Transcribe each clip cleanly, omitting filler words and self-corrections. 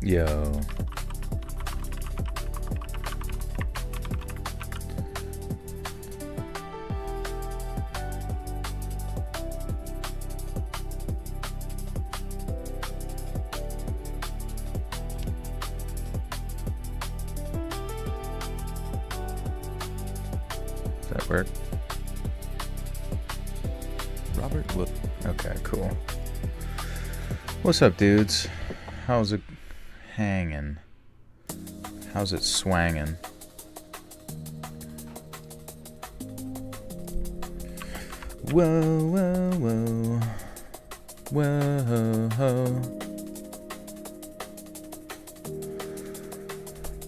Yo. Does that work? Robert Wood. Okay, cool. What's up, dudes? How's it hanging? How's it swanging? Whoa, whoa, whoa. Whoa, ho.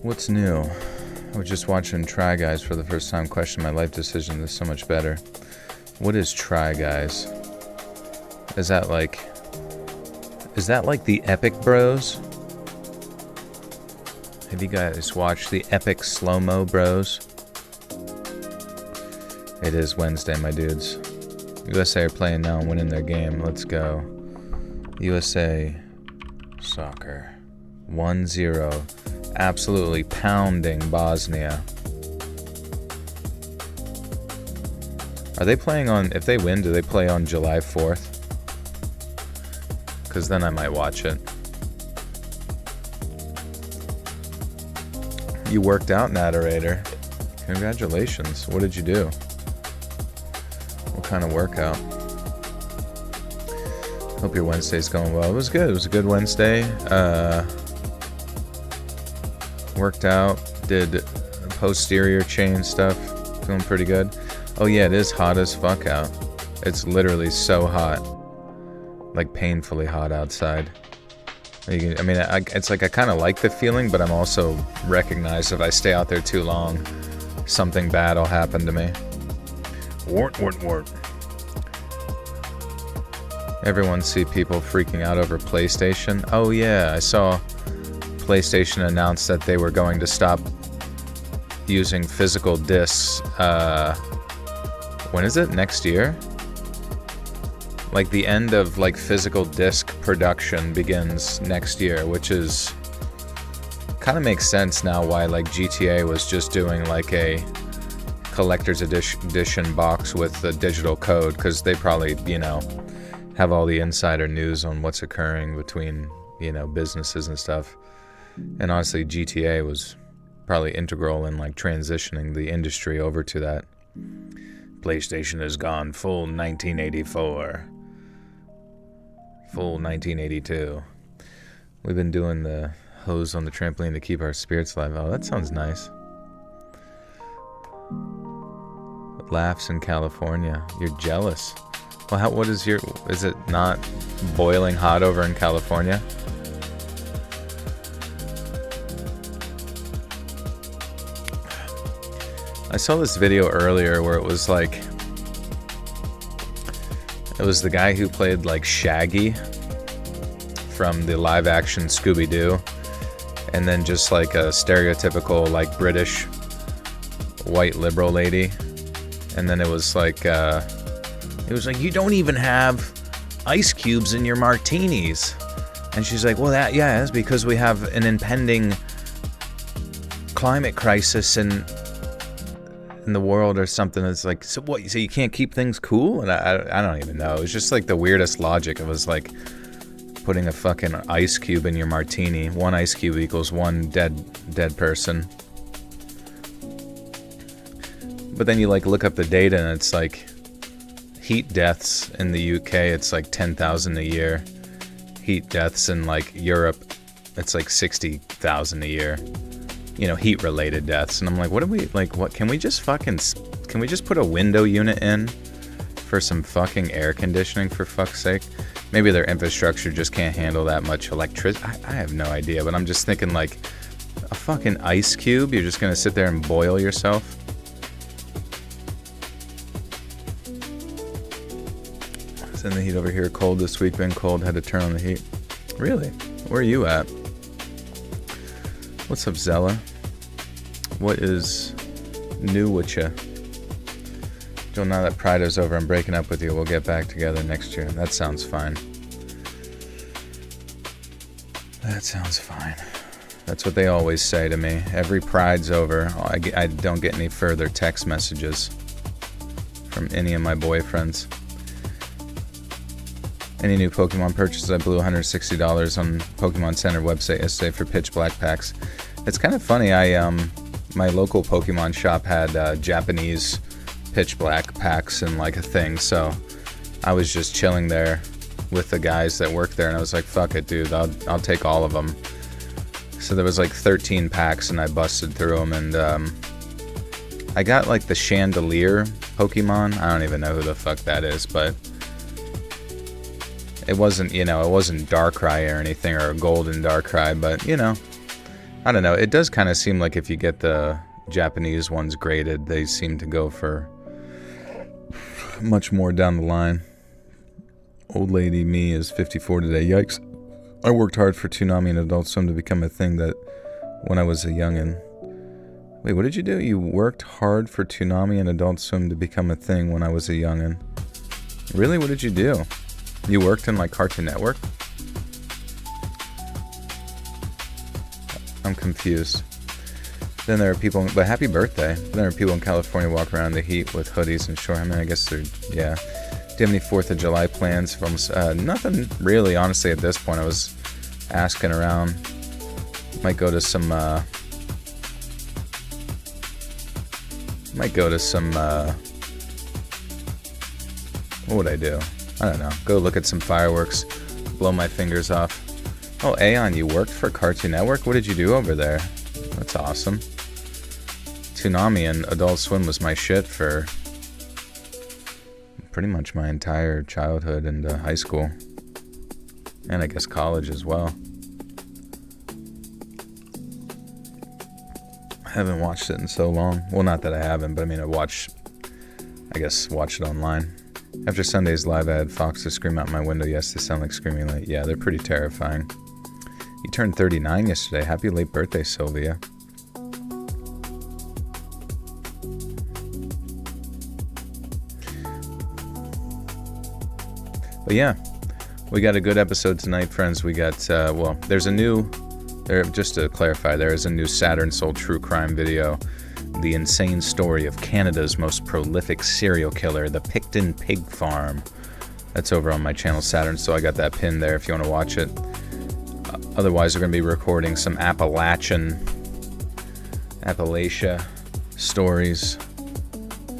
What's new? I was just watching Try Guys for the first time. Question my life decision is so much better. What is Try Guys? Is that like the Epic Bros? Have you guys watched the Epic Slow-Mo Bros? It is Wednesday, my dudes. USA are playing now and winning their game. Let's go. USA soccer. 1-0. Absolutely pounding Bosnia. Are they playing on, if they win, do they play on July 4th? Because then I might watch it. You worked out, Narrator. Congratulations. What did you do? What kind of workout? Hope your Wednesday's going well. It was good. It was a good Wednesday. Worked out. Did posterior chain stuff. Feeling pretty good. Oh yeah, it is hot as fuck out. It's literally so hot. Like painfully hot outside. I mean, it's like I kind of like the feeling, but I'm also recognize if I stay out there too long, something bad will happen to me. Wart. Everyone see people freaking out over PlayStation. Oh yeah, I saw PlayStation announce that they were going to stop using physical discs. When is it? Next year? Like the end of like physical disc production begins next year, which is kind of makes sense now why like GTA was just doing like a collector's edition box with the digital code, because they probably, you know, have all the insider news on what's occurring between, you know, businesses and stuff. And honestly, GTA was probably integral in like transitioning the industry over to that. PlayStation has gone full 1984. Full 1982. We've been doing the hose on the trampoline to keep our spirits alive. Oh, that sounds nice. Laughs in California. You're jealous. Well, what is it not boiling hot over in California? I saw this video earlier where it was like, it was the guy who played like Shaggy from the live action Scooby-Doo, and then just like a stereotypical like British white liberal lady, and then it was like you don't even have ice cubes in your martinis, and she's like, well, that's because we have an impending climate crisis in the world or something. It's like, so what, so you can't keep things cool? And I don't even know. It was just like the weirdest logic. It was like putting a fucking ice cube in your martini. One ice cube equals one dead person. But then you like look up the data and it's like heat deaths in the UK, it's like 10,000 a year. Heat deaths in like Europe, it's like 60,000 a year. You know, heat related deaths. And I'm like, can we just put a window unit in for some fucking air conditioning, for fuck's sake? Maybe their infrastructure just can't handle that much electricity. I have no idea, but I'm just thinking like a fucking ice cube, you're just gonna sit there and boil yourself? It's in the heat over here, cold this week, been cold, had to turn on the heat. Really? Where are you at? What's up, Zella? What is new with ya? Joe, now that Pride is over, I'm breaking up with you. We'll get back together next year. That sounds fine. That sounds fine. That's what they always say to me. Every Pride's over, I don't get any further text messages from any of my boyfriends. Any new Pokemon purchases? I blew $160 on Pokemon Center website yesterday for pitch black packs. It's kind of funny. My local Pokemon shop had Japanese pitch black packs and like a thing, so I was just chilling there with the guys that work there, and I was like, fuck it, dude, I'll take all of them. So there was like 13 packs, and I busted through them, and I got like the Chandelier Pokemon. I don't even know who the fuck that is, but it wasn't Darkrai or anything, or a Golden Darkrai, but I don't know. It does kind of seem like if you get the Japanese ones graded, they seem to go for much more down the line. Old lady me is 54 today. Yikes. I worked hard for Toonami and Adult Swim to become a thing that when I was a youngin'. Wait, what did you do? You worked hard for Toonami and Adult Swim to become a thing when I was a youngin'. Really? What did you do? You worked in like Cartoon Network? I'm confused. Then there are people, but happy birthday. Then there are people in California walk around in the heat with hoodies and short. I mean, I guess they're, yeah. Do you have any 4th of July plans? From nothing really, honestly, at this point. I was asking around. Might go to some, what would I do? I don't know. Go look at some fireworks. Blow my fingers off. Oh, Aeon, you worked for Cartoon Network? What did you do over there? That's awesome. Toonami and Adult Swim was my shit for pretty much my entire childhood and high school. And I guess college as well. I haven't watched it in so long. Well, not that I haven't, but I mean, I watched it online. After Sunday's live, I had Foxes scream out my window. Yes, they sound like screaming light. Yeah, they're pretty terrifying. You turned 39 yesterday. Happy late birthday, Sylvia. But yeah, we got a good episode tonight, friends. We got, just to clarify, there is a new Saturn Soul true crime video. The insane story of Canada's most prolific serial killer, the Picton Pig Farm. That's over on my channel, Saturn, so I got that pinned there if you want to watch it. Otherwise, we're going to be recording some Appalachian stories.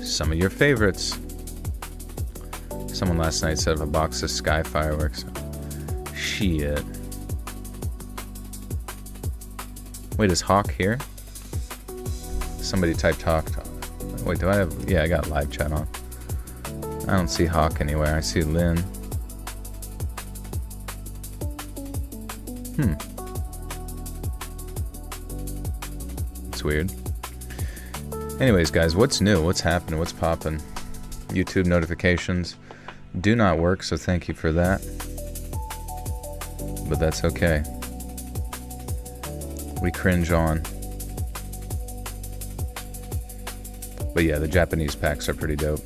Some of your favorites. Someone last night said of a box of Sky fireworks. Shit. Wait, is Hawk here? Somebody typed Hawk. Wait, do I have... Yeah, I got live chat on. I don't see Hawk anywhere. I see Lynn. It's weird. Anyways, guys, what's new? What's happening? What's popping? YouTube notifications do not work, so thank you for that. But that's okay. We cringe on. But yeah, the Japanese packs are pretty dope.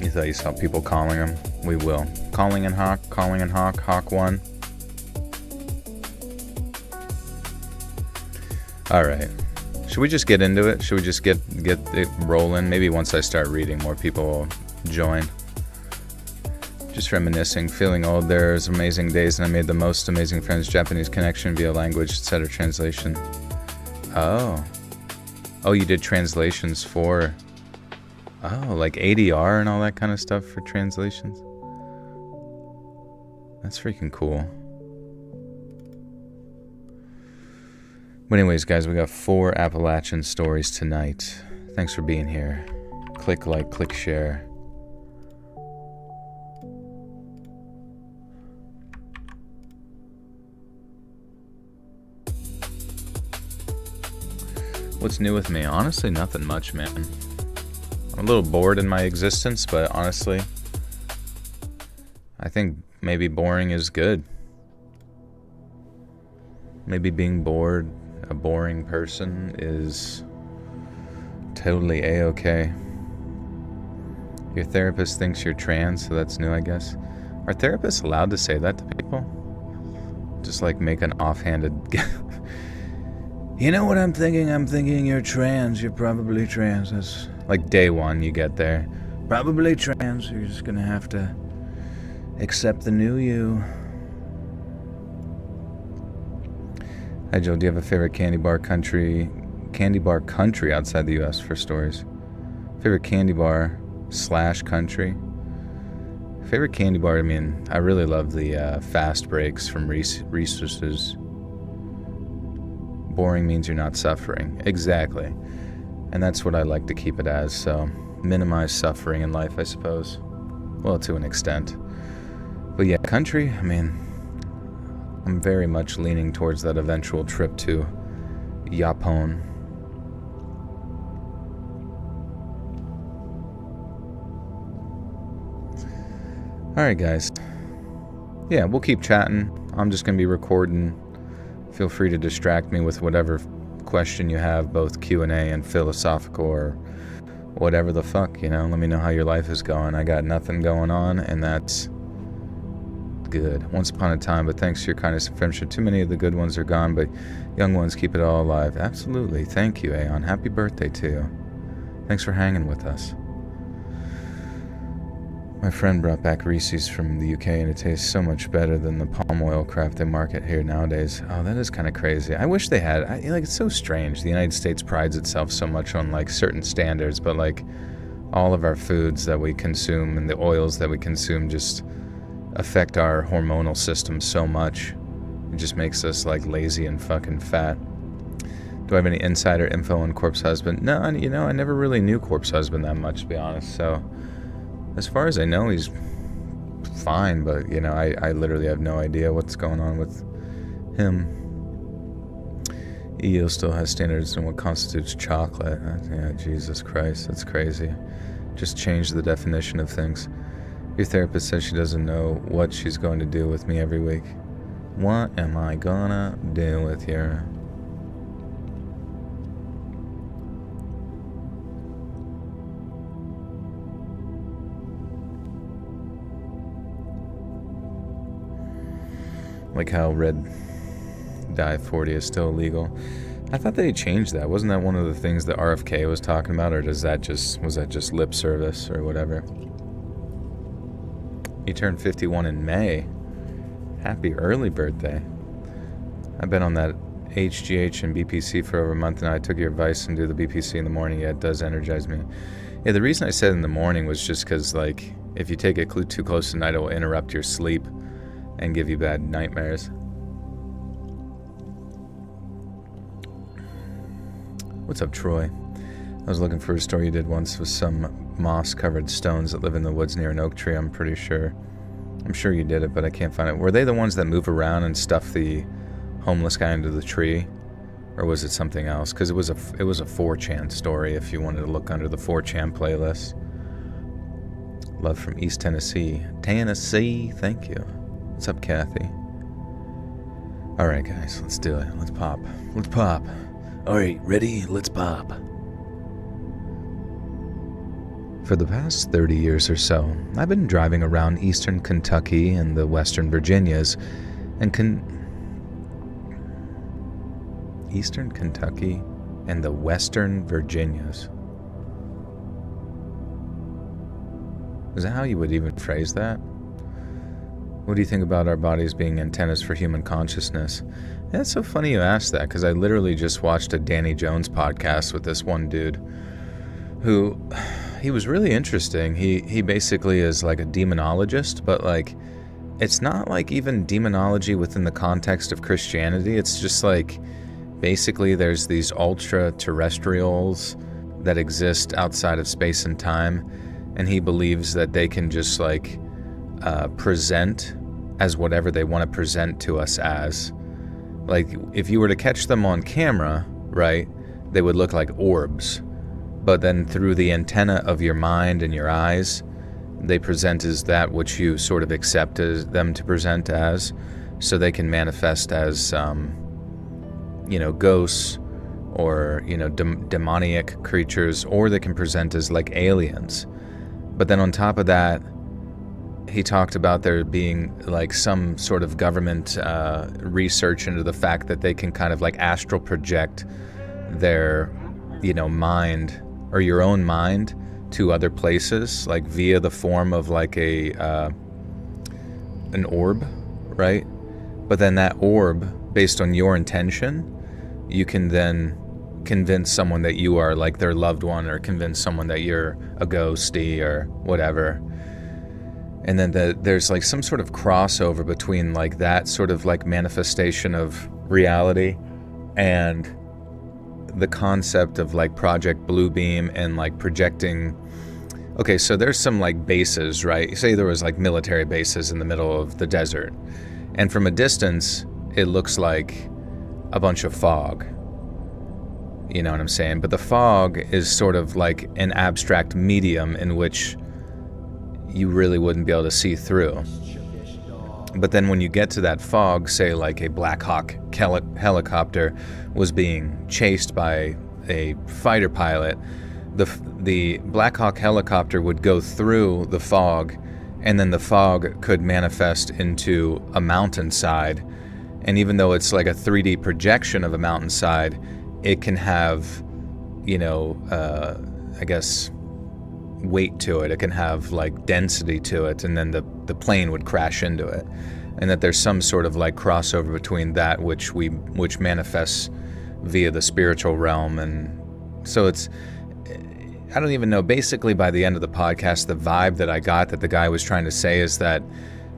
You thought you saw people calling them? We will. Calling and Hawk, Hawk 1. Alright. Should we just get into it? Should we just get it rolling? Maybe once I start reading, more people will join. Just reminiscing, feeling old. There's amazing days, and I made the most amazing friends. Japanese connection via language, etc. Translation. Oh, you did translations for... Oh, like ADR and all that kind of stuff for translations? That's freaking cool. But anyways, guys, we got 4 Appalachian stories tonight. Thanks for being here. Click like, click share. What's new with me? Honestly, nothing much, man. I'm a little bored in my existence, but honestly, I think maybe boring is good. Maybe being bored, a boring person, is totally a-okay. Your therapist thinks you're trans, so that's new, I guess. Are therapists allowed to say that to people? Just like make an offhanded... You know what I'm thinking? I'm thinking you're trans. You're probably trans. That's like day one you get there. Probably trans. You're just gonna have to accept the new you. Hi Joe, do you have a favorite candy bar country outside the U.S. for stories? Favorite candy bar / country? Favorite candy bar, I mean, I really love the fast breaks from Reese's. Boring means you're not suffering. Exactly. And that's what I like to keep it as, so minimize suffering in life, I suppose. Well, to an extent. But yeah, country, I mean, I'm very much leaning towards that eventual trip to Japan. Alright guys. Yeah, we'll keep chatting. I'm just going to be recording. Feel free to distract me with whatever question you have, both Q&A and philosophical or whatever the fuck, you know. Let me know how your life is going. I got nothing going on, and that's good. Once upon a time, but thanks to your kindness and friendship, too many of the good ones are gone, but young ones keep it all alive. Absolutely. Thank you, Aeon. Happy birthday to you. Thanks for hanging with us. My friend brought back Reese's from the UK, and it tastes so much better than the palm oil crap they market here nowadays. Oh, that is kind of crazy. I wish they had. Like, it's so strange. The United States prides itself so much on, like, certain standards, but, like, all of our foods that we consume and the oils that we consume just affect our hormonal system so much. It just makes us, like, lazy and fucking fat. Do I have any insider info on Corpse Husband? No, you know, I never really knew Corpse Husband that much, to be honest, so... As far as I know, he's fine, but, you know, I literally have no idea what's going on with him. EO still has standards in what constitutes chocolate. Yeah, Jesus Christ, that's crazy. Just change the definition of things. Your therapist says she doesn't know what she's going to do with me every week. What am I gonna do with you? Like how red dye 40 is still illegal. I thought they changed that. Wasn't that one of the things that RFK was talking about, or was that just lip service or whatever? He turned 51 in May. Happy early birthday. I've been on that HGH and BPC for over a month now. I took your advice and do the BPC in the morning. Yeah, it does energize me. Yeah, the reason I said in the morning was just because, like, if you take it too close to night, it will interrupt your sleep and give you bad nightmares. What's up, Troy? I was looking for a story you did once with some moss-covered stones that live in the woods near an oak tree, I'm pretty sure. I'm sure you did it, but I can't find it. Were they the ones that move around and stuff the homeless guy into the tree? Or was it something else? Because it was a 4chan story if you wanted to look under the 4chan playlist. Love from East Tennessee. Tennessee, thank you. What's up, Kathy? Alright, guys, let's do it. Let's pop. Let's pop. Alright, ready? Let's pop. For the past 30 years or so, I've been driving around eastern Kentucky and the western Virginias, Eastern Kentucky and the western Virginias. Is that how you would even phrase that? What do you think about our bodies being antennas for human consciousness? Yeah, it's so funny you asked that, because I literally just watched a Danny Jones podcast with this one dude who, he was really interesting. He basically is like a demonologist, but like, it's not like even demonology within the context of Christianity. It's just like, basically there's these ultra-terrestrials that exist outside of space and time, and he believes that they can just like present as whatever they want to present to us as. Like, if you were to catch them on camera, right, they would look like orbs. But then through the antenna of your mind and your eyes, they present as that which you sort of accept as them to present as. So they can manifest as, ghosts or, demoniac creatures, or they can present as like aliens. But then on top of that, he talked about there being like some sort of government research into the fact that they can kind of like astral project their, mind or your own mind to other places, like via the form of like an orb, right? But then that orb, based on your intention, you can then convince someone that you are like their loved one, or convince someone that you're a ghosty or whatever. And then there's like some sort of crossover between like that sort of like manifestation of reality and the concept of like Project Bluebeam and like projecting. Okay, so there's some like bases, right? Say there was like military bases in the middle of the desert, and from a distance it looks like a bunch of fog. You know what I'm saying? But the fog is sort of like an abstract medium in which you really wouldn't be able to see through. But then when you get to that fog, say like a Black Hawk helicopter was being chased by a fighter pilot, the Black Hawk helicopter would go through the fog, and then the fog could manifest into a mountainside. And even though it's like a 3D projection of a mountainside, it can have, I guess, weight to it. It can have like density to it, and then the plane would crash into it. And that there's some sort of like crossover between that which manifests via the spiritual realm. And so I don't even know, basically by the end of the podcast, the vibe that I got that the guy was trying to say is that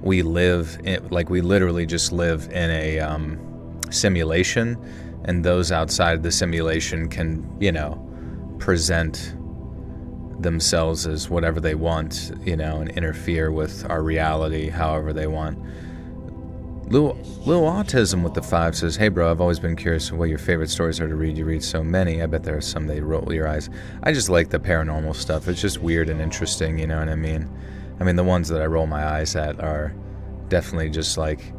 we literally just live in a simulation, and those outside the simulation can, present themselves as whatever they want, and interfere with our reality however they want. Little Autism with the 5 says, "Hey bro, I've always been curious what your favorite stories are to read. You read so many. I bet there are some that roll your eyes." I just like the paranormal stuff. It's just weird and interesting, you know what I mean? I mean, the ones that I roll my eyes at are definitely just like,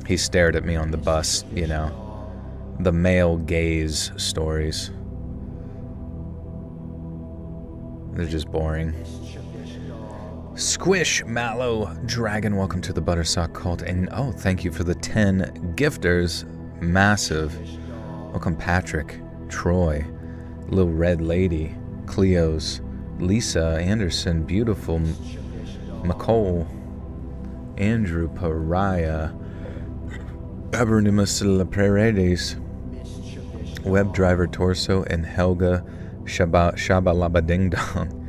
he stared at me on the bus, the male gaze stories. They're just boring. Squish Mallow Dragon, welcome to the Buttersock Cult. And thank you for the 10 gifters. Massive. Welcome Patrick, Troy, Little Red Lady, Cleo's, Lisa Anderson, Beautiful, McCole, Andrew Pariah, Abernimus La Paredes, Web Driver Torso, and Helga Shabba Ding Dong.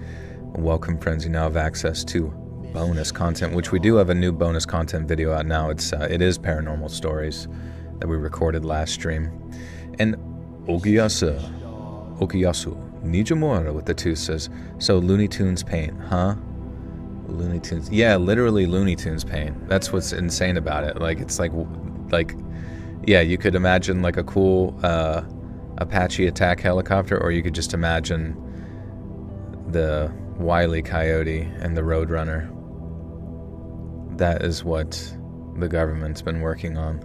Welcome, friends. You now have access to bonus content, which we do have a new bonus content video out now. It is paranormal stories that we recorded last stream. And Okiyasu Nijimura with the 2 says, "So Looney Tunes paint, huh?" Looney Tunes. Yeah, literally Looney Tunes paint. That's what's insane about it. Like, it's like, yeah, you could imagine like a cool Apache attack helicopter, or you could just imagine the Wile E. Coyote and the Roadrunner. That is what the government's been working on.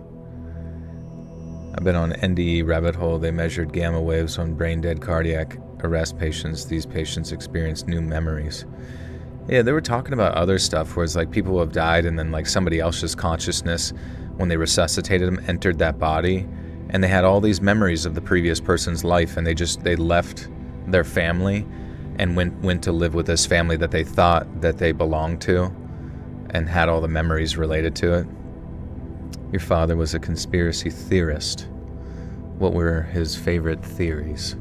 I've been on NDE rabbit hole. They measured gamma waves on brain-dead cardiac arrest patients. These patients experienced new memories. Yeah, they were talking about other stuff where it's like people who have died, and then like somebody else's consciousness, when they resuscitated them, entered that body, and they had all these memories of the previous person's life, and they left their family and went to live with this family that they thought that they belonged to, and had all the memories related to it. Your father was a conspiracy theorist. What were his favorite theories?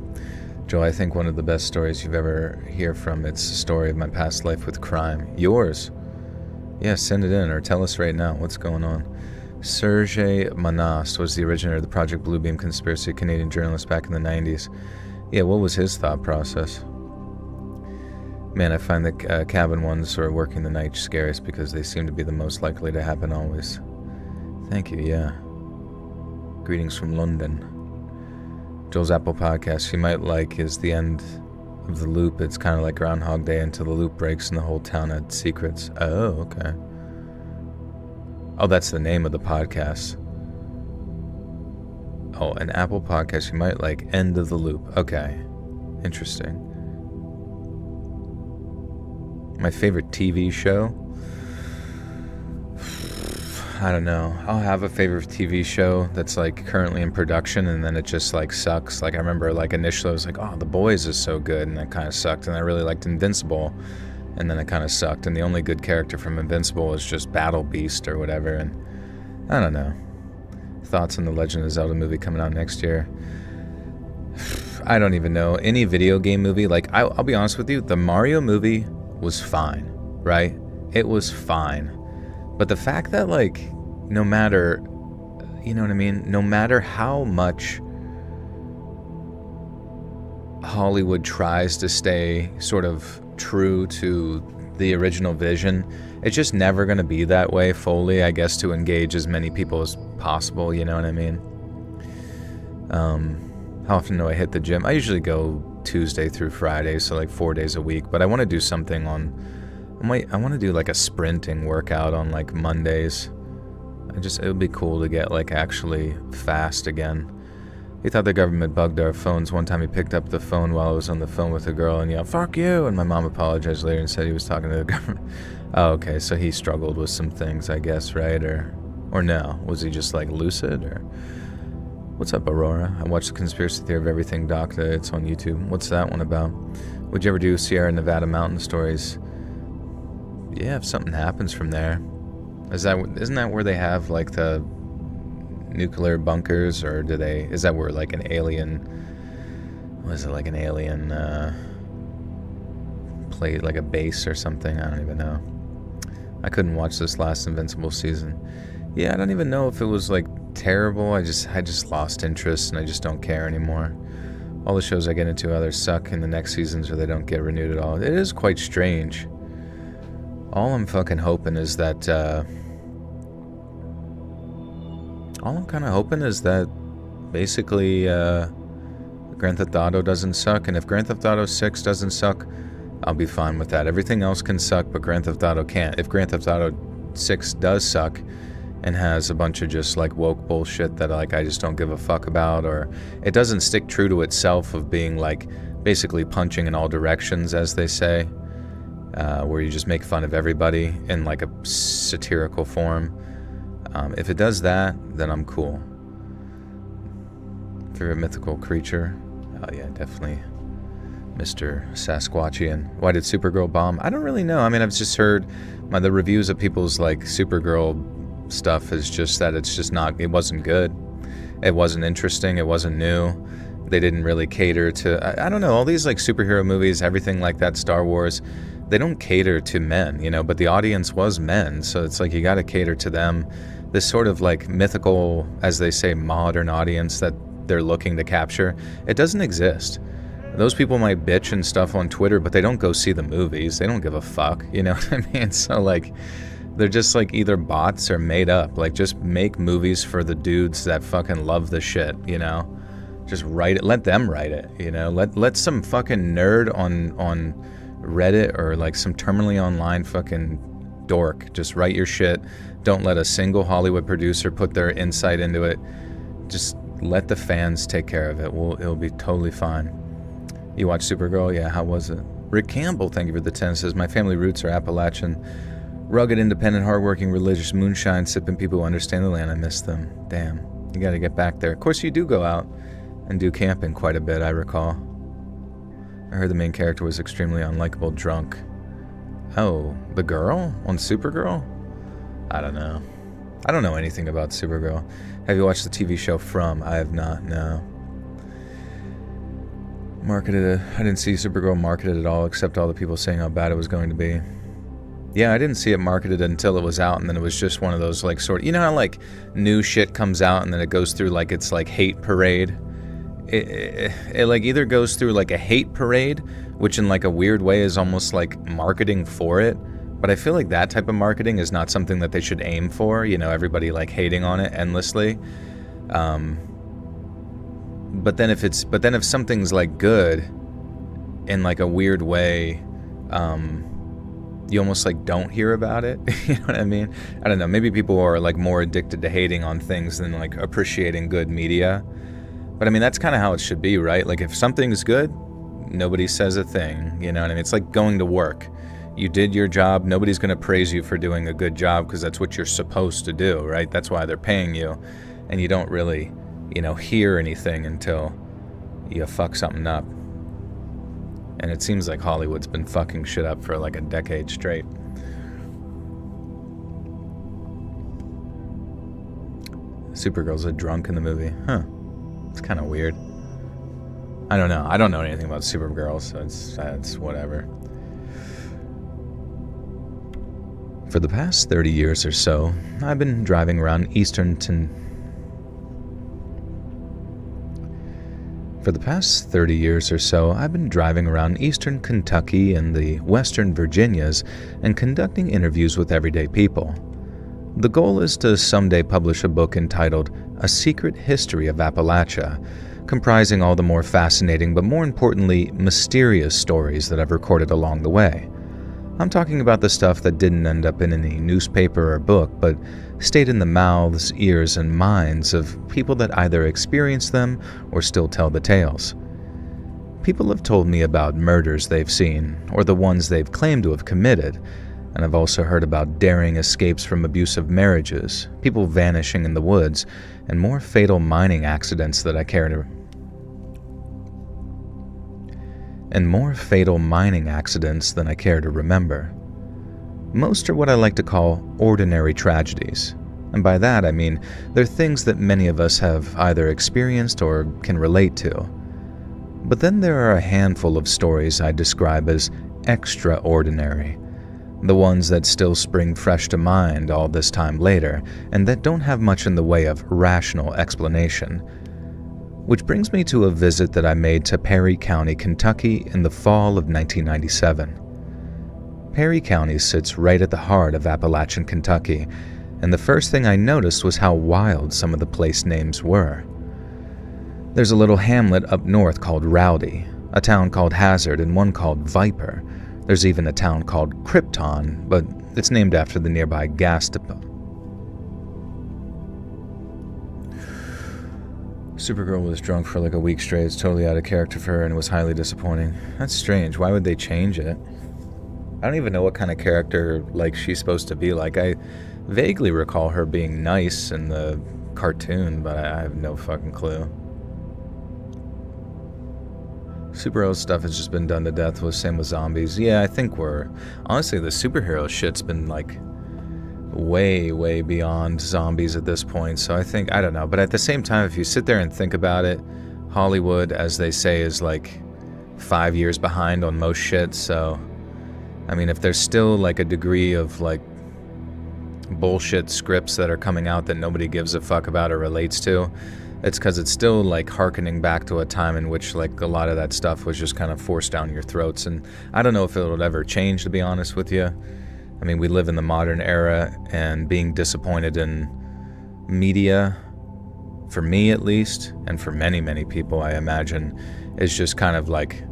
Joe, I think one of the best stories you've ever hear from, it's the story of my past life with crime. Yours? Yeah, send it in, or tell us right now what's going on. Sergei Manas was the originator of the Project Bluebeam conspiracy, Canadian journalist back in the 90s. Yeah, what was his thought process? Man, I find the cabin ones or working the night scariest because they seem to be the most likely to happen always. Thank you, yeah. Greetings from London. Joel's Apple Podcast you might like is the end of the loop. It's kind of like Groundhog Day until the loop breaks and the whole town had secrets. Oh, okay. Oh, that's the name of the podcast. Oh, an Apple Podcast you might like, End of the Loop. Okay. Interesting. My favorite TV show? I don't know. I'll have a favorite TV show that's like currently in production, and then it just like sucks. Like I remember like initially I was like, oh, The Boys is so good, and that kind of sucked. And I really liked Invincible, and then it kind of sucked. And the only good character from Invincible is just Battle Beast or whatever. And I don't know. Thoughts on the Legend of Zelda movie coming out next year? I don't even know. Any video game movie, like I'll be honest with you, the Mario movie was fine, right? It was fine. But the fact that, like, no matter, you know what I mean? No matter how much Hollywood tries to stay sort of true to the original vision, it's just never going to be that way fully, I guess, to engage as many people as possible, you know what I mean? How often do I hit the gym? I usually go Tuesday through Friday, so like 4 days a week, but I want to do something on... I want to do like a sprinting workout on like Mondays. It would be cool to get like actually fast again. He thought the government bugged our phones. One time he picked up the phone while I was on the phone with a girl and yelled, "Fuck you!" And my mom apologized later and said he was talking to the government. Oh, okay, so he struggled with some things, I guess, right? Or no? Was he just like lucid? Or what's up, Aurora? I watched the Conspiracy Theory of Everything doc. It's on YouTube. What's that one about? Would you ever do Sierra Nevada mountain stories? Yeah, if something happens from there. Isn't that where they have like the nuclear bunkers, or is that where like an alien, was it like an alien play, like a base or something? I don't even know. I couldn't watch this last Invincible season. Yeah, I don't even know if it was like terrible. I just lost interest and I just don't care anymore. All the shows I get into either suck in the next seasons or they don't get renewed at all. It is quite strange. All I'm fucking hoping is that, all I'm kind of hoping is that basically Grand Theft Auto doesn't suck, and if Grand Theft Auto 6 doesn't suck, I'll be fine with that. Everything else can suck, but Grand Theft Auto can't. If Grand Theft Auto 6 does suck and has a bunch of just like woke bullshit that like I just don't give a fuck about, or it doesn't stick true to itself of being like basically punching in all directions, as they say, where you just make fun of everybody in like a satirical form. If it does that, then I'm cool. Favorite mythical creature? Oh yeah, definitely Mr. Sasquatchian. Why did Supergirl bomb? I don't really know. I mean, I've just heard the reviews of people's like Supergirl stuff is just that it's just not, it wasn't good. It wasn't interesting. It wasn't new. They didn't really cater to, I don't know, all these like superhero movies, everything like that, Star Wars, they don't cater to men, you know, but the audience was men. So it's like you got to cater to them. This sort of like mythical, as they say, modern audience that they're looking to capture, it doesn't exist. Those people might bitch and stuff on Twitter, but they don't go see the movies. They don't give a fuck, you know what I mean? So like, they're just like either bots or made up. Like just make movies for the dudes that fucking love the shit, you know? Just write it, let them write it, you know? Let some fucking nerd on Reddit or like some terminally online fucking dork just write your shit. Don't let a single Hollywood producer put their insight into it. Just let the fans take care of it. It'll be totally fine. You watch Supergirl? Yeah, how was it? Rick Campbell, thank you for the 10, says, my family roots are Appalachian. Rugged, independent, hardworking, religious, moonshine, sipping people who understand the land. I miss them. Damn, you gotta get back there. Of course, you do go out and do camping quite a bit, I recall. I heard the main character was extremely unlikable drunk. Oh, the girl on Supergirl? I don't know. I don't know anything about Supergirl. Have you watched the TV show From? I have not, no. I didn't see Supergirl marketed at all, except all the people saying how bad it was going to be. Yeah, I didn't see it marketed until it was out, and then it was just one of those like sort of, you know how like new shit comes out and then it goes through like it's like hate parade? It like either goes through like a hate parade, which in like a weird way is almost like marketing for it, but I feel like that type of marketing is not something that they should aim for, you know, everybody like hating on it endlessly. But then if something's like good in like a weird way, you almost like don't hear about it. You know what I mean? I don't know, maybe people are like more addicted to hating on things than like appreciating good media. But I mean, that's kind of how it should be, right? Like if something's good, nobody says a thing, you know what I mean? It's like going to work. You did your job. Nobody's going to praise you for doing a good job because that's what you're supposed to do, right? That's why they're paying you. And you don't really, hear anything until you fuck something up. And it seems like Hollywood's been fucking shit up for like a decade straight. Supergirl's a drunk in the movie. Huh. It's kind of weird. I don't know. I don't know anything about Supergirl, so it's whatever. For the past 30 years or so, I've been driving around Eastern Kentucky and the Western Virginias and conducting interviews with everyday people. The goal is to someday publish a book entitled A Secret History of Appalachia, comprising all the more fascinating but more importantly mysterious stories that I've recorded along the way. I'm talking about the stuff that didn't end up in any newspaper or book, but stayed in the mouths, ears, and minds of people that either experienced them or still tell the tales. People have told me about murders they've seen, or the ones they've claimed to have committed, and I've also heard about daring escapes from abusive marriages, people vanishing in the woods, and more fatal mining accidents than I care to remember. Most are what I like to call ordinary tragedies, and by that I mean they're things that many of us have either experienced or can relate to. But then there are a handful of stories I describe as extraordinary, the ones that still spring fresh to mind all this time later, and that don't have much in the way of rational explanation. Which brings me to a visit that I made to Perry County, Kentucky in the fall of 1997. Perry County sits right at the heart of Appalachian, Kentucky, and the first thing I noticed was how wild some of the place names were. There's a little hamlet up north called Rowdy, a town called Hazard, and one called Viper. There's even a town called Krypton, but it's named after the nearby gas depot. Supergirl was drunk for like a week straight. It's totally out of character for her and was highly disappointing. That's strange. Why would they change it? I don't even know what kind of character like she's supposed to be like. I vaguely recall her being nice in the cartoon, but I have no fucking clue. Superhero stuff has just been done to death. Same with zombies. Yeah, I think honestly, the superhero shit's been like way beyond zombies at this point, so I don't know, but at the same time, if you sit there and think about it, Hollywood, as they say, is like 5 years behind on most shit, so I mean, if there's still like a degree of like bullshit scripts that are coming out that nobody gives a fuck about or relates to, it's because it's still like hearkening back to a time in which like a lot of that stuff was just kind of forced down your throats, and I don't know if it'll ever change, to be honest with you. I mean, we live in the modern era, and being disappointed in media, for me at least, and for many people, I imagine, is just kind of like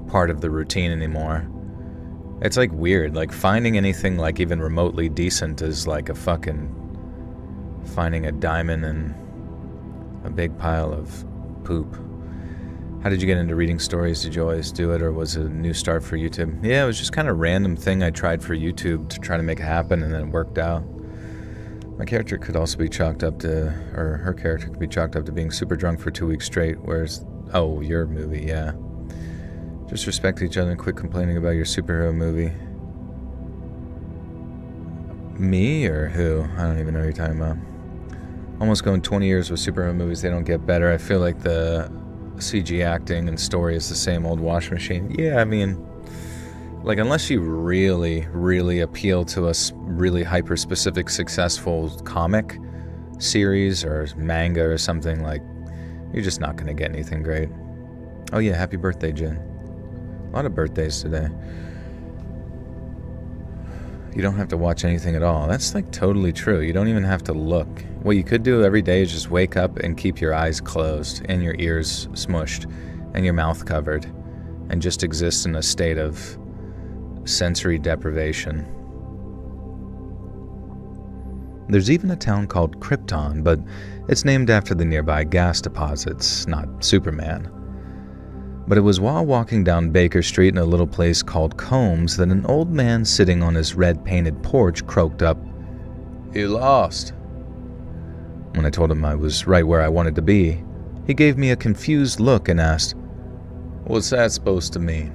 part of the routine anymore. It's like weird, like finding anything like even remotely decent is like a fucking finding a diamond in a big pile of poop. How did you get into reading stories? Did you always do it, or was it a new start for YouTube? Yeah, it was just kind of a random thing I tried for YouTube to try to make it happen, and then it worked out. My character could also be chalked up to, or her character could be chalked up to being super drunk for 2 weeks straight, whereas, oh, your movie, yeah. Just respect each other and quit complaining about your superhero movie. Me, or who? I don't even know who you're talking about. Almost going 20 years with superhero movies, they don't get better. I feel like the CG acting and story is the same old wash machine. Yeah, I mean, like, unless you really appeal to a really hyper-specific, successful comic series or manga or something, like, you're just not going to get anything great. Oh yeah, happy birthday, Jen. A lot of birthdays today. You don't have to watch anything at all. That's like totally true. You don't even have to look. What you could do every day is just wake up and keep your eyes closed and your ears smushed and your mouth covered and just exist in a state of sensory deprivation. There's even a town called Krypton, but it's named after the nearby gas deposits, not Superman. But it was while walking down Baker Street in a little place called Combs that an old man sitting on his red-painted porch croaked up, "You lost." When I told him I was right where I wanted to be, he gave me a confused look and asked, "What's that supposed to mean?"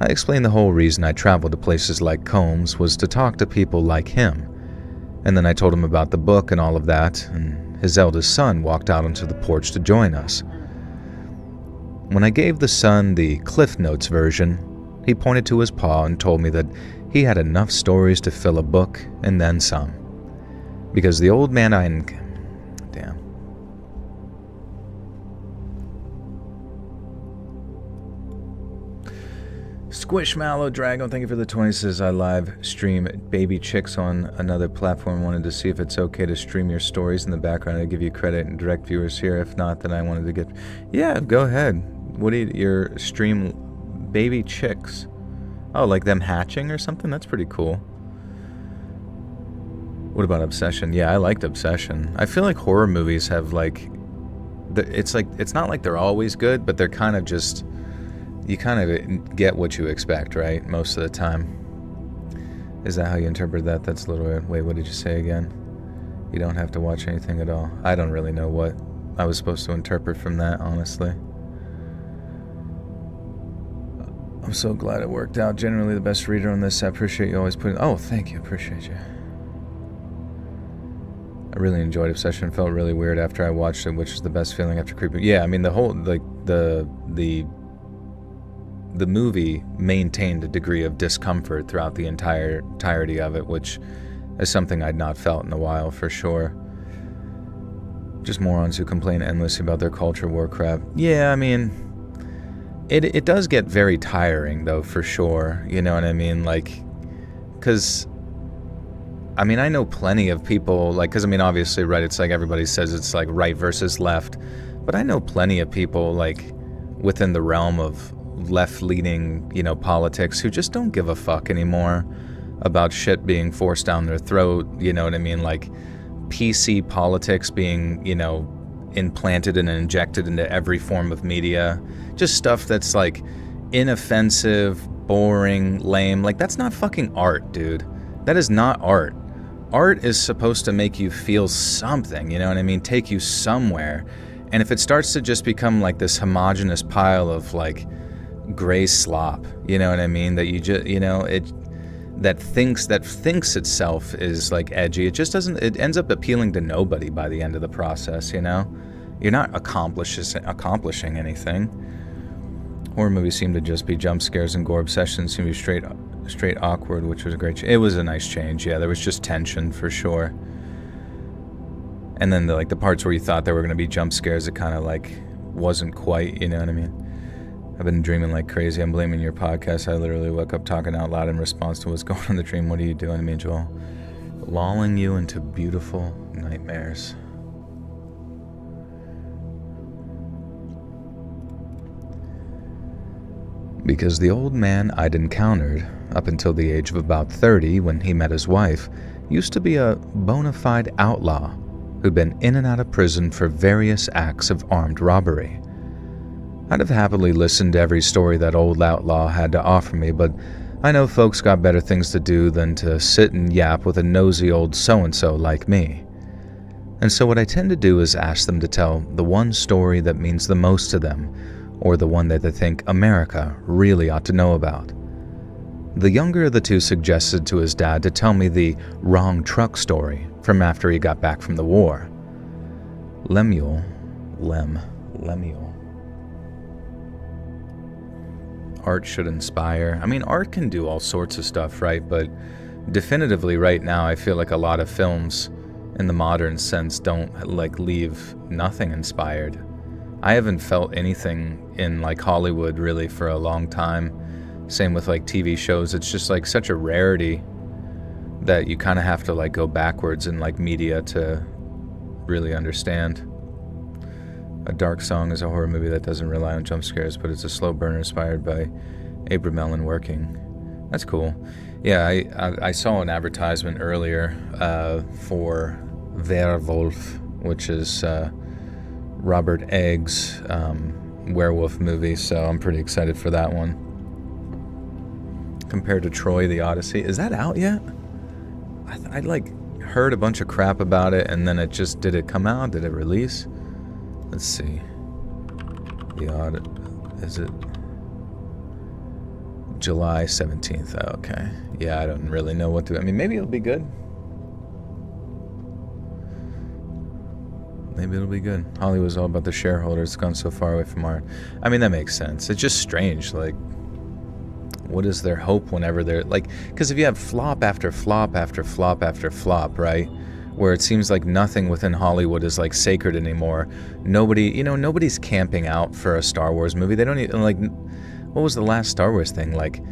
I explained the whole reason I traveled to places like Combs was to talk to people like him, and then I told him about the book and all of that, and his eldest son walked out onto the porch to join us. When I gave the son the Cliff Notes version, he pointed to his paw and told me that he had enough stories to fill a book and then some. Because the old man Damn. Squishmallow Dragon, thank you for the 20. Says, I live stream baby chicks on another platform. Wanted to see if it's okay to stream your stories in the background. I give you credit and direct viewers here. If not, then I wanted to get... Yeah, go ahead. What do your stream baby chicks? Oh, like them hatching or something? That's pretty cool. What about Obsession? Yeah, I liked Obsession. I feel like horror movies have it's not like they're always good, but they're kind of just, you kind of get what you expect, right? Most of the time. Is that how you interpret that? That's a little weird. Wait, what did you say again? You don't have to watch anything at all. I don't really know what I was supposed to interpret from that, honestly. I'm so glad it worked out. Generally the best reader on this. I appreciate you always putting... Oh, thank you. Appreciate you. I really enjoyed Obsession. Felt really weird after I watched it, which is the best feeling after creeping. Yeah, I mean, the whole, like, the movie maintained a degree of discomfort throughout the entirety of it, which is something I'd not felt in a while, for sure. Just morons who complain endlessly about their culture war crap. Yeah, I mean, it does get very tiring, though, for sure. You know what I mean? Like, because... I mean, I know plenty of people, like, because, I mean, obviously, right, it's like everybody says it's like right versus left, but I know plenty of people, like, within the realm of left-leaning, you know, politics who just don't give a fuck anymore about shit being forced down their throat, you know what I mean? Like, PC politics being, you know, implanted and injected into every form of media. Just stuff that's, like, inoffensive, boring, lame. Like, that's not fucking art, dude. That is not art. Art is supposed to make you feel something, you know what I mean? Take you somewhere. And if it starts to just become like this homogenous pile of like gray slop, you know what I mean? That you just, you know, that thinks itself is like edgy. It just doesn't, it ends up appealing to nobody by the end of the process, you know? You're not accomplishing anything. Horror movies seem to just be jump scares, and gore obsessions seem to be straight awkward, which was a great it was a nice change. Yeah, there was just tension for sure. And then the parts where you thought there were going to be jump scares, it kind of like wasn't quite, you know what I mean? I've been dreaming like crazy. I'm blaming your podcast. I literally woke up talking out loud in response to what's going on in the dream. What are you doing to me, Joel? Lulling you into beautiful nightmares. Because the old man I'd encountered, up until the age of about 30 when he met his wife, used to be a bona fide outlaw who'd been in and out of prison for various acts of armed robbery. I'd have happily listened to every story that old outlaw had to offer me, but I know folks got better things to do than to sit and yap with a nosy old so-and-so like me. And so what I tend to do is ask them to tell the one story that means the most to them, or the one that they think America really ought to know about. The younger of the two suggested to his dad to tell me the wrong truck story from after he got back from the war. Lemuel. Art should inspire. I mean, art can do all sorts of stuff, right? But definitively right now, I feel like a lot of films in the modern sense don't like leave nothing inspired. I haven't felt anything in like Hollywood really for a long time. Same with like TV shows. It's just like such a rarity that you kind of have to like go backwards in like media to really understand. A Dark Song is a horror movie that doesn't rely on jump scares, but it's a slow burner inspired by Abram Mellon working. That's cool. Yeah, I saw an advertisement earlier for Werwolf, which is Robert Egg's werewolf movie, so I'm pretty excited for that one. Compared to Troy the Odyssey. Is that out yet? I like heard a bunch of crap about it, and then did it come out? Did it release? Let's see. Is it July 17th? Oh, okay. Yeah, I don't really know what to... I mean, maybe it'll be good. Maybe it'll be good. Hollywood's all about the shareholders. It's gone so far away from art. I mean, that makes sense. It's just strange. Like, what is their hope whenever they're... Like, because if you have flop after flop after flop after flop, right? Where it seems like nothing within Hollywood is, like, sacred anymore. Nobody's camping out for a Star Wars movie. They don't even, like... What was the last Star Wars thing? Like,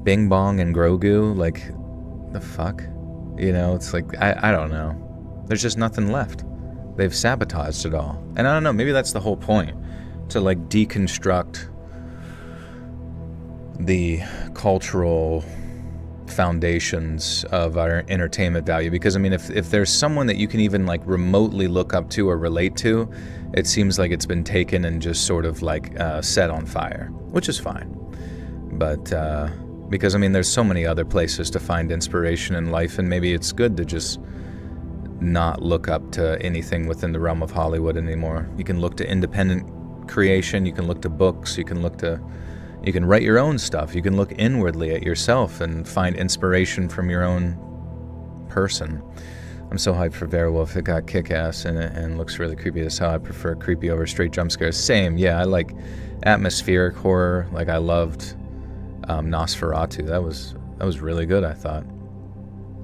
Bing Bong and Grogu? Like, the fuck? It's like, I don't know. There's just nothing left. They've sabotaged it all. And I don't know, maybe that's the whole point. To, like, deconstruct the cultural foundations of our entertainment value. Because, I mean, if there's someone that you can even, like, remotely look up to or relate to, it seems like it's been taken and just sort of, like, set on fire. Which is fine. But, because, I mean, there's so many other places to find inspiration in life, and maybe it's good to just not look up to anything within the realm of Hollywood anymore. You can look to independent creation, you can look to books, you can write your own stuff, you can look inwardly at yourself and find inspiration from your own person. I'm so hyped for Werewolf. It got kick-ass in it and looks really creepy as hell. I prefer creepy over straight jump scares. Same, yeah, I like atmospheric horror. Like, I loved Nosferatu. That was really good, I thought.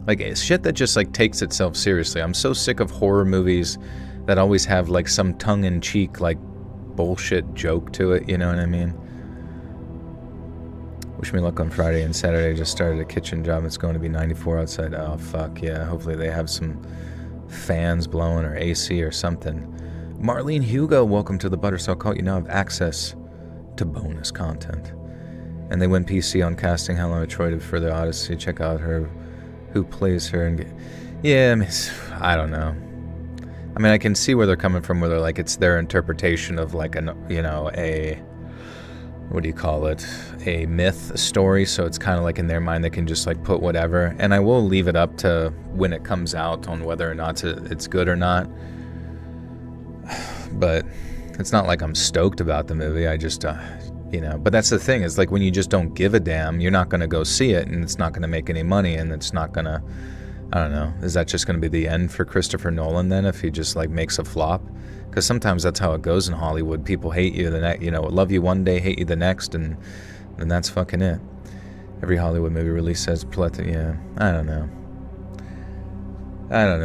Like, it's shit that just, like, takes itself seriously. I'm so sick of horror movies that always have, like, some tongue-in-cheek, like, bullshit joke to it, you know what I mean? Wish me luck on Friday and Saturday. Just started a kitchen job. It's going to be 94 outside. Oh, fuck, yeah. Hopefully they have some fans blowing or AC or something. Marlene Hugo, welcome to the Buttersalt Cult. You now have access to bonus content. And they went PC on casting How Long Troy did for the Odyssey. Check out her... who plays her and yeah, I mean, I don't know. I mean, I can see where they're coming from, where they're like, it's their interpretation of like a what do you call it? A myth, a story. So it's kind of like in their mind, they can just like put whatever. And I will leave it up to when it comes out on whether or not it's good or not. But it's not like I'm stoked about the movie. I just, but that's the thing, is like when you just don't give a damn, you're not going to go see it, and it's not going to make any money, and it's not going to, I don't know, is that just going to be the end for Christopher Nolan then, if he just like makes a flop? Because sometimes that's how it goes in Hollywood. People hate you the next, love you one day, hate you the next, and that's fucking it. Every Hollywood movie release says yeah, I don't know,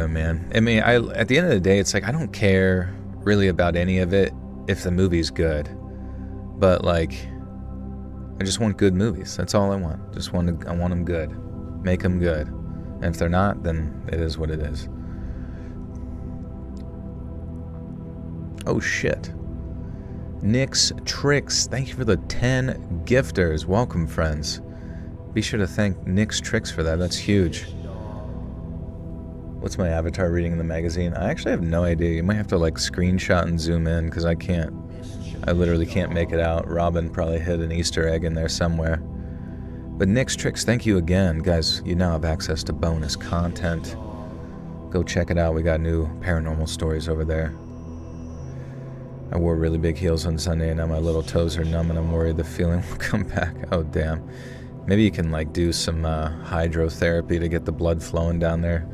man. I mean, at the end of the day, it's like, I don't care really about any of it if the movie's good. But, like, I just want good movies. That's all I want. I want them good. Make them good. And if they're not, then it is what it is. Oh, shit. Nick's Tricks. Thank you for the 10 gifters. Welcome, friends. Be sure to thank Nick's Tricks for that. That's huge. What's my avatar reading in the magazine? I actually have no idea. You might have to, like, screenshot and zoom in, because I literally can't make it out. Robin probably hid an Easter egg in there somewhere. But Nick's Tricks, thank you again. Guys, you now have access to bonus content. Go check it out. We got new paranormal stories over there. I wore really big heels on Sunday, and now my little toes are numb, and I'm worried the feeling will come back. Oh, damn. Maybe you can, like, do some hydrotherapy to get the blood flowing down there.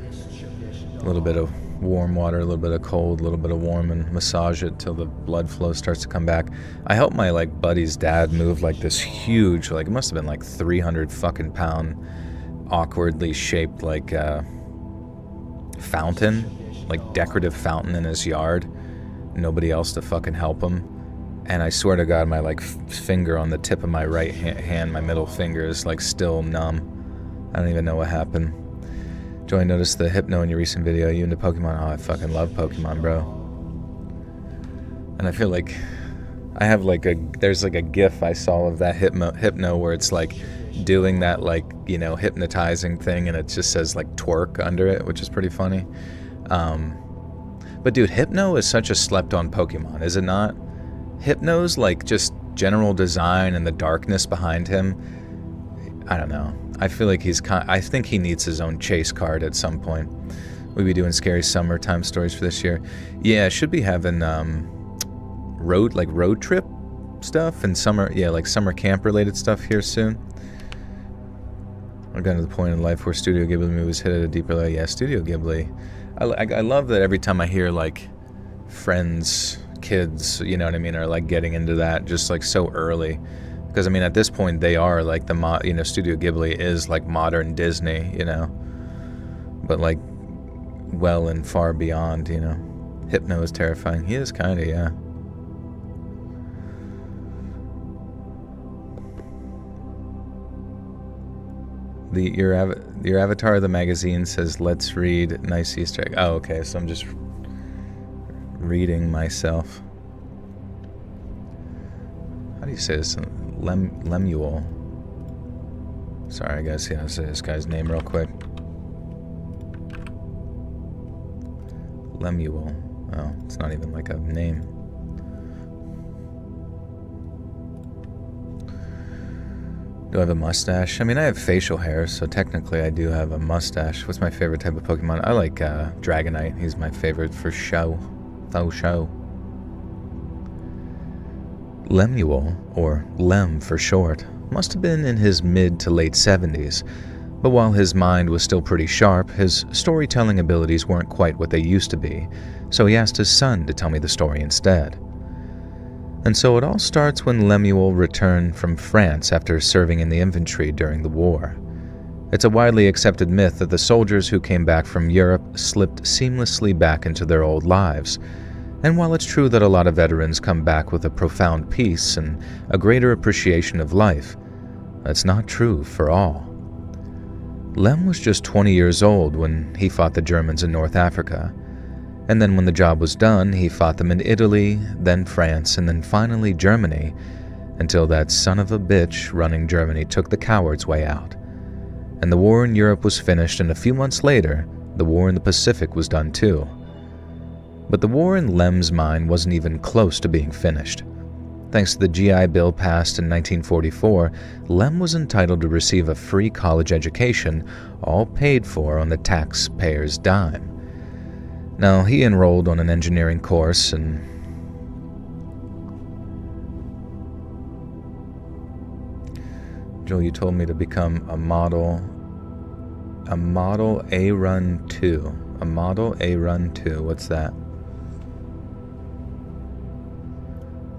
A little bit of warm water, a little bit of cold, a little bit of warm, and massage it till the blood flow starts to come back. I helped my like buddy's dad move like this huge, like it must have been like 300 fucking pound, awkwardly shaped like fountain, like decorative fountain in his yard. Nobody else to fucking help him. And I swear to God, my like finger on the tip of my right hand, my middle finger is like still numb. I don't even know what happened. Joey, noticed the hypno in your recent video. You into Pokemon? Oh, I fucking love Pokemon, bro. And I feel like I have like there's like a gif I saw of that hypno where it's like doing that like, hypnotizing thing, and it just says like twerk under it, which is pretty funny. But dude, hypno is such a slept on Pokemon, is it not? Hypno's, like, just general design and the darkness behind him, I don't know. I feel like I think he needs his own chase card at some point. We'll be doing scary summertime stories for this year. Yeah, should be having road trip stuff and summer camp related stuff here soon. I've gotten to the point in life where Studio Ghibli movies hit at a deeper level. Yeah, Studio Ghibli. I love that every time I hear, like, friends, kids, you know what I mean, are, like, getting into that just, like, so early. Because, I mean, at this point, they are, like, Studio Ghibli is, like, modern Disney, you know? But, like, well and far beyond, you know? Hypno is terrifying. He is kind of, yeah. Your avatar of the magazine says, "Let's read." Nice Easter egg. Oh, okay, so I'm just reading myself. How do you say this? Lemuel. Sorry, I gotta see how to say this guy's name real quick. Lemuel. Oh, it's not even like a name. Do I have a mustache? I mean, I have facial hair, so technically I do have a mustache. What's my favorite type of Pokemon? I like Dragonite. He's my favorite for show. Faux show. Lemuel, or Lem for short, must have been in his mid to late 70s, but while his mind was still pretty sharp, his storytelling abilities weren't quite what they used to be, so he asked his son to tell me the story instead. And so it all starts when Lemuel returned from France after serving in the infantry during the war. It's a widely accepted myth that the soldiers who came back from Europe slipped seamlessly back into their old lives. And while it's true that a lot of veterans come back with a profound peace and a greater appreciation of life, that's not true for all. Lem was just 20 years old when he fought the Germans in North Africa. And then when the job was done, he fought them in Italy, then France, and then finally Germany, until that son of a bitch running Germany took the coward's way out. And the war in Europe was finished, and a few months later, the war in the Pacific was done too. But the war in Lem's mind wasn't even close to being finished. Thanks to the GI Bill passed in 1944, Lem was entitled to receive a free college education, all paid for on the taxpayer's dime. Now, he enrolled on an engineering course and Joel, you told me to become a model A-Run 2. A model A-Run 2. What's that?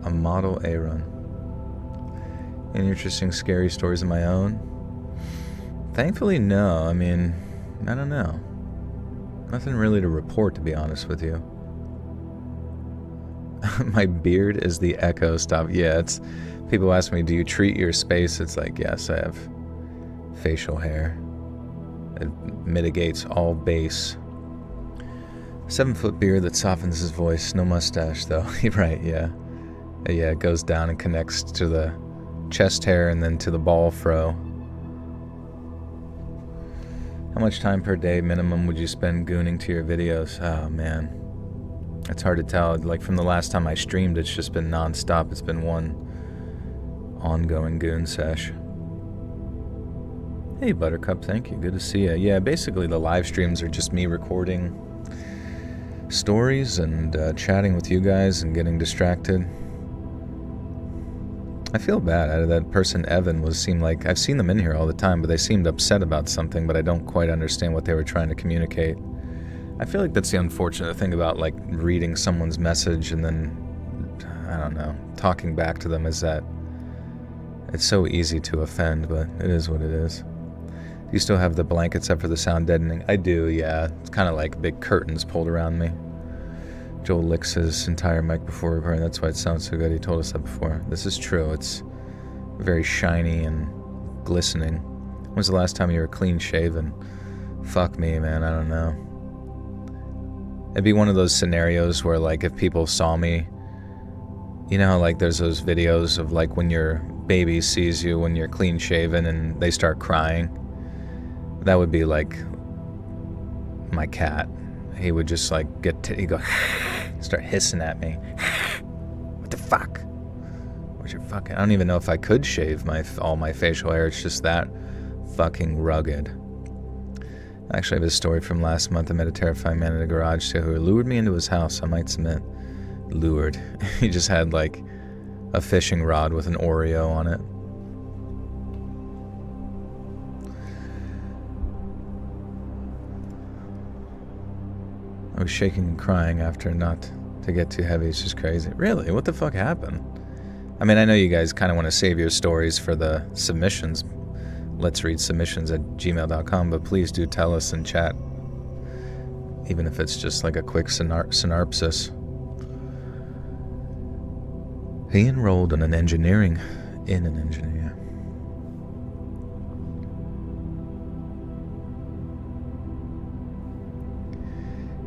A model A-Run. Any interesting scary stories of my own? Thankfully, no. I mean, I don't know. Nothing really to report, to be honest with you. My beard is the echo stop. Yeah, it's... People ask me, do you treat your space? It's like, yes, I have facial hair. It mitigates all bass. 7-foot beard that softens his voice. No mustache, though. You're right, yeah. Yeah, it goes down and connects to the chest hair and then to the ball fro. How much time per day minimum would you spend gooning to your videos? Oh, man. It's hard to tell. Like, from the last time I streamed, it's just been non-stop. It's been one ongoing goon sesh. Hey, Buttercup, thank you. Good to see you. Yeah, basically the live streams are just me recording stories and chatting with you guys and getting distracted. I feel bad. That person, Evan, seemed like... I've seen them in here all the time, but they seemed upset about something, but I don't quite understand what they were trying to communicate. I feel like that's the unfortunate thing about, like, reading someone's message and then, I don't know, talking back to them, is that it's so easy to offend, but it is what it is. Do you still have the blankets up for the sound deadening? I do, yeah. It's kind of like big curtains pulled around me. Joel licks his entire mic before recording. That's why it sounds so good. He told us that before. This is true. It's very shiny and glistening. When's the last time you were clean shaven? Fuck me, man. I don't know. It'd be one of those scenarios where, like, if people saw me, you know how, like, there's those videos of, like, when your baby sees you when you're clean shaven and they start crying? That would be, like, my cat. He would just, like, he'd go, start hissing at me. What the fuck? Which are fucking, I don't even know if I could shave all my facial hair. It's just that fucking rugged. I actually have a story from last month. I met a terrifying man in a garage sale who lured me into his house. I might submit. Lured. He just had like a fishing rod with an Oreo on it. I was shaking and crying after not to get too heavy. It's just crazy. Really? What the fuck happened? I mean, I know you guys kind of want to save your stories for the submissions. Let's read submissions at gmail.com, but please do tell us in chat. Even if it's just like a quick synopsis. He enrolled in an engineering.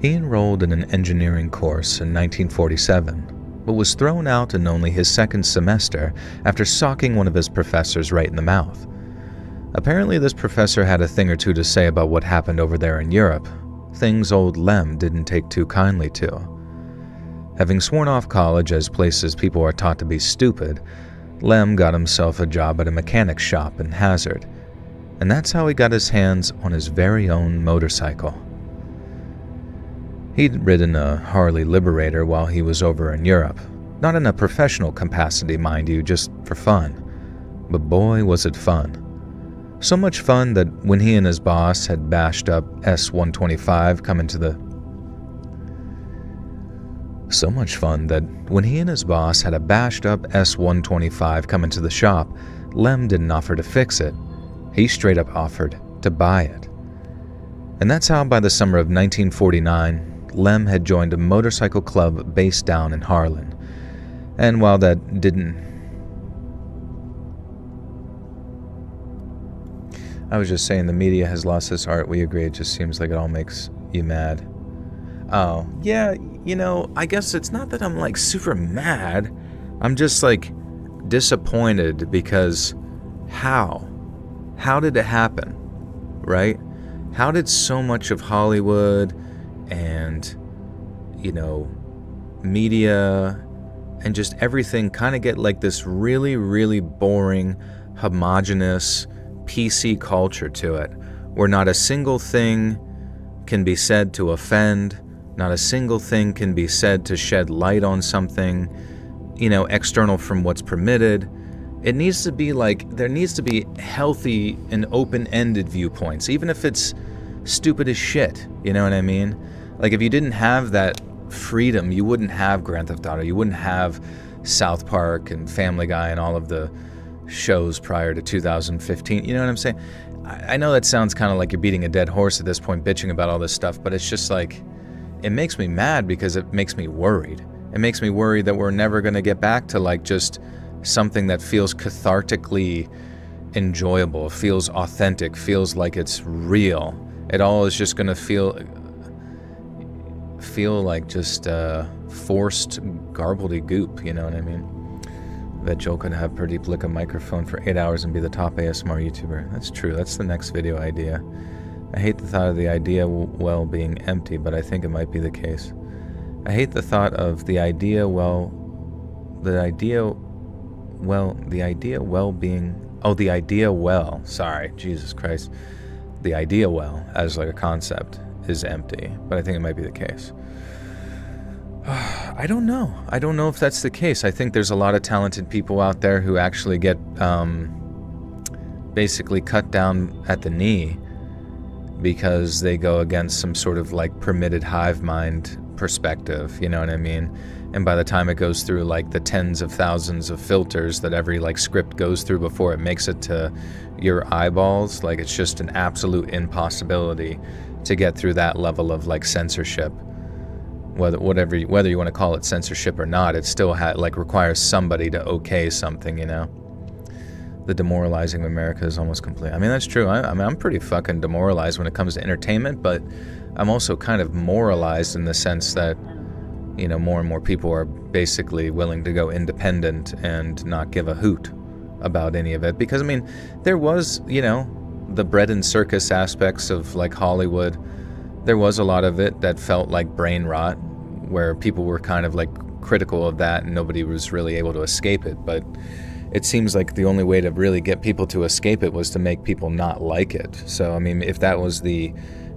He enrolled in an engineering course in 1947, but was thrown out in only his second semester after socking one of his professors right in the mouth. Apparently this professor had a thing or two to say about what happened over there in Europe, things old Lem didn't take too kindly to. Having sworn off college as places people are taught to be stupid, Lem got himself a job at a mechanic shop in Hazard, and that's how he got his hands on his very own motorcycle. He'd ridden a Harley Liberator while he was over in Europe, not in a professional capacity, mind you, just for fun. But boy, was it fun. So much fun that when he and his boss had bashed up S125 coming to the shop, Lem didn't offer to fix it. He straight up offered to buy it. And that's how by the summer of 1949, Lem had joined a motorcycle club based down in Harlan. And while that didn't... I was just saying the media has lost its art. We agree. It just seems like it all makes you mad. Oh, yeah, you know, I guess it's not that I'm like super mad. I'm just like disappointed because how? How did it happen? Right? How did so much of Hollywood and, you know, media and just everything kind of get like this really, really boring, homogenous, PC culture to it, where not a single thing can be said to offend, not a single thing can be said to shed light on something, you know, external from what's permitted. It needs to be like, there needs to be healthy and open-ended viewpoints, even if it's stupid as shit, you know what I mean? Like, if you didn't have that freedom, you wouldn't have Grand Theft Auto, you wouldn't have South Park and Family Guy and all of the shows prior to 2015, you know what I'm saying? I know that sounds kind of like you're beating a dead horse at this point, bitching about all this stuff, but it's just like, it makes me mad because it makes me worried. It makes me worried that we're never going to get back to like just something that feels cathartically enjoyable, feels authentic, feels like it's real. It all is just going to feel like just forced gobbledygook, you know what I mean? Bet Joel could have Pradeep lick a microphone for 8 hours and be the top ASMR YouTuber. That's true. That's the next video idea. I hate the thought of the idea well being empty, but I think it might be the case. I hate the thought of the idea sorry, Jesus Christ. The idea well as like a concept is empty, but I think it might be the case. I don't know. I don't know if that's the case. I think there's a lot of talented people out there who actually get basically cut down at the knee because they go against some sort of like permitted hive mind perspective, you know what I mean? And by the time it goes through like the tens of thousands of filters that every like script goes through before it makes it to your eyeballs, like it's just an absolute impossibility to get through that level of like censorship. Whether you want to call it censorship or not, it still like requires somebody to okay something, you know? The demoralizing of America is almost complete. I mean, that's true. I mean, I'm pretty fucking demoralized when it comes to entertainment, but I'm also kind of moralized in the sense that, you know, more and more people are basically willing to go independent and not give a hoot about any of it. Because, I mean, there was, you know, the bread and circus aspects of, like, Hollywood. There was a lot of it that felt like brain rot, where people were kind of, like, critical of that, and nobody was really able to escape it. But it seems like the only way to really get people to escape it was to make people not like it. So, I mean, if that was the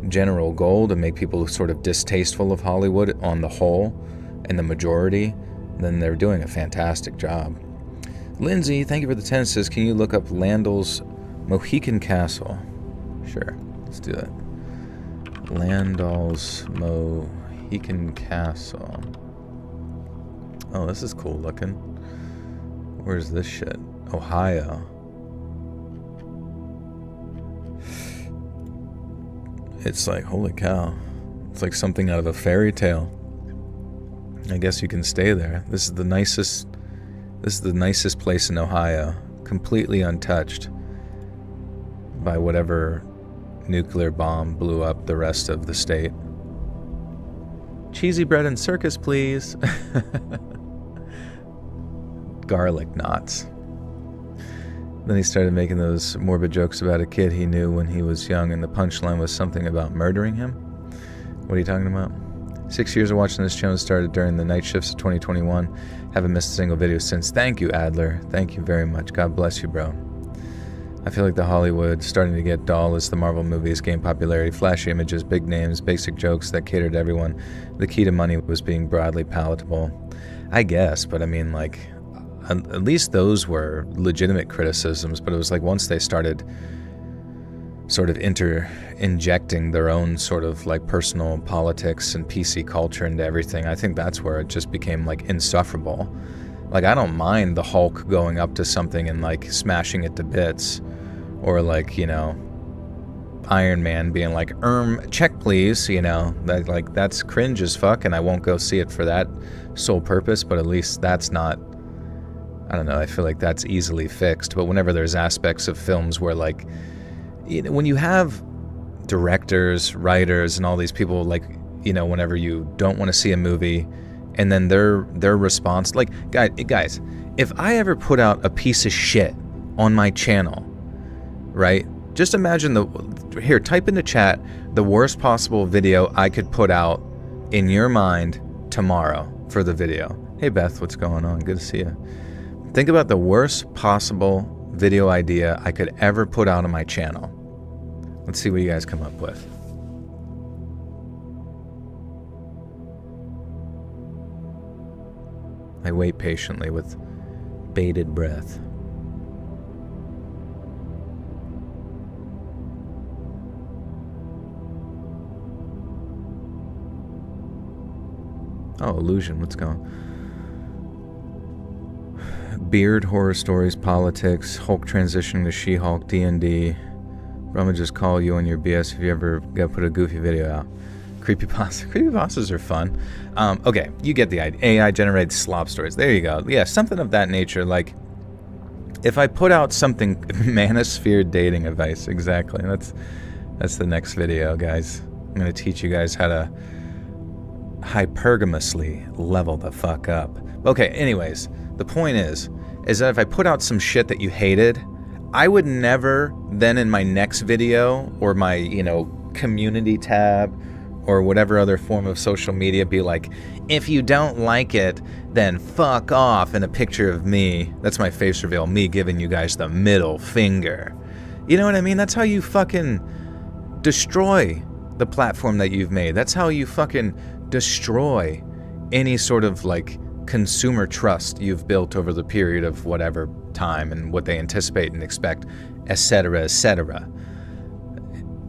general goal, to make people sort of distasteful of Hollywood on the whole and the majority, then they're doing a fantastic job. Lindsay, thank you for the 10. Says, can you look up Landell's Mohican Castle? Sure, let's do that. Landell's Mohican Castle. Oh, this is cool looking. Where's this shit? Ohio. It's like, holy cow. It's like something out of a fairy tale. I guess you can stay there. This is the nicest place in Ohio. Completely untouched by whatever nuclear bomb blew up the rest of the state. Cheesy bread and circus, please. Garlic knots. Then he started making those morbid jokes about a kid he knew when he was young, and the punchline was something about murdering him. What are you talking about? 6 years of watching this channel, started during the night shifts of 2021. Haven't missed a single video since. Thank you, Adler. Thank you very much. God bless you, bro. I feel like the Hollywood starting to get dull as the Marvel movies gain popularity. Flashy images, big names, basic jokes that catered to everyone. The key to money was being broadly palatable. I guess, but I mean, like, at least those were legitimate criticisms, but it was like once they started sort of injecting their own sort of like personal politics and PC culture into everything, I think that's where it just became like insufferable. Like, I don't mind the Hulk going up to something and like smashing it to bits, or like, you know, Iron Man being like, check please, you know, that, like, that's cringe as fuck, and I won't go see it for that sole purpose, but at least that's not, I don't know, I feel like that's easily fixed. But whenever there's aspects of films where, like, you know, when you have directors, writers, and all these people, like, you know, whenever you don't want to see a movie, and then their response, like, guys, if I ever put out a piece of shit on my channel, right? Just imagine here, type into chat the worst possible video I could put out in your mind tomorrow for the video. Hey Beth, what's going on? Good to see you. Think about the worst possible video idea I could ever put out on my channel. Let's see what you guys come up with. I wait patiently with bated breath. Oh, Illusion, what's going on? Beard, horror stories, politics, Hulk transitioning to She-Hulk, D&D. I'm gonna just call you on your BS if you ever gotta put a goofy video out. Creepypastas are fun. Okay, you get the idea. AI-generated slop stories. There you go. Yeah, something of that nature. Like, if I put out something, manosphere dating advice. Exactly. That's the next video, guys. I'm gonna teach you guys how to hypergamously level the fuck up. Okay, anyways, the point is that if I put out some shit that you hated, I would never then in my next video or my, you know, community tab or whatever other form of social media be like, if you don't like it, then fuck off, and a picture of me. That's my face reveal, me giving you guys the middle finger. You know what I mean? That's how you fucking destroy the platform that you've made. That's how you fucking destroy any sort of like consumer trust you've built over the period of whatever time and what they anticipate and expect, etc., etc.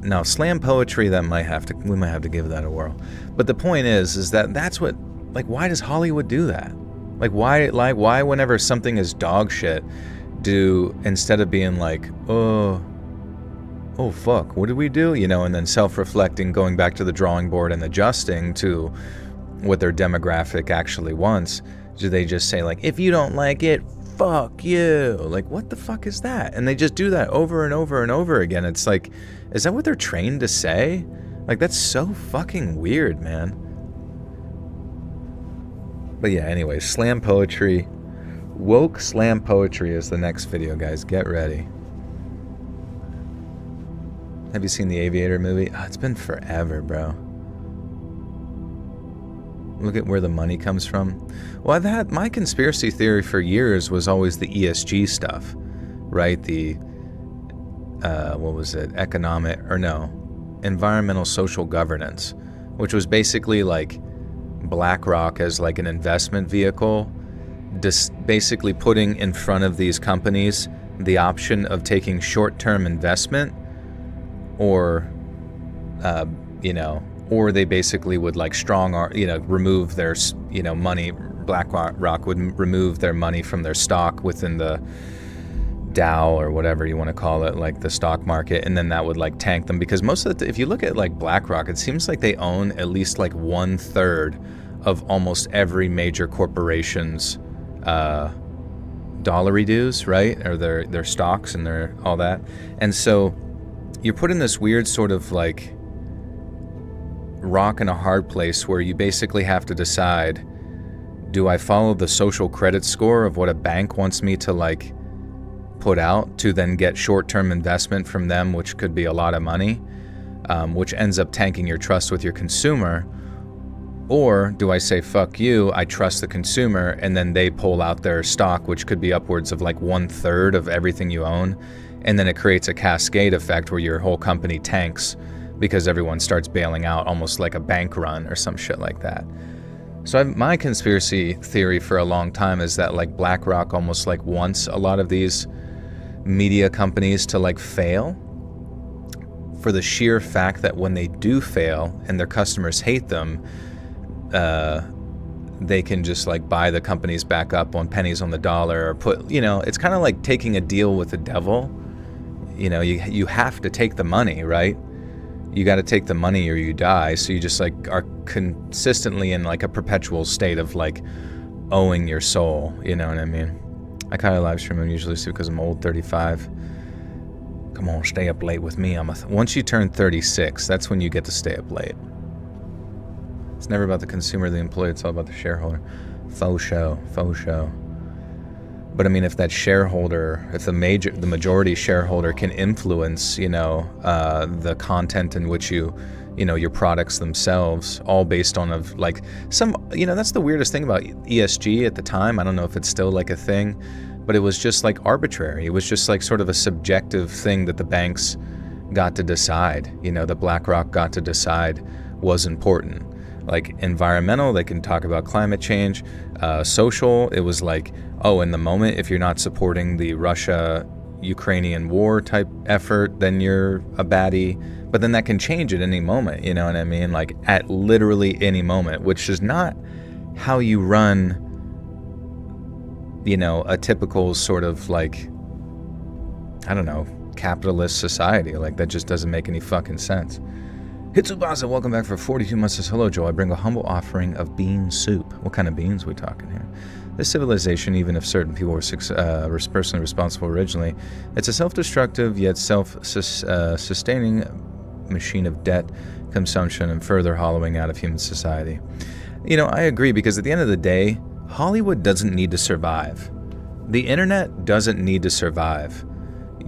Now, slam poetry, we might have to give that a whirl. But the point is that that's what, like, why does Hollywood do that? Like, why whenever something is dog shit, instead of being like, oh fuck, what did we do? You know, and then self-reflecting, going back to the drawing board and adjusting to what their demographic actually wants, do they just say like, if you don't like it, fuck you? Like, what the fuck is that? And they just do that over and over and over again. It's like, is that what they're trained to say? Like, that's so fucking weird, man. But yeah, anyway, slam poetry. Woke slam poetry is the next video, guys. Get ready. Have you seen the Aviator movie? Oh, it's been forever, bro. Look at where the money comes from. Well, I've had my conspiracy theory for years was always the ESG stuff, right? The what was it? Environmental social governance, which was basically like BlackRock as like an investment vehicle, just basically putting in front of these companies the option of taking short-term investment, or or they basically would like remove their money. BlackRock would remove their money from their stock within the Dow or whatever you want to call it, like the stock market, and then that would like tank them, because most of if you look at like BlackRock, it seems like they own at least like 1/3 of almost every major corporation's dollary dues, right? Or their stocks and their all that. And so you're put in this weird sort of like rock and a hard place where you basically have to decide, do I follow the social credit score of what a bank wants me to like put out to then get short-term investment from them, which could be a lot of money, which ends up tanking your trust with your consumer? Or do I say, fuck you, I trust the consumer, and then they pull out their stock, which could be upwards of like 1/3 of everything you own, and then it creates a cascade effect where your whole company tanks because everyone starts bailing out, almost like a bank run or some shit like that. So my conspiracy theory for a long time is that like BlackRock almost like wants a lot of these media companies to like fail, for the sheer fact that when they do fail and their customers hate them, they can just like buy the companies back up on pennies on the dollar, or put, it's kind of like taking a deal with the devil. You have to take the money, right? You got to take the money or you die. So you just like are consistently in like a perpetual state of like owing your soul. You know what I mean? I kind of live stream them usually because I'm old, 35. Come on, stay up late with me. Once you turn 36, that's when you get to stay up late. It's never about the consumer or the employee. It's all about the shareholder. Faux show. But I mean, if that shareholder, if the majority shareholder can influence, the content in which your products themselves, all based on of like some, that's the weirdest thing about ESG at the time. I don't know if it's still like a thing, but it was just like arbitrary. It was just like sort of a subjective thing that the banks got to decide, that BlackRock got to decide was important. Like environmental, they can talk about climate change. Social, it was like, in the moment, if you're not supporting the Russia-Ukrainian war type effort, then you're a baddie. But then that can change at any moment, you know what I mean? Like at literally any moment, which is not how you run, a typical sort of like, I don't know, capitalist society. Like that just doesn't make any fucking sense. Hitsubasa, welcome back for 42 months. Says, hello, Joe. I bring a humble offering of bean soup. What kind of beans are we talking here? This civilization, even if certain people were personally responsible originally, it's a self-destructive yet self-sustaining machine of debt, consumption, and further hollowing out of human society. I agree, because at the end of the day, Hollywood doesn't need to survive. The internet doesn't need to survive.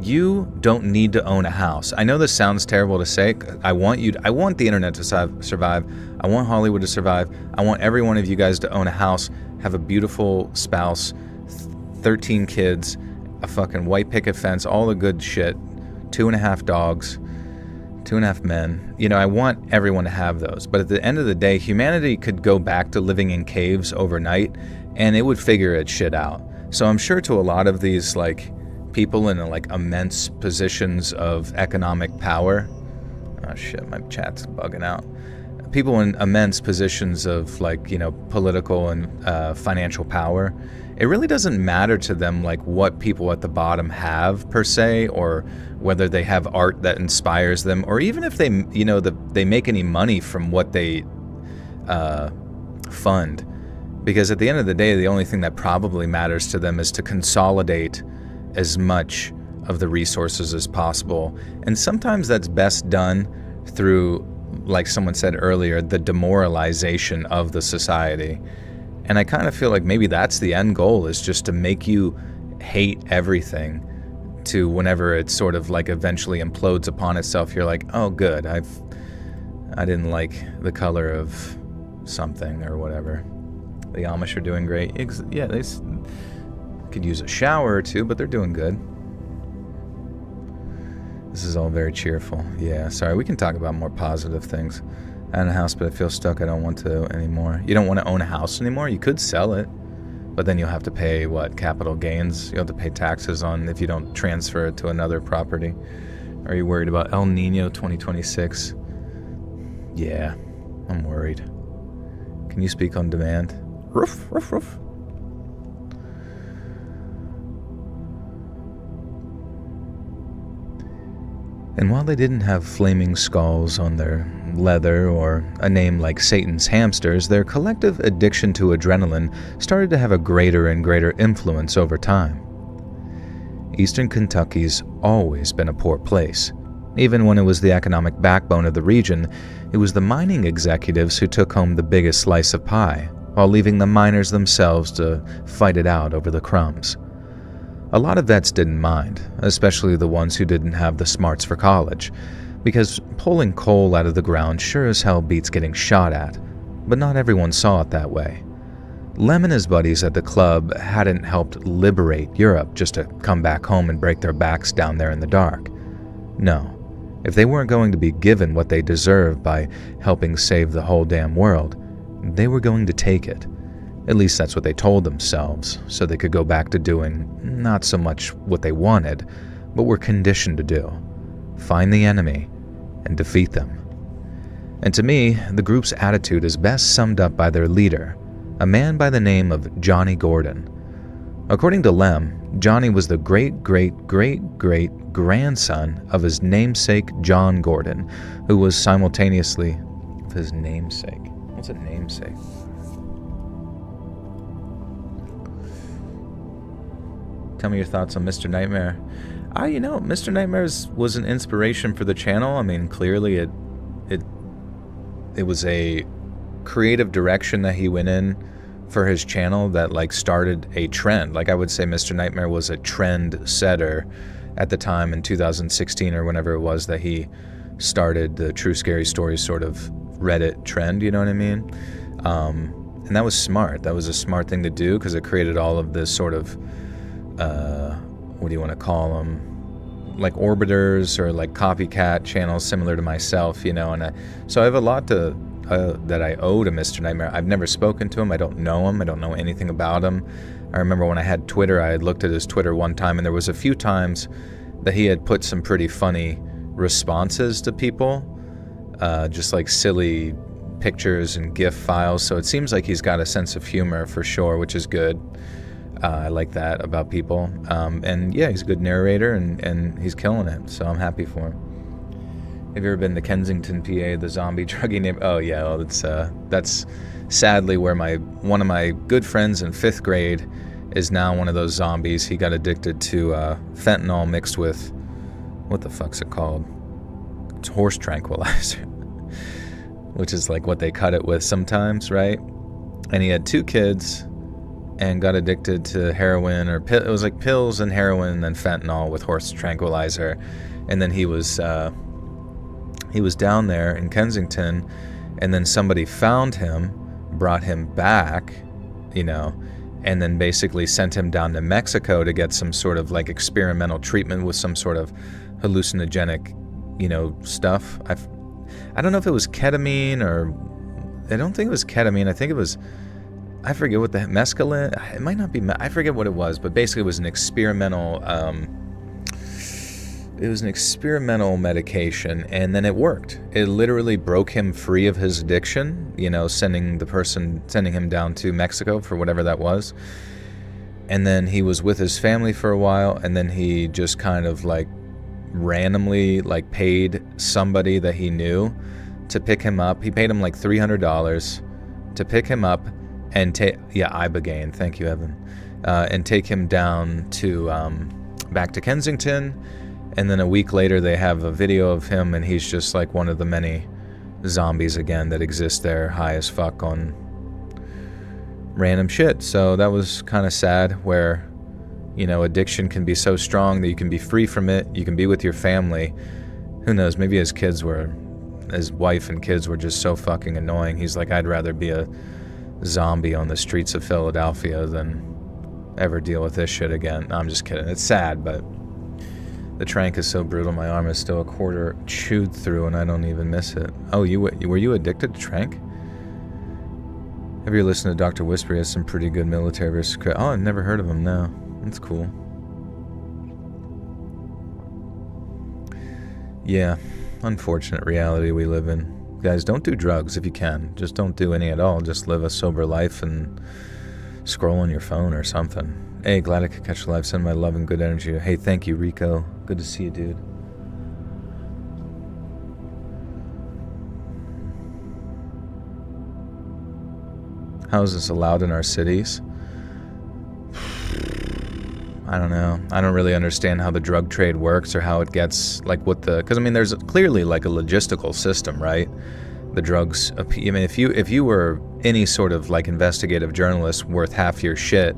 You don't need to own a house. I know this sounds terrible to say. I want the internet to survive. I want Hollywood to survive. I want every one of you guys to own a house, have a beautiful spouse, 13 kids, a fucking white picket fence, all the good shit, 2.5 dogs, 2.5 men. I want everyone to have those. But at the end of the day, humanity could go back to living in caves overnight, and it would figure its shit out. So I'm sure to a lot of these like people in like immense positions of economic power. Oh shit, my chat's bugging out. People in immense positions of like, political and financial power. It really doesn't matter to them like what people at the bottom have per se, or whether they have art that inspires them, or even if they, they make any money from what they fund. Because at the end of the day, the only thing that probably matters to them is to consolidate as much of the resources as possible. And sometimes that's best done through, like someone said earlier, the demoralization of the society. And I kind of feel like maybe that's the end goal, is just to make you hate everything, to whenever it sort of like eventually implodes upon itself, you're like, oh good, I didn't like the color of something or whatever. The Amish are doing great. Yeah, they could use a shower or two, but they're doing good. This is all very cheerful. Yeah, sorry, we can talk about more positive things. I own a house, but I feel stuck. I don't want to anymore. You don't want to own a house anymore? You could sell it, but then you'll have to pay, capital gains? You'll have to pay taxes on if you don't transfer it to another property. Are you worried about El Nino 2026? Yeah, I'm worried. Can you speak on demand? Roof, roof, roof. And while they didn't have flaming skulls on their leather or a name like Satan's hamsters, their collective addiction to adrenaline started to have a greater and greater influence over time. Eastern Kentucky's always been a poor place. Even when it was the economic backbone of the region, it was the mining executives who took home the biggest slice of pie, while leaving the miners themselves to fight it out over the crumbs. A lot of vets didn't mind, especially the ones who didn't have the smarts for college, because pulling coal out of the ground sure as hell beats getting shot at, but not everyone saw it that way. Lem and his buddies at the club hadn't helped liberate Europe just to come back home and break their backs down there in the dark. No, if they weren't going to be given what they deserved by helping save the whole damn world, they were going to take it. At least that's what they told themselves, so they could go back to doing not so much what they wanted, but were conditioned to do: find the enemy and defeat them. And to me, the group's attitude is best summed up by their leader, a man by the name of Johnny Gordon. According to Lem, Johnny was the great-great-great-great-grandson of his namesake John Gordon, who was simultaneously of his namesake. What's a namesake? Tell me your thoughts on Mr. Nightmare. Mr. Nightmare was an inspiration for the channel. I mean, clearly it was a creative direction that he went in for his channel that started a trend. I would say Mr. Nightmare was a trend setter at the time in 2016 or whenever it was that he started the True Scary Stories sort of Reddit trend, you know what I mean? And that was smart. That was a smart thing to do because it created all of this sort of what do you want to call them, orbiters or copycat channels similar to myself, and so I have a lot to that I owe to Mr. Nightmare. I've never spoken to him. I don't know him. I don't know anything about him. I remember when I had Twitter, I had looked at his Twitter one time, and there was a few times that he had put some pretty funny responses to people, just silly pictures and GIF files, so it seems like he's got a sense of humor for sure, which is good. I like that about people. And yeah, he's a good narrator, and he's killing it, so I'm happy for him. Have you ever been to Kensington, PA, the zombie druggy neighbor? Oh yeah, well, that's sadly where one of my good friends in 5th grade is now one of those zombies. He got addicted to fentanyl mixed with, what the fuck's it called? It's horse tranquilizer, which is what they cut it with sometimes, right? And he had 2 kids and got addicted to heroin, or it was pills and heroin and then fentanyl with horse tranquilizer. And then he was down there in Kensington, and then somebody found him, brought him back, and then basically sent him down to Mexico to get some sort of experimental treatment with some sort of hallucinogenic, stuff. I don't know if it was ketamine or, I don't think it was ketamine. I think it was, I forget what the mescaline. It might not be. I forget what it was, but basically it was an experimental. It was an experimental medication, and then it worked. It literally broke him free of his addiction. Sending him down to Mexico for whatever that was, and then he was with his family for a while, and then he just kind of randomly paid somebody that he knew to pick him up. He paid him $300 to pick him up. And Ibogaine, thank you, Evan. And take him down to back to Kensington, and then a week later they have a video of him, and he's just one of the many zombies again that exist there, high as fuck on random shit. So that was kind of sad, where addiction can be so strong that you can be free from it, you can be with your family. Who knows? Maybe his kids were his wife and kids were just so fucking annoying. He's like, I'd rather be a zombie on the streets of Philadelphia than ever deal with this shit again. No, I'm just kidding. It's sad, but the trank is so brutal. My arm is still a quarter chewed through, and I don't even miss it. Oh, were you addicted to trank? Have you listened to Dr. Whisper? He has some pretty good military versus... Oh, I've never heard of him. No, that's cool. Yeah, unfortunate reality we live in. Guys, don't do drugs if you can. Just don't do any at all. Just live a sober life and scroll on your phone or something. Hey, glad I could catch the live. Send my love and good energy. Hey, thank you, Rico. Good to see you, dude. How is this allowed in our cities? I don't know. I don't really understand how the drug trade works or how it gets, like, what the... Because, I mean, there's clearly, like, a logistical system, right? The drugs... I mean, if you were any sort of, like, investigative journalist worth half your shit,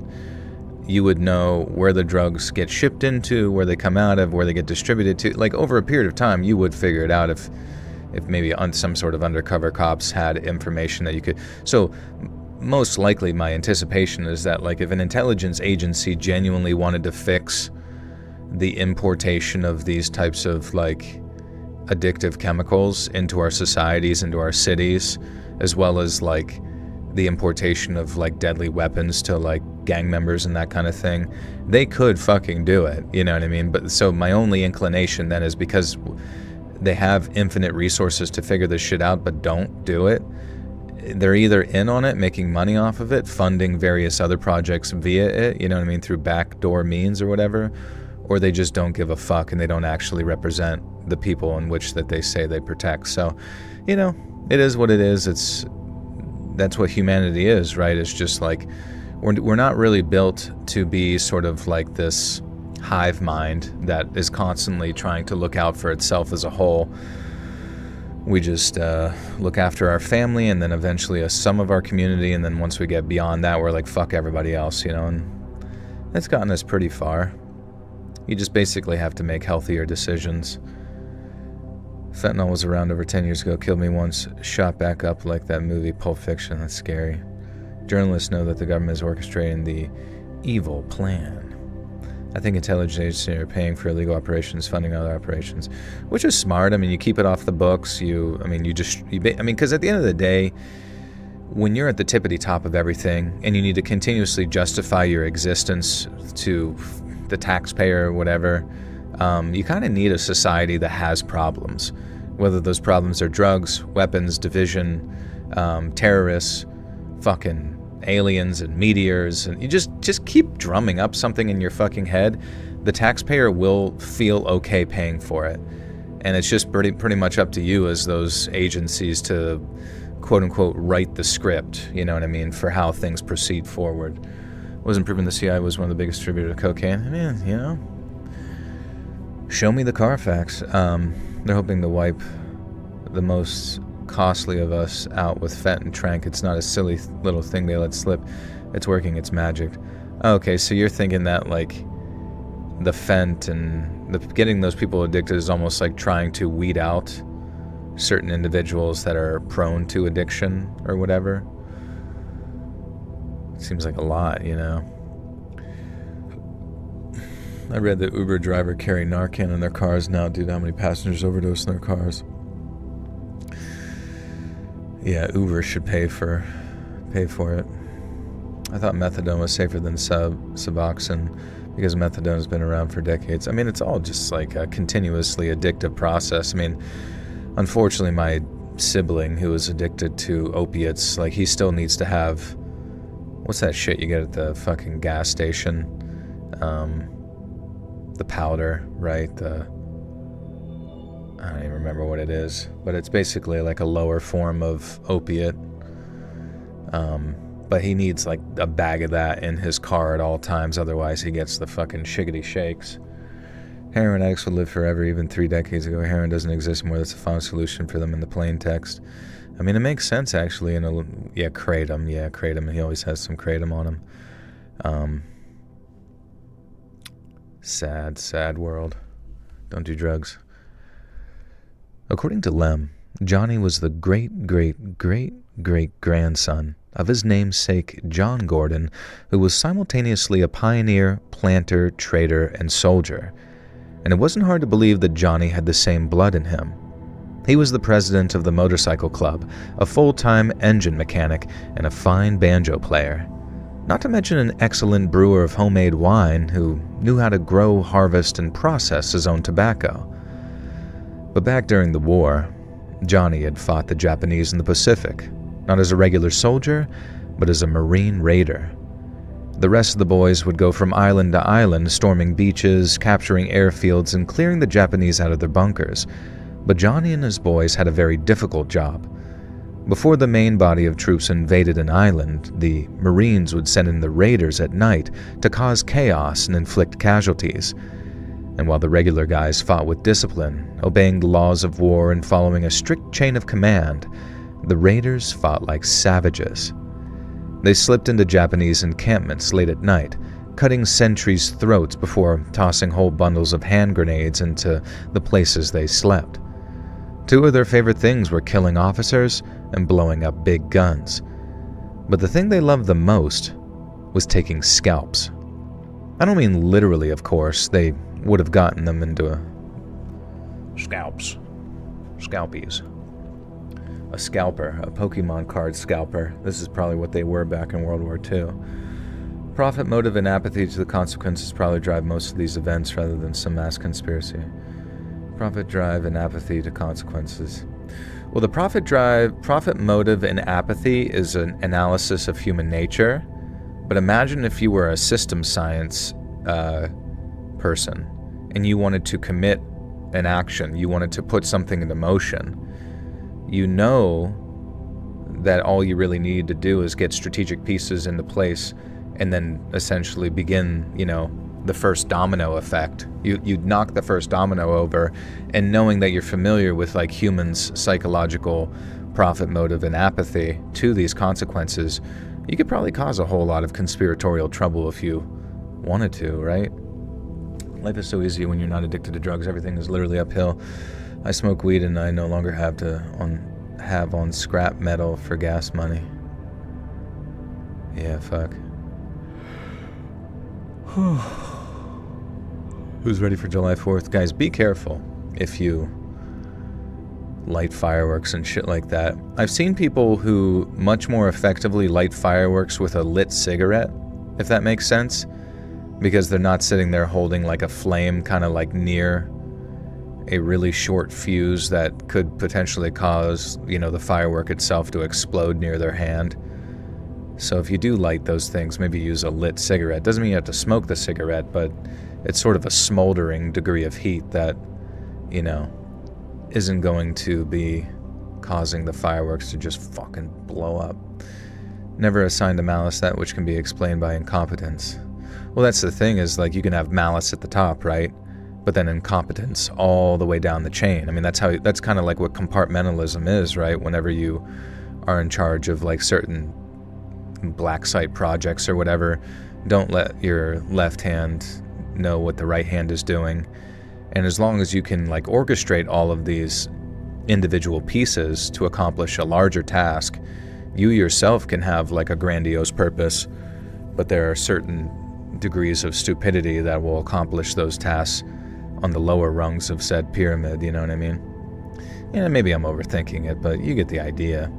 you would know where the drugs get shipped into, where they come out of, where they get distributed to. Like, over a period of time, you would figure it out if maybe some sort of undercover cops had information that you could... So, most likely my anticipation is that, like, if an intelligence agency genuinely wanted to fix the importation of these types of, like, addictive chemicals into our societies, into our cities, as well as, like, the importation of, like, deadly weapons to, like, gang members and that kind of thing, they could fucking do it, you know what I mean? But so my only inclination then is because they have infinite resources to figure this shit out but don't do it, they're either in on it, making money off of it, funding various other projects via it, you know what I mean, through backdoor means or whatever, or they just don't give a fuck and they don't actually represent the people in which that they say they protect. So, you know, it is what it is. That's what humanity is, right? It's just like we're not really built to be sort of like this hive mind that is constantly trying to look out for itself as a whole. We just look after our family and then eventually some of our community, and then once we get beyond that, we're like, fuck everybody else, you know, and that's gotten us pretty far. You just basically have to make healthier decisions. Fentanyl was around over 10 years ago, killed me once, shot back up like that movie Pulp Fiction. That's scary. Journalists know that the government is orchestrating the evil plan. I think intelligence agencies are paying for illegal operations, funding other operations, which is smart. I mean, you keep it off the books. Because at the end of the day, when you're at the tippity top of everything and you need to continuously justify your existence to the taxpayer or whatever, you kind of need a society that has problems, whether those problems are drugs, weapons, division, terrorists, fucking aliens and meteors, and you just keep drumming up something in your fucking head. The taxpayer will feel okay paying for it, and it's just pretty much up to you as those agencies to quote unquote write the script, you know what I mean, for how things proceed forward. Wasn't proven the CIA was one of the biggest distributors of cocaine. I mean, you know, show me the Carfax. They're hoping to wipe the most costly of us out with fent and trank. It's not a silly little thing they let slip. It's working. It's magic. Okay, so you're thinking that, like, the fent and getting those people addicted is almost like trying to weed out certain individuals that are prone to addiction or whatever. It seems like a lot, you know. I read that Uber driver carry Narcan in their cars now. Dude, how many passengers overdose in their cars? Yeah, Uber should pay for it. I thought methadone was safer than Suboxone because methadone has been around for decades. I mean, it's all just like a continuously addictive process. I mean, unfortunately, my sibling who is addicted to opiates, like, he still needs to have, what's that shit you get at the fucking gas station? The powder, right? I don't even remember what it is, but it's basically like a lower form of opiate. But he needs like a bag of that in his car at all times, otherwise he gets the fucking shiggity shakes. Heroin addicts would live forever. Even 3 decades ago, heroin doesn't exist anymore. That's a final solution for them in the plain text. I mean, it makes sense actually. Kratom. Yeah, Kratom. He always has some Kratom on him. Sad world. Don't do drugs. According to Lem, Johnny was the great-great-great-great-grandson of his namesake John Gordon, who was simultaneously a pioneer, planter, trader, and soldier. And it wasn't hard to believe that Johnny had the same blood in him. He was the president of the motorcycle club, a full-time engine mechanic, and a fine banjo player. Not to mention an excellent brewer of homemade wine who knew how to grow, harvest, and process his own tobacco. But back during the war, Johnny had fought the Japanese in the Pacific, not as a regular soldier, but as a Marine raider. The rest of the boys would go from island to island, storming beaches, capturing airfields, and clearing the Japanese out of their bunkers. But Johnny and his boys had a very difficult job. Before the main body of troops invaded an island, the Marines would send in the raiders at night to cause chaos and inflict casualties. And while the regular guys fought with discipline, obeying the laws of war and following a strict chain of command, the raiders fought like savages. They slipped into Japanese encampments late at night, cutting sentries' throats before tossing whole bundles of hand grenades into the places they slept. Two of their favorite things were killing officers and blowing up big guns. But the thing they loved the most was taking scalps. I don't mean literally, of course. They would have gotten them into scalpies. A scalper, a Pokemon card scalper. This is probably what they were back in World War II. Profit motive and apathy to the consequences probably drive most of these events rather than some mass conspiracy. Profit drive and apathy to consequences. Well, the profit motive and apathy is an analysis of human nature, but imagine if you were a system science person and you wanted to commit an action, you wanted to put something into motion. You know that all you really need to do is get strategic pieces into place and then essentially begin, the first domino effect. You'd knock the first domino over, and knowing that you're familiar with humans' psychological profit motive and apathy to these consequences, you could probably cause a whole lot of conspiratorial trouble if you wanted to, right? Life is so easy when you're not addicted to drugs. Everything is literally uphill. I smoke weed and I no longer have on scrap metal for gas money. Yeah, fuck. Who's ready for July 4th? Guys, be careful if you light fireworks and shit like that. I've seen people who much more effectively light fireworks with a lit cigarette, if that makes sense, because they're not sitting there holding a flame kind of near a really short fuse that could potentially cause, the firework itself to explode near their hand. So if you do light those things, maybe use a lit cigarette. Doesn't mean you have to smoke the cigarette, but it's sort of a smoldering degree of heat that, isn't going to be causing the fireworks to just fucking blow up. Never assigned to malice that which can be explained by incompetence. Well, that's the thing is, you can have malice at the top, right? But then incompetence all the way down the chain. I mean, that's kind of what compartmentalism is, right? Whenever you are in charge of certain black site projects or whatever, don't let your left hand know what the right hand is doing. And as long as you can orchestrate all of these individual pieces to accomplish a larger task, you yourself can have a grandiose purpose, but there are certain degrees of stupidity that will accomplish those tasks on the lower rungs of said pyramid, you know what I mean? Yeah, maybe I'm overthinking it, but you get the idea.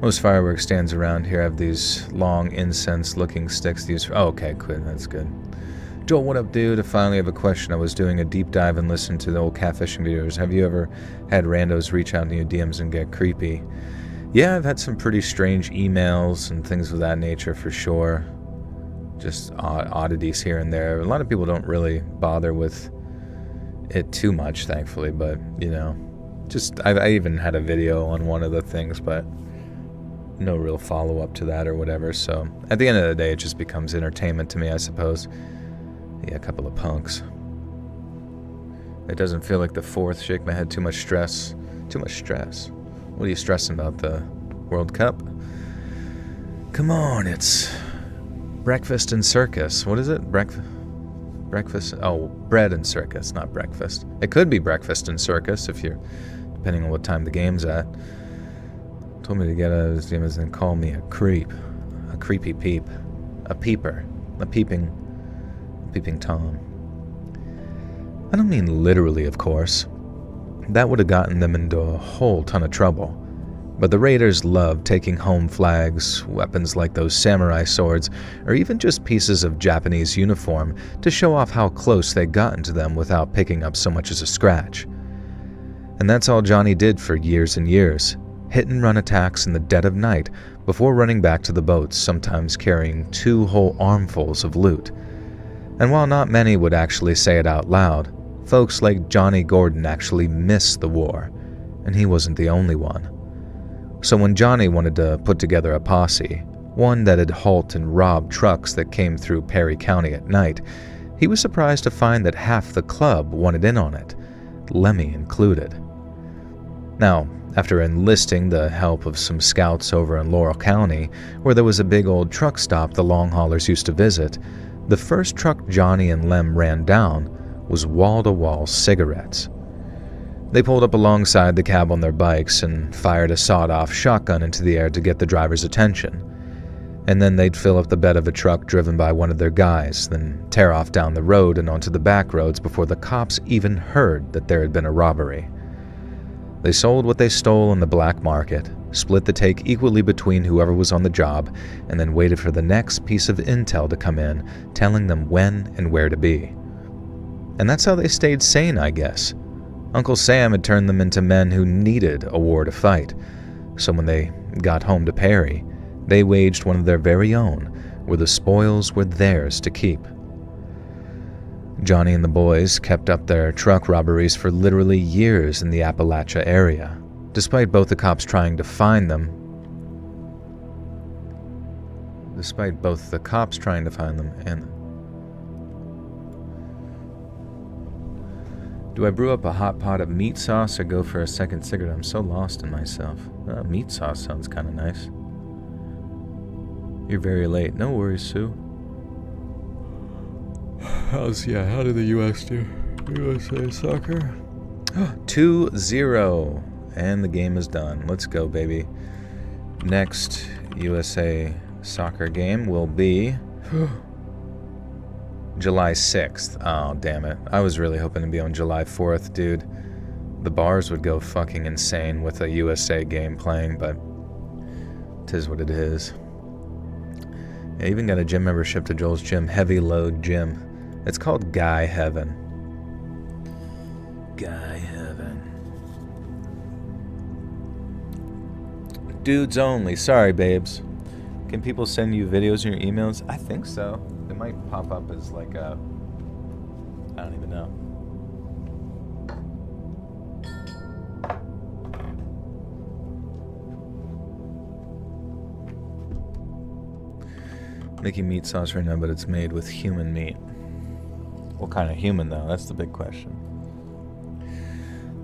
Most fireworks stands around here have these long incense-looking sticks used for... Oh, okay, good, that's good. Joel, what up, dude? I finally have a question. I was doing a deep dive and listened to the old catfishing videos. Have you ever had randos reach out to your DMs and get creepy? Yeah, I've had some pretty strange emails and things of that nature for sure. Just oddities here and there. A lot of people don't really bother with it too much, thankfully, but, I even had a video on one of the things, but no real follow-up to that or whatever, so at the end of the day, it just becomes entertainment to me, I suppose. Yeah, a couple of punks. It doesn't feel like the 4th. Shake my head. Too much stress. Too much stress. What are you stressing about, the World Cup? Come on, it's breakfast and circus. What is it? Breakfast? Oh, bread and circus, not breakfast. It could be breakfast and circus if you're depending on what time the game's at. Told me to get out of his demons and call me a creep. A creepy peep. A peeper. A peeping Tom. I don't mean literally, of course. That would have gotten them into a whole ton of trouble. But the raiders loved taking home flags, weapons like those samurai swords, or even just pieces of Japanese uniform to show off how close they'd gotten to them without picking up so much as a scratch. And that's all Johnny did for years and years, hit and run attacks in the dead of night before running back to the boats, sometimes carrying 2 whole armfuls of loot. And while not many would actually say it out loud, folks like Johnny Gordon actually missed the war, and he wasn't the only one. So when Johnny wanted to put together a posse, one that'd halt and rob trucks that came through Perry County at night, he was surprised to find that half the club wanted in on it, Lemmy included. Now, after enlisting the help of some scouts over in Laurel County, where there was a big old truck stop the long haulers used to visit, the first truck Johnny and Lem ran down was wall-to-wall cigarettes. They pulled up alongside the cab on their bikes and fired a sawed-off shotgun into the air to get the driver's attention. And then they'd fill up the bed of a truck driven by one of their guys, then tear off down the road and onto the back roads before the cops even heard that there had been a robbery. They sold what they stole on the black market, split the take equally between whoever was on the job, and then waited for the next piece of intel to come in, telling them when and where to be. And that's how they stayed sane, I guess. Uncle Sam had turned them into men who needed a war to fight, so when they got home to Perry, they waged one of their very own, where the spoils were theirs to keep. Johnny and the boys kept up their truck robberies for literally years in the Appalachia area, despite both the cops trying to find them and... Do I brew up a hot pot of meat sauce or go for a second cigarette? I'm so lost in myself. Meat sauce sounds kind of nice. You're very late. No worries, Sue. How did the U.S. do? USA soccer? 2-0. And the game is done. Let's go, baby. Next USA soccer game will be... July 6th. Oh, damn it. I was really hoping to be on July 4th, dude. The bars would go fucking insane with a USA game playing, but 'tis what it is. I even got a gym membership to Joel's gym, Heavy Load Gym. It's called Guy Heaven. Guy Heaven. Dudes only. Sorry, babes. Can people send you videos in your emails? I think so. It might pop up as like a... I don't even know. Making meat sauce right now, but it's made with human meat. What kind of human, though? That's the big question.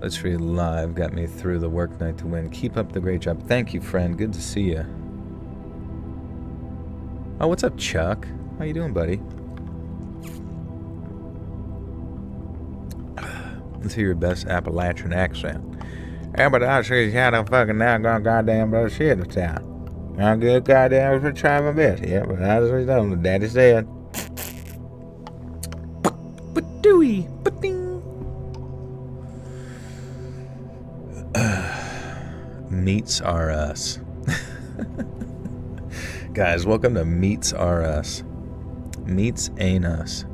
Let's read live. Got me through the work night to win. Keep up the great job. Thank you, friend. Good to see you. Oh, what's up, Chuck? How you doing, buddy? Let's hear your best Appalachian accent. Yeah, but I see how the fucking now gonna goddamn blow shit in town. I'm good goddamn for trying my best. Yeah, but I just know what Daddy said. Ba-dooey, ba-ding. Meats Are Us. Guys, welcome to Meats Are Us. Meats Ain't Us.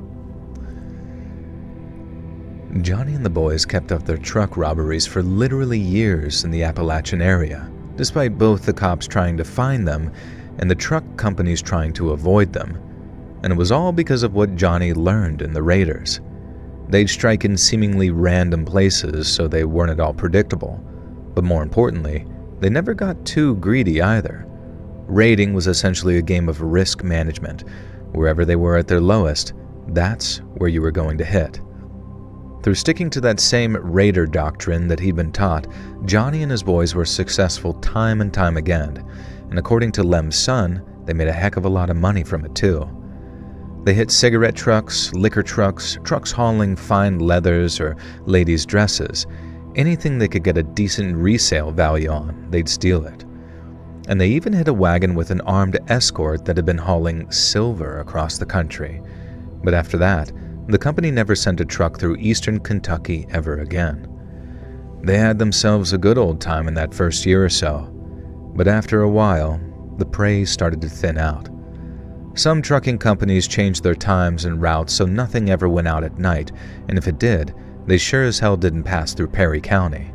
Johnny and the boys kept up their truck robberies for literally years in the Appalachian area, despite both the cops trying to find them and the truck companies trying to avoid them. And it was all because of what Johnny learned in the Raiders. They'd strike in seemingly random places so they weren't at all predictable. But more importantly, they never got too greedy either. Raiding was essentially a game of risk management. Wherever they were at their lowest, that's where you were going to hit. Through sticking to that same raider doctrine that he'd been taught, Johnny and his boys were successful time and time again, and according to Lem's son, they made a heck of a lot of money from it too. They hit cigarette trucks, liquor trucks, trucks hauling fine leathers or ladies' dresses, Anything they could get a decent resale value on, they'd steal it. And they even hit a wagon with an armed escort that had been hauling silver across the country. But after that, the company never sent a truck through eastern Kentucky ever again. They had themselves a good old time in that first year or so, but after a while, the prey started to thin out. Some trucking companies changed their times and routes so nothing ever went out at night, and if it did, they sure as hell didn't pass through Perry County.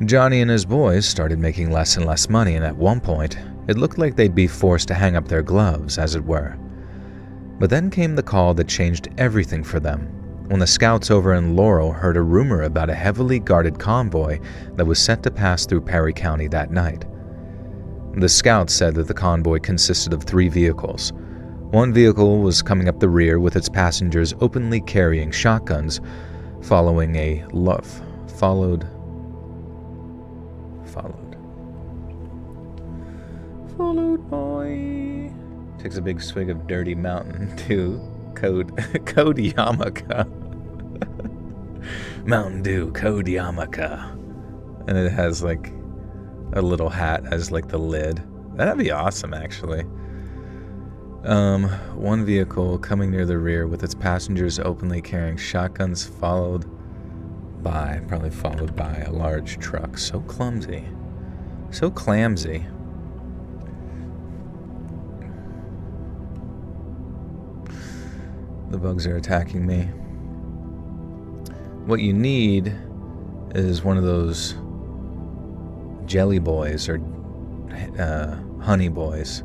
Johnny and his boys started making less and less money, and at one point, it looked like they'd be forced to hang up their gloves, as it were. But then came the call that changed everything for them, when the scouts over in Laurel heard a rumor about a heavily guarded convoy that was set to pass through Perry County that night. The scouts said that the convoy consisted of 3 vehicles. One vehicle was coming up the rear with its passengers openly carrying shotguns, followed by... Takes a big swig of dirty Mountain Dew. Code Yamaka. Mountain Dew, Code Yamaka. And it has like a little hat as like the lid. That'd be awesome, actually. One vehicle coming near the rear with its passengers openly carrying shotguns, probably followed by a large truck. So clumsy. So clamsy. The bugs are attacking me. What you need is one of those jelly boys or honey boys.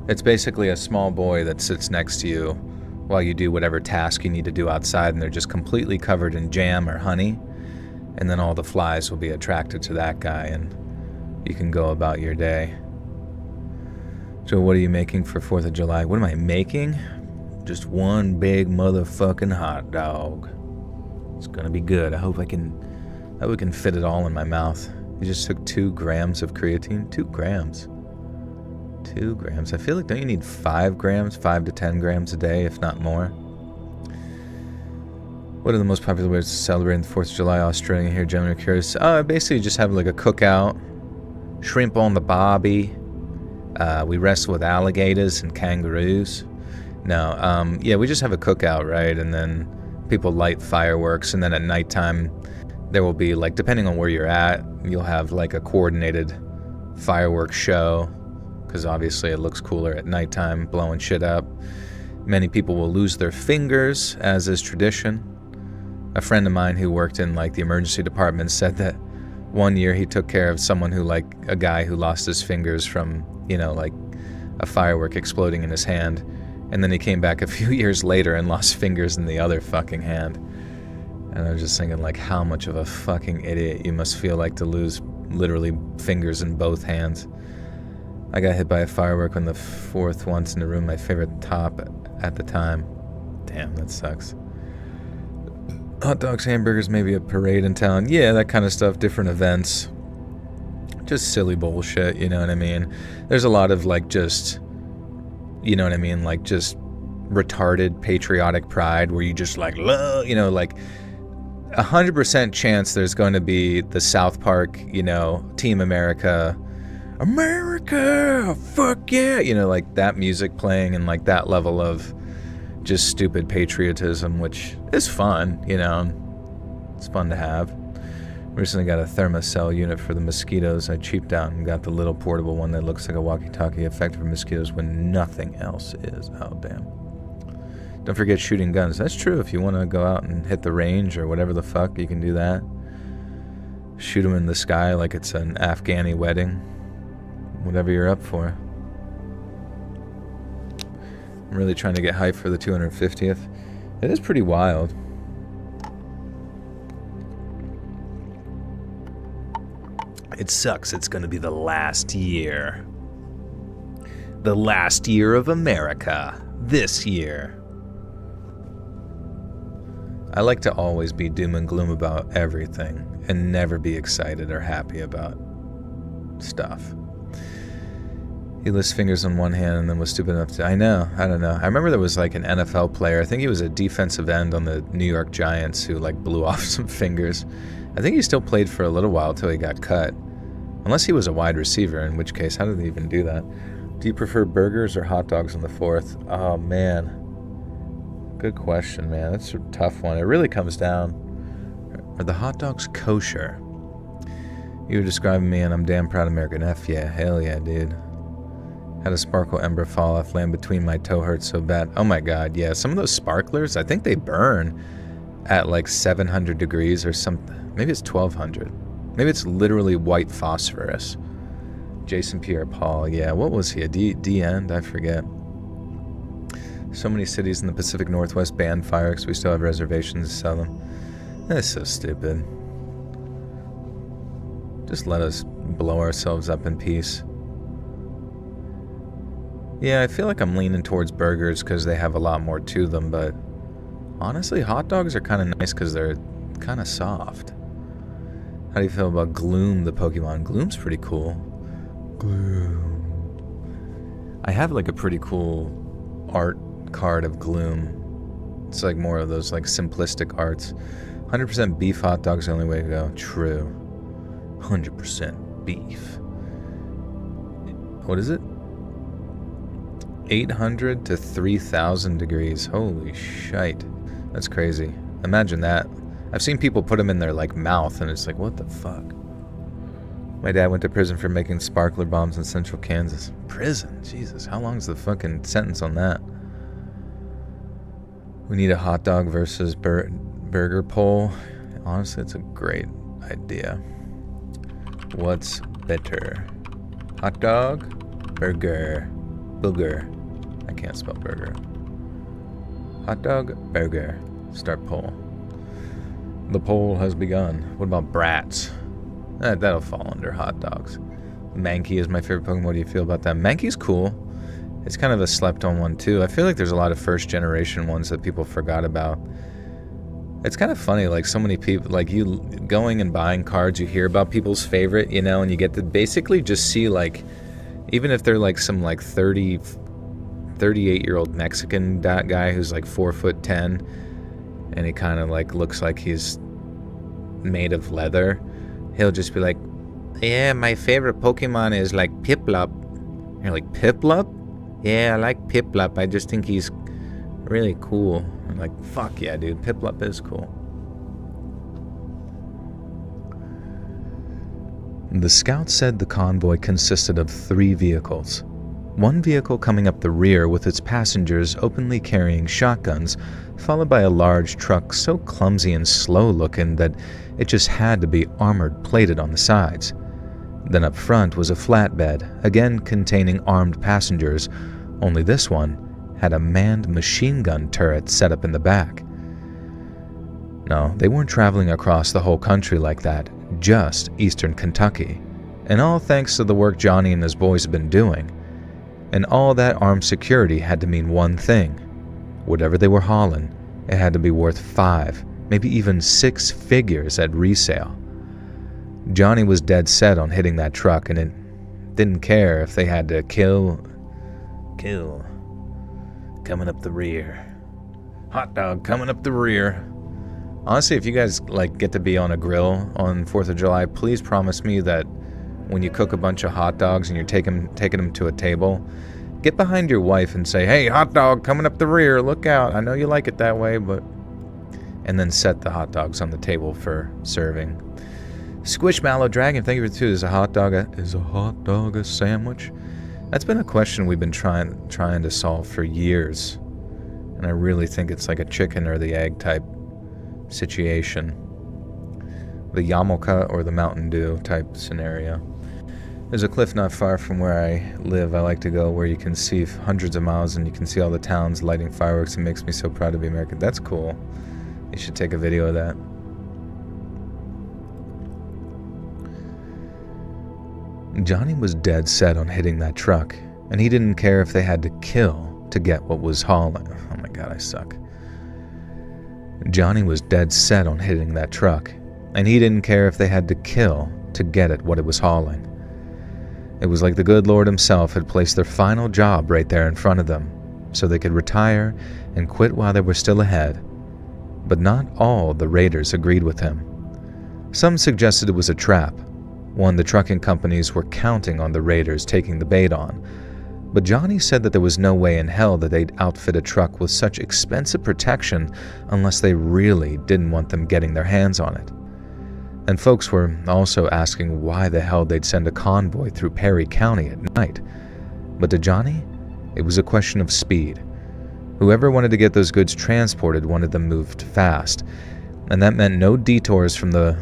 It's basically a small boy that sits next to you while you do whatever task you need to do outside, and they're just completely covered in jam or honey, and then all the flies will be attracted to that guy, and you can go about your day. So what are you making for 4th of July? What am I making? Just one big motherfucking hot dog. It's gonna be good. I hope we can fit it all in my mouth. You just took 2 grams of creatine? 2 grams. 2 grams. I feel like, don't you need 5 grams? 5 to 10 grams a day, if not more? What are the most popular ways to celebrate the 4th of July? Australia here, generally curious. Basically just have like a cookout. Shrimp on the barbie. We wrestle with alligators and kangaroos. No, yeah, we just have a cookout, right? And then people light fireworks, and then at nighttime there will be, like, depending on where you're at, you'll have like a coordinated fireworks show, because obviously it looks cooler at nighttime, blowing shit up. Many people will lose their fingers, as is tradition. A friend of mine who worked in like the emergency department said that one year he took care of someone who, like, a guy who lost his fingers from, like a firework exploding in his hand. And then he came back a few years later and lost fingers in the other fucking hand. And I was just thinking, like, how much of a fucking idiot you must feel like to lose literally fingers in both hands. I got hit by a firework on the 4th once in a room, my favorite top at the time. Damn, that sucks. Hot dogs, hamburgers, maybe a parade in town. Yeah, that kind of stuff, different events. Just silly bullshit, you know what I mean? There's a lot of, like, just... You know what I mean? Like, just retarded patriotic pride where you just, like, like 100% chance there's going to be the South Park, Team America, fuck yeah, like that music playing and like that level of just stupid patriotism, which is fun, It's fun to have. Recently got a thermocell unit for the mosquitoes. I cheaped out and got the little portable one that looks like a walkie-talkie, effective for mosquitoes when nothing else is. Oh, damn. Don't forget shooting guns. That's true. If you want to go out and hit the range or whatever the fuck, you can do that. Shoot them in the sky like it's an Afghani wedding. Whatever you're up for. I'm really trying to get hyped for the 250th. It is pretty wild. It sucks. It's going to be the last year. The last year of America. This year. I like to always be doom and gloom about everything and never be excited or happy about stuff. He lists fingers on one hand and then was stupid enough to... I don't know. I remember there was like an NFL player. I think he was a defensive end on the New York Giants who like blew off some fingers. I think he still played for a little while till he got cut. Unless he was a wide receiver, in which case, how did they even do that? Do you prefer burgers or hot dogs on the 4th? Oh, man. Good question, man. That's a tough one. It really comes down. Are the hot dogs kosher? You were describing me and I'm damn proud American. F yeah, hell yeah, dude. Had a sparkle ember fall off, land between my toe hurt so bad. Oh my god, yeah. Some of those sparklers, I think they burn at like 700 degrees or something. Maybe it's 1200. Maybe it's literally white phosphorus. Jason Pierre-Paul, yeah. What was he? A D-end? I forget. So many cities in the Pacific Northwest banned fireworks. We still have reservations to sell them. That's so stupid. Just let us blow ourselves up in peace. Yeah, I feel like I'm leaning towards burgers because they have a lot more to them, but honestly, hot dogs are kind of nice because they're kind of soft. How do you feel about Gloom, the Pokemon? Gloom's pretty cool. Gloom. I have like a pretty cool art card of Gloom. It's like more of those like simplistic arts. 100% beef hot dog's the only way to go. True. 100% beef. What is it? 800 to 3,000 degrees. Holy shite. That's crazy. Imagine that. I've seen people put them in their like mouth and it's like, what the fuck? My dad went to prison for making sparkler bombs in central Kansas. Prison? Jesus, how long's the fucking sentence on that? We need a hot dog versus burger poll. Honestly, it's a great idea. What's better? Hot dog? Burger. Booger. I can't spell burger. Hot dog? Burger. Start poll. The poll has begun. What about brats? That'll fall under hot dogs. Mankey is my favorite Pokemon. What do you feel about that? Mankey's cool. It's kind of a slept-on one, too. I feel like there's a lot of first-generation ones that people forgot about. It's kind of funny, like, so many people, like, you going and buying cards, you hear about people's favorite, you know, and you get to basically just see, like, even if they're, like, some, like, 38-year-old Mexican guy who's, like, 4'10", and he kind of, like, looks like he's made of leather, he'll just be like, yeah, my favorite Pokemon is, like, Piplup. You're like, Piplup? Yeah, I like Piplup. I just think he's really cool. I'm like, fuck yeah, dude. Piplup is cool. The scout said the convoy consisted of 3 vehicles. One vehicle coming up the rear with its passengers openly carrying shotguns, followed by a large truck so clumsy and slow-looking that it just had to be armored-plated on the sides. Then up front was a flatbed, again containing armed passengers, only this one had a manned machine gun turret set up in the back. No, they weren't traveling across the whole country like that, just eastern Kentucky. And all thanks to the work Johnny and his boys have been doing. And all that armed security had to mean one thing. Whatever they were hauling, it had to be worth 5, maybe even 6 figures at resale. Johnny was dead set on hitting that truck, and it didn't care if they had to kill, coming up the rear. Hot dog coming up the rear. Honestly, if you guys like get to be on a grill on 4th of July, please promise me that when you cook a bunch of hot dogs and you're taking them to a table, get behind your wife and say, hey, hot dog coming up the rear, look out. I know you like it that way, but... And then set the hot dogs on the table for serving. Squishmallow Dragon, thank you for 2. Is a hot dog a sandwich? That's been a question we've been trying to solve for years. And I really think it's like a chicken or the egg type situation. The Yamulka or the Mountain Dew type scenario. There's a cliff not far from where I live. I like to go where you can see hundreds of miles and you can see all the towns lighting fireworks. It makes me so proud to be American. That's cool. You should take a video of that. Johnny was dead set on hitting that truck, and he didn't care if they had to kill to get what was hauling. Oh my god, I suck. Johnny was dead set on hitting that truck, and he didn't care if they had to kill to get at what it was hauling. It was like the good Lord himself had placed their final job right there in front of them, so they could retire and quit while they were still ahead. But not all the raiders agreed with him. Some suggested it was a trap, one the trucking companies were counting on the raiders taking the bait on. But Johnny said that there was no way in hell that they'd outfit a truck with such expensive protection unless they really didn't want them getting their hands on it. And folks were also asking why the hell they'd send a convoy through Perry County at night. But to Johnny, it was a question of speed. Whoever wanted to get those goods transported wanted them moved fast, and that meant no detours from the...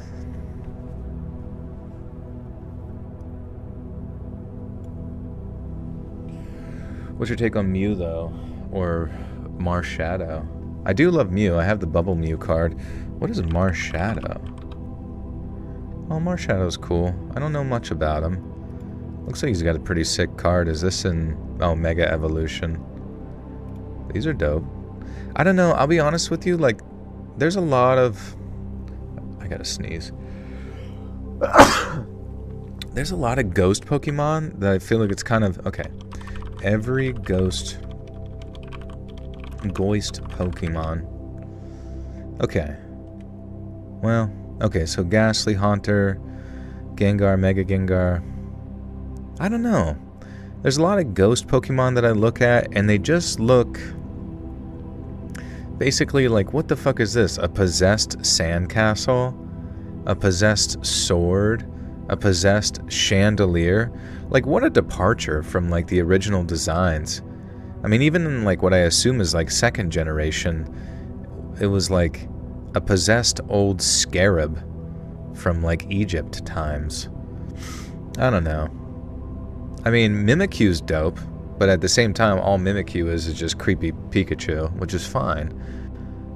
What's your take on Mew, though? Or Marshadow? I do love Mew. I have the Bubble Mew card. What is Marshadow? Oh, Marshadow's cool. I don't know much about him. Looks like he's got a pretty sick card. Is this in... Oh, Mega Evolution. These are dope. I don't know. I'll be honest with you. Like, there's a lot of... I gotta sneeze. There's a lot of ghost Pokemon that I feel like it's kind of... Okay. Every ghost Pokemon. Okay. Well, okay, so Ghastly, Haunter, Gengar, Mega Gengar. I don't know. There's a lot of ghost Pokemon that I look at, and they just look basically like, what the fuck is this? A possessed sandcastle? A possessed sword? A possessed chandelier? Like, what a departure from, like, the original designs. I mean, even in, like, what I assume is, like, second generation, it was, like, a possessed old scarab from, like, Egypt times. I don't know. I mean, Mimikyu's dope, but at the same time, all Mimikyu is just creepy Pikachu, which is fine.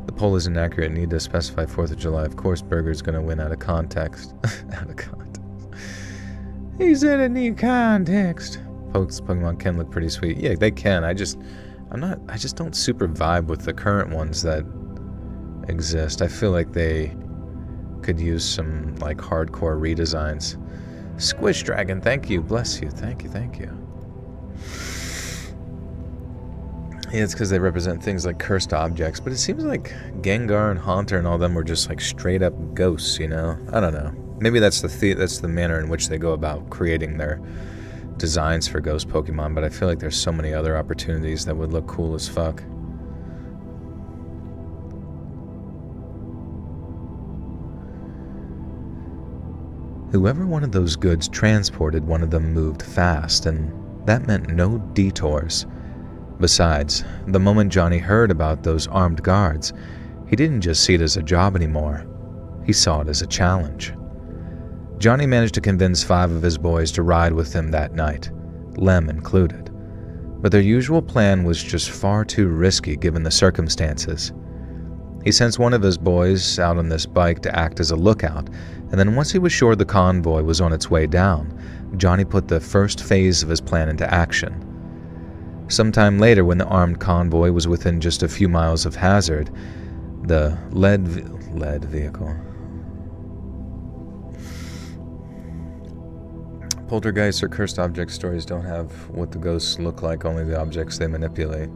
The poll isn't accurate. Need to specify 4th of July. Of course, Burger's gonna win out of context. Out of context. He said it need context. Pokemon can look pretty sweet. Yeah, they can. I just don't super vibe with the current ones that exist. I feel like they could use some, like, hardcore redesigns. Squish Dragon, thank you. Bless you. Thank you, thank you. Yeah, it's because they represent things like cursed objects, but it seems like Gengar and Haunter and all them were just, like, straight up ghosts, you know? I don't know. Maybe that's the manner in which they go about creating their designs for ghost Pokemon, but I feel like there's so many other opportunities that would look cool as fuck. Whoever wanted those goods transported wanted them moved fast, and that meant no detours. Besides, the moment Johnny heard about those armed guards, he didn't just see it as a job anymore. He saw it as a challenge. Johnny managed to convince 5 of his boys to ride with him that night, Lem included. But their usual plan was just far too risky given the circumstances. He sent one of his boys out on this bike to act as a lookout, and then once he was sure the convoy was on its way down, Johnny put the first phase of his plan into action. Sometime later, when the armed convoy was within just a few miles of Hazard, the lead vehicle... Poltergeists or cursed object stories don't have what the ghosts look like, only the objects they manipulate.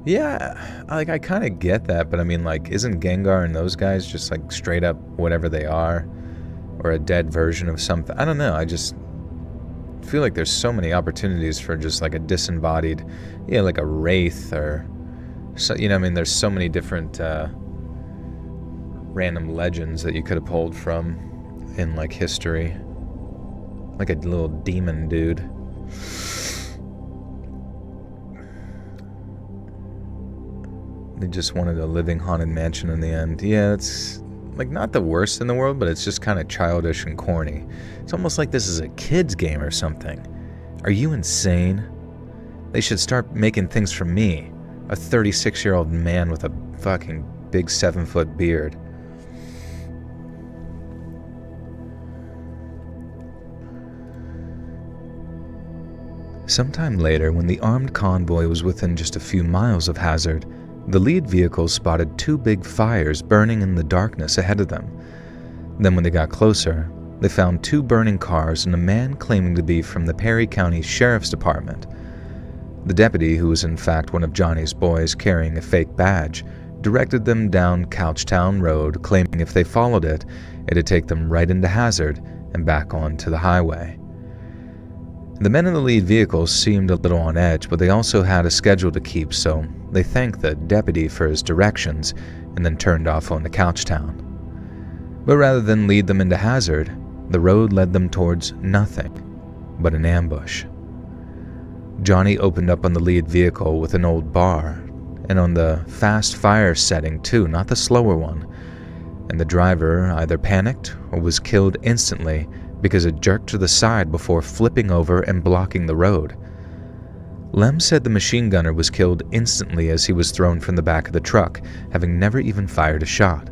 Yeah, like, I kind of get that, but I mean, like, isn't Gengar and those guys just, like, straight up whatever they are? Or a dead version of something? I don't know, I just feel like there's so many opportunities for just, like, a disembodied, yeah, like a wraith, or, so, you know, I mean, there's so many different random legends that you could have pulled from in, like, history. Like a little demon dude. They just wanted a living haunted mansion in the end. Yeah, it's, like, not the worst in the world, but it's just kind of childish and corny. It's almost like this is a kid's game or something. Are you insane? They should start making things for me, a 36-year-old man with a fucking big 7-foot beard. Sometime later, when the armed convoy was within just a few miles of Hazard, the lead vehicle spotted 2 big fires burning in the darkness ahead of them. Then when they got closer, they found 2 burning cars and a man claiming to be from the Perry County Sheriff's Department. The deputy, who was in fact one of Johnny's boys carrying a fake badge, directed them down Couchtown Road, claiming if they followed it, it'd take them right into Hazard and back onto the highway. The men in the lead vehicle seemed a little on edge, but they also had a schedule to keep, so they thanked the deputy for his directions and then turned off onto Couchtown. But rather than lead them into Hazard, the road led them towards nothing but an ambush. Johnny opened up on the lead vehicle with an old bar, and on the fast fire setting too, not the slower one, and the driver either panicked or was killed instantly because it jerked to the side before flipping over and blocking the road. Lem said the machine gunner was killed instantly as he was thrown from the back of the truck, having never even fired a shot.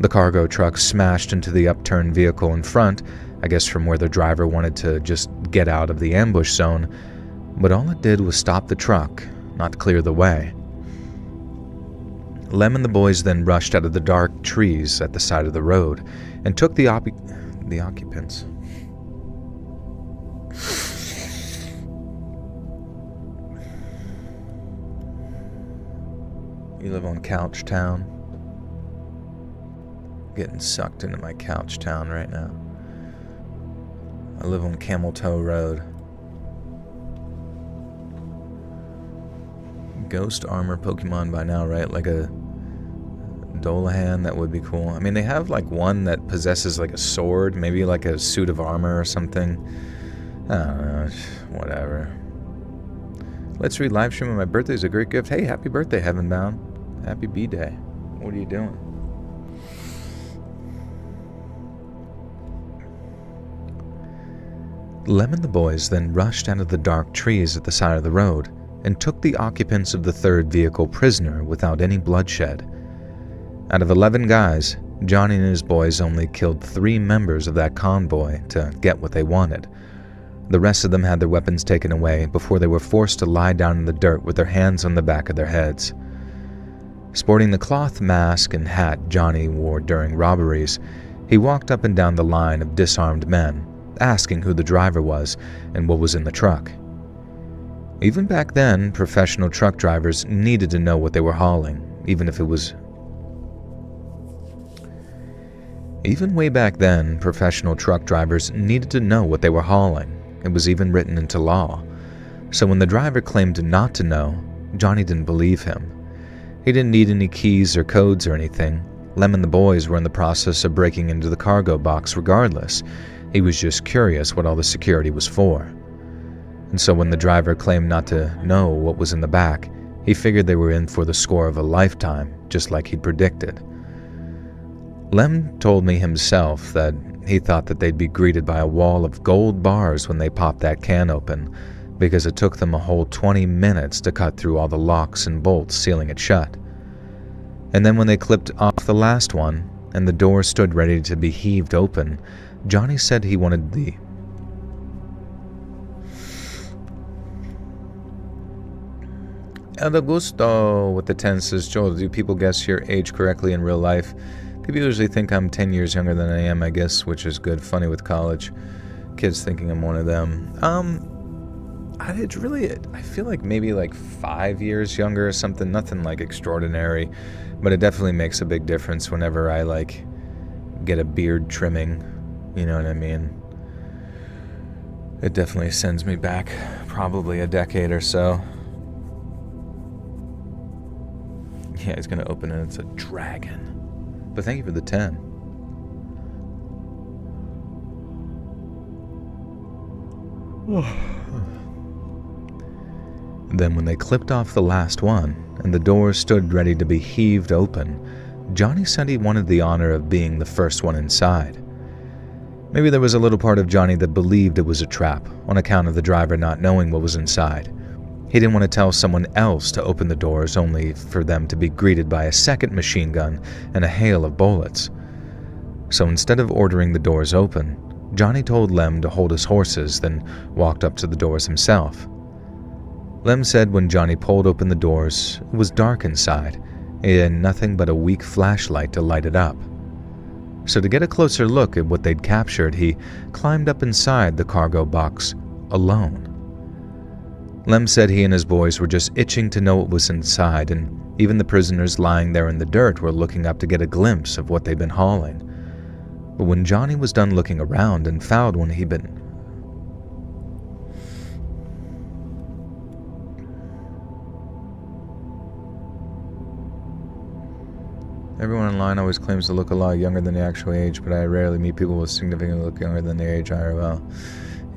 The cargo truck smashed into the upturned vehicle in front, I guess from where the driver wanted to just get out of the ambush zone, but all it did was stop the truck, not clear the way. Lem and the boys then rushed out of the dark trees at the side of the road and took the occupants. You live on Couchtown? Getting sucked into my Couchtown right now. I live on Camel Toe Road. Ghost armor Pokemon by now, right? Like a Dolahan, that would be cool. I mean, they have like one that possesses like a sword, maybe like a suit of armor or something. I don't know, whatever. Let's read livestream on my birthday is a great gift. Hey, happy birthday, Heavenbound. Happy B-Day. What are you doing? Lem and the boys then rushed out of the dark trees at the side of the road and took the occupants of the third vehicle prisoner without any bloodshed. Out of 11 guys, Johnny and his boys only killed 3 members of that convoy to get what they wanted. The rest of them had their weapons taken away before they were forced to lie down in the dirt with their hands on the back of their heads. Sporting the cloth mask and hat Johnny wore during robberies, he walked up and down the line of disarmed men, asking who the driver was and what was in the truck. Even back then, professional truck drivers needed to know what they were hauling, even way back then, professional truck drivers needed to know what they were hauling. It was even written into law. So when the driver claimed not to know, Johnny didn't believe him. He didn't need any keys or codes or anything. Lem and the boys were in the process of breaking into the cargo box regardless. He was just curious what all the security was for. And so when the driver claimed not to know what was in the back, he figured they were in for the score of a lifetime, just like he'd predicted. Lem told me himself that he thought that they'd be greeted by a wall of gold bars when they popped that can open, because it took them a whole 20 minutes to cut through all the locks and bolts sealing it shut. And then when they clipped off the last one, and the door stood ready to be heaved open, Johnny said he wanted the El Augusto with the 10 says, Joel, do people guess your age correctly in real life? People usually think I'm 10 years younger than I am, I guess, which is good. Funny with college kids thinking I'm one of them. I feel like maybe like 5 years younger or something. Nothing like extraordinary, but it definitely makes a big difference whenever I like get a beard trimming. You know what I mean? It definitely sends me back probably a decade or so. Yeah, he's gonna open it. It's a dragon. But thank you for the 10. Then when they clipped off the last one, and the door stood ready to be heaved open, Johnny said he wanted the honor of being the first one inside. Maybe there was a little part of Johnny that believed it was a trap, on account of the driver not knowing what was inside. He didn't want to tell someone else to open the doors only for them to be greeted by a second machine gun and a hail of bullets. So instead of ordering the doors open, Johnny told Lem to hold his horses, then walked up to the doors himself. Lem said when Johnny pulled open the doors, it was dark inside. He had nothing but a weak flashlight to light it up. So to get a closer look at what they'd captured, he climbed up inside the cargo box alone. Lem said he and his boys were just itching to know what was inside, and even the prisoners lying there in the dirt were looking up to get a glimpse of what they'd been hauling. But when Johnny was done looking around and found what he'd been... Everyone online always claims to look a lot younger than the actual age, but I rarely meet people with significantly look younger than their age IRL.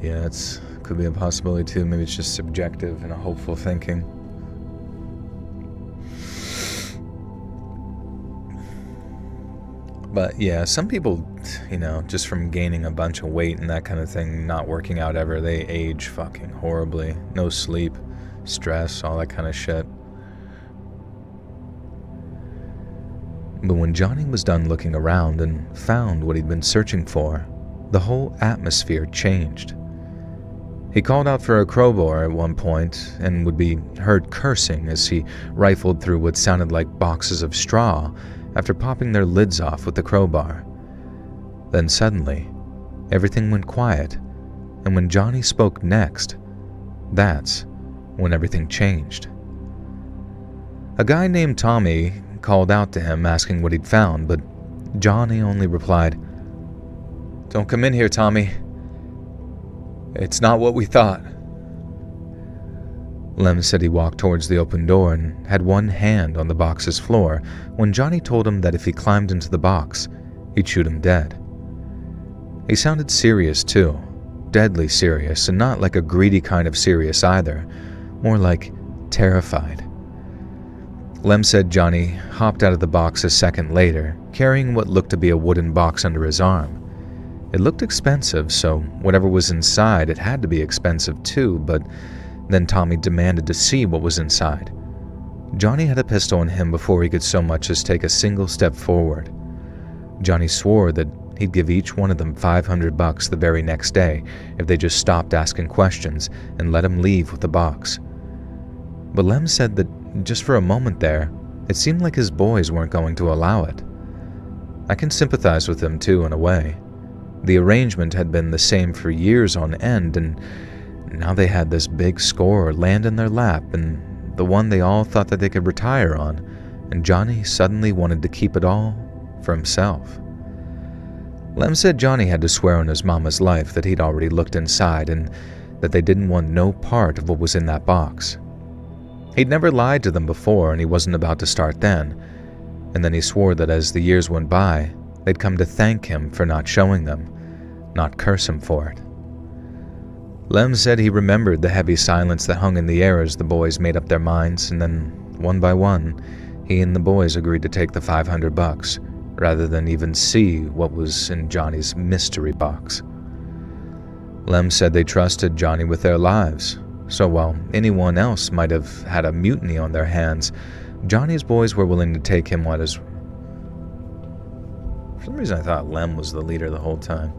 Yeah, it's could be a possibility too. Maybe it's just subjective and a hopeful thinking. But yeah, some people, just from gaining a bunch of weight and that kind of thing, not working out ever, they age fucking horribly. No sleep, stress, all that kind of shit. But when Johnny was done looking around and found what he'd been searching for, the whole atmosphere changed. He called out for a crowbar at one point and would be heard cursing as he rifled through what sounded like boxes of straw after popping their lids off with the crowbar. Then suddenly, everything went quiet, and when Johnny spoke next, that's when everything changed. A guy named Tommy called out to him asking what he'd found, but Johnny only replied, "Don't come in here, Tommy. It's not what we thought." Lem said he walked towards the open door and had one hand on the box's floor when Johnny told him that if he climbed into the box, he'd shoot him dead. He sounded serious too, deadly serious, and not like a greedy kind of serious either, more like terrified. Lem said Johnny hopped out of the box a second later, carrying what looked to be a wooden box under his arm. It looked expensive, so whatever was inside, it had to be expensive too, but then Tommy demanded to see what was inside. Johnny had a pistol on him before he could so much as take a single step forward. Johnny swore that he'd give each one of them $500 the very next day if they just stopped asking questions and let him leave with the box. But Lem said that just for a moment there, it seemed like his boys weren't going to allow it. I can sympathize with him too in a way. The arrangement had been the same for years on end, and now they had this big score land in their lap, and the one they all thought that they could retire on, and Johnny suddenly wanted to keep it all for himself. Lem said Johnny had to swear on his mama's life that he'd already looked inside and that they didn't want no part of what was in that box. He'd never lied to them before, and he wasn't about to start then, and then he swore that as the years went by, they'd come to thank him for not showing them, not curse him for it. Lem said he remembered the heavy silence that hung in the air as the boys made up their minds, and then, one by one, he and the boys agreed to take the $500, rather than even see what was in Johnny's mystery box. Lem said they trusted Johnny with their lives, so while anyone else might have had a mutiny on their hands, Johnny's boys were willing to take him what is... For some reason I thought Lem was the leader the whole time.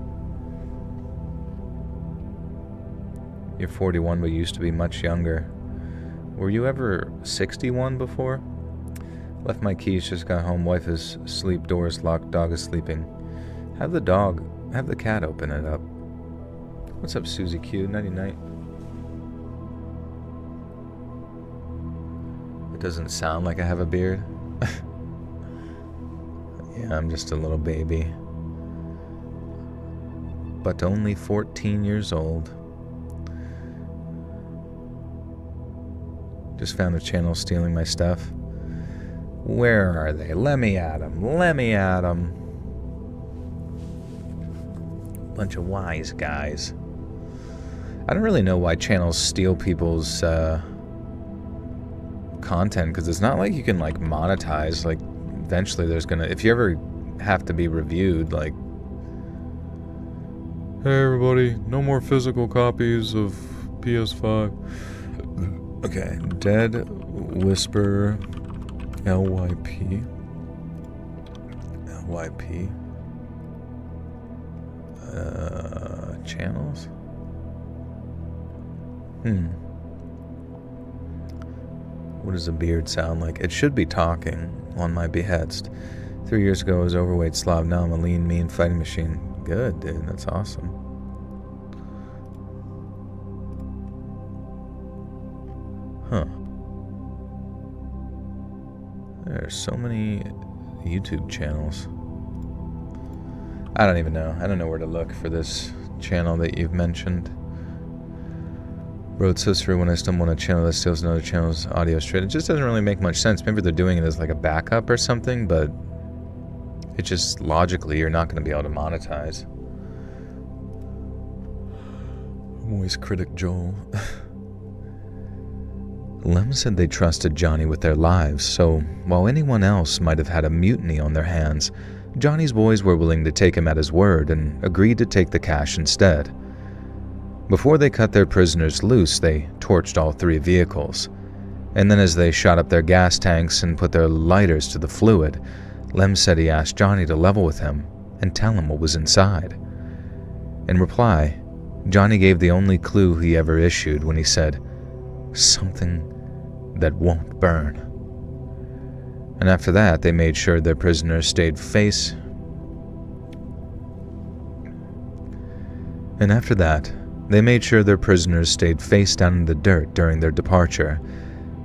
You're 41 but used to be much younger. Were you ever 61 before? Left my keys, just got home, wife is asleep, door is locked, dog is sleeping. Have the cat open it up. What's up, Susie Q? Nighty night. It doesn't sound like I have a beard. Yeah, I'm just a little baby. But only 14 years old. Just found the channel stealing my stuff. Where are they? Let me at them. Let me at them. Bunch of wise guys. I don't really know why channels steal people's content, because it's not like you can like monetize. Like eventually there's gonna, if you ever have to be reviewed, like, hey everybody, no more physical copies of PS5. Okay, Dead Whisper LYP. Channels? What does a beard sound like? It should be talking on my behest. 3 years ago I was overweight slob, now I'm a lean, mean fighting machine. Good, dude, that's awesome. Huh. There are so many YouTube channels. I don't even know. I don't know where to look for this channel that you've mentioned. Bro, it's so true when I stumble on a channel that steals another channel's audio straight. It just doesn't really make much sense. Maybe they're doing it as like a backup or something, but it just logically you're not going to be able to monetize. Voice critic Joel. Lem said they trusted Johnny with their lives, so while anyone else might have had a mutiny on their hands, Johnny's boys were willing to take him at his word and agreed to take the cash instead. Before they cut their prisoners loose, they torched all 3 vehicles. And then as they shot up their gas tanks and put their lighters to the fluid, Lem said he asked Johnny to level with him and tell him what was inside. In reply, Johnny gave the only clue he ever issued when he said, "Something that won't burn." And after that, they made sure their prisoners stayed face down in the dirt during their departure,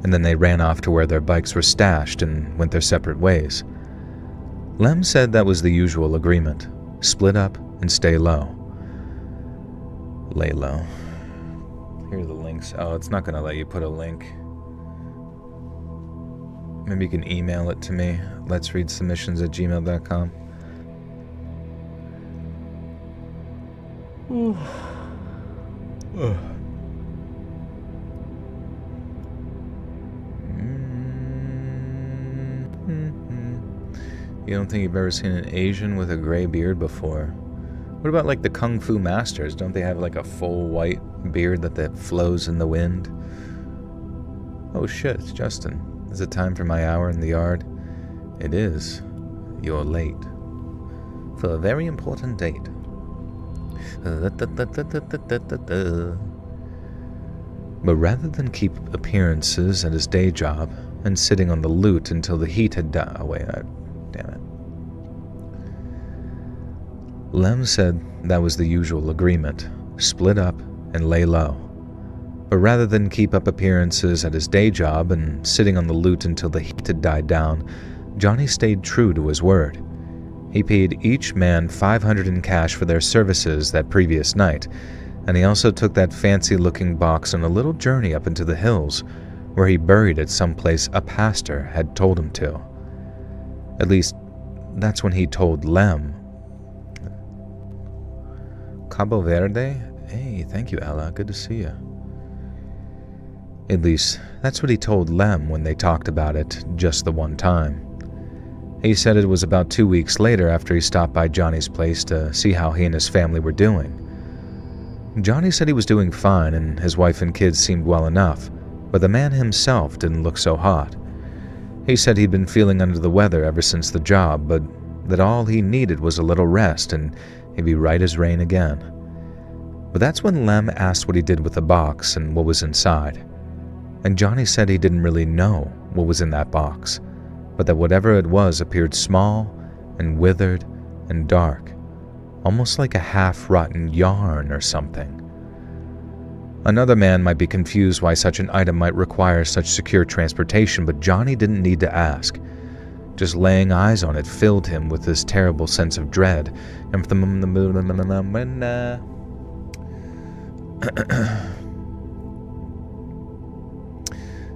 and then they ran off to where their bikes were stashed and went their separate ways. Lem said that was the usual agreement: split up and stay low. Lay low. Here are the links. Oh, it's not going to let you put a link. Maybe you can email it to me. letsreadsubmissions@gmail.com. You don't think you've ever seen an Asian with a gray beard before? What about like the Kung Fu Masters? Don't they have like a full white beard that flows in the wind? Oh shit, it's Justin. Is it time for my hour in the yard? It is. You're late. For a very important date. But rather than keep appearances at his day job and sitting on the loot until the heat had died... Oh wait, damn it. Lem said that was the usual agreement: split up and lay low. But rather than keep up appearances at his day job and sitting on the loot until the heat had died down, Johnny stayed true to his word. He paid each man $500 in cash for their services that previous night, and he also took that fancy-looking box on a little journey up into the hills, where he buried it someplace a pastor had told him to. At least, that's when he told Lem. Cabo Verde? Hey, thank you, Ella. Good to see you. At least, that's what he told Lem when they talked about it just the one time. He said it was about 2 weeks later after he stopped by Johnny's place to see how he and his family were doing. Johnny said he was doing fine and his wife and kids seemed well enough, but the man himself didn't look so hot. He said he'd been feeling under the weather ever since the job, but that all he needed was a little rest and he'd be right as rain again. But that's when Lem asked what he did with the box and what was inside. And Johnny said he didn't really know what was in that box, but that whatever it was appeared small and withered and dark, almost like a half-rotten yarn or something. Another man might be confused why such an item might require such secure transportation, but Johnny didn't need to ask. Just laying eyes on it filled him with this terrible sense of dread, and from the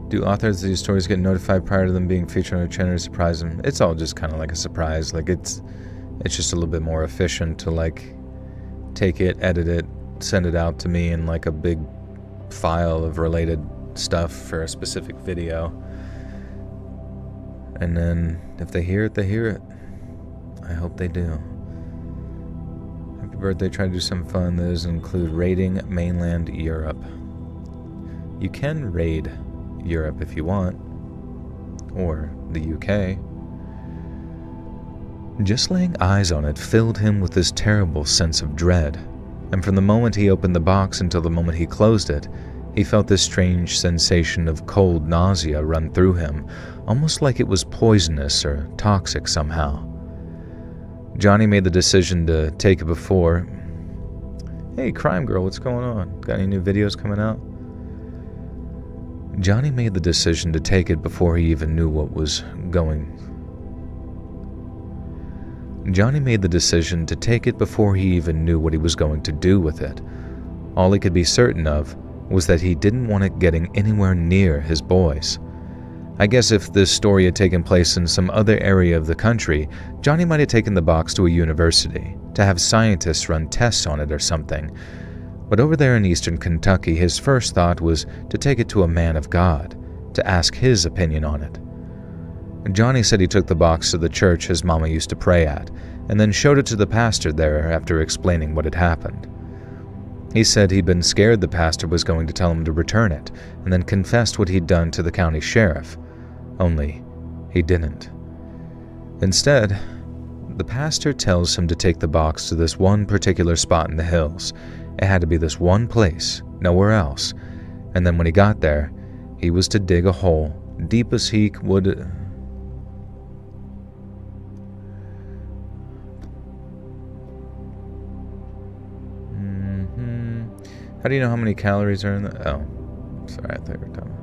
Do authors of these stories get notified prior to them being featured on a channel to surprise them? It's all just kind of like a surprise. Like it's just a little bit more efficient to like take it, edit it, send it out to me in like a big file of related stuff for a specific video. And then if they hear it, they hear it. I hope they do. Happy birthday. Try to do something fun that doesn't include raiding mainland Europe. You can raid Europe if you want, or the UK. Just laying eyes on it filled him with this terrible sense of dread, and from the moment he opened the box until the moment he closed it, he felt this strange sensation of cold nausea run through him, almost like it was poisonous or toxic somehow. Johnny made the decision to take it before. Hey, Crime Girl, what's going on? Got any new videos coming out? Johnny made the decision to take it before he even knew what was going. Johnny made the decision to take it before he even knew what he was going to do with it. All he could be certain of was that he didn't want it getting anywhere near his boys. I guess if this story had taken place in some other area of the country, Johnny might have taken the box to a university to have scientists run tests on it or something. But over there in eastern Kentucky, his first thought was to take it to a man of God, to ask his opinion on it. Johnny said he took the box to the church his mama used to pray at, and then showed it to the pastor there after explaining what had happened. He said he'd been scared the pastor was going to tell him to return it, and then confessed what he'd done to the county sheriff. Only he didn't. Instead, the pastor tells him to take the box to this one particular spot in the hills. It had to be this one place, nowhere else. And then when he got there, he was to dig a hole, deep as he would. How do you know how many calories are in the... Oh, sorry, I thought you were talking.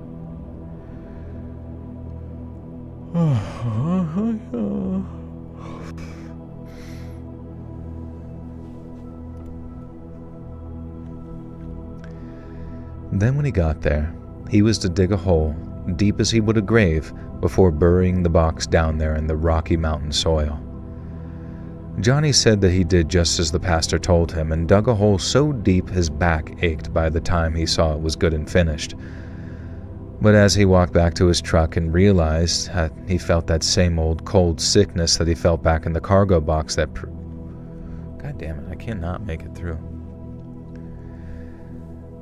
Then when he got there, he was to dig a hole, deep as he would a grave, before burying the box down there in the rocky mountain soil. Johnny said that he did just as the pastor told him and dug a hole so deep his back ached by the time he saw it was good and finished. But as he walked back to his truck and realized that he felt that same old cold sickness that he felt back in the cargo box that... God damn it, I cannot make it through.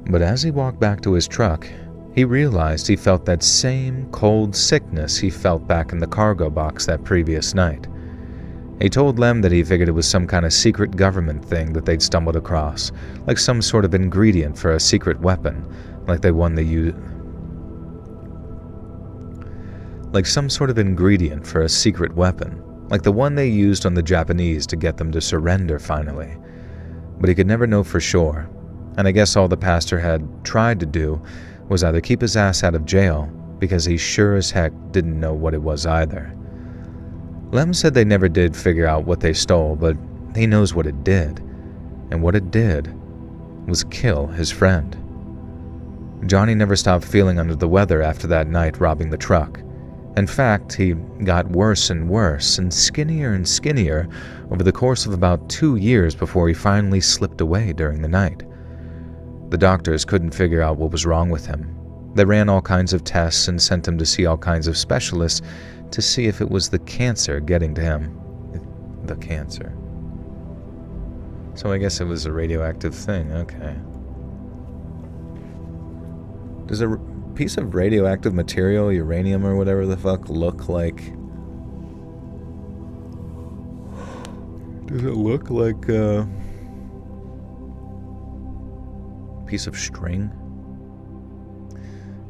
But as he walked back to his truck, he realized he felt that same cold sickness he felt back in the cargo box that previous night. He told Lem that he figured it was some kind of secret government thing that they'd stumbled across, like some sort of ingredient for a secret weapon, like the one they used. Like some sort of ingredient for a secret weapon, like the one they used on the Japanese to get them to surrender finally. But he could never know for sure, and I guess all the pastor had tried to do was either keep his ass out of jail, because he sure as heck didn't know what it was either. Lem said they never did figure out what they stole, but he knows what it did. And what it did was kill his friend. Johnny never stopped feeling under the weather after that night robbing the truck. In fact, he got worse and worse and skinnier over the course of about 2 years before he finally slipped away during the night. The doctors couldn't figure out what was wrong with him. They ran all kinds of tests and sent him to see all kinds of specialists to see if it was the cancer getting to him. The cancer. So I guess it was a radioactive thing, okay. Does a piece of radioactive material, uranium or whatever the fuck, look like... Does it look like a piece of string?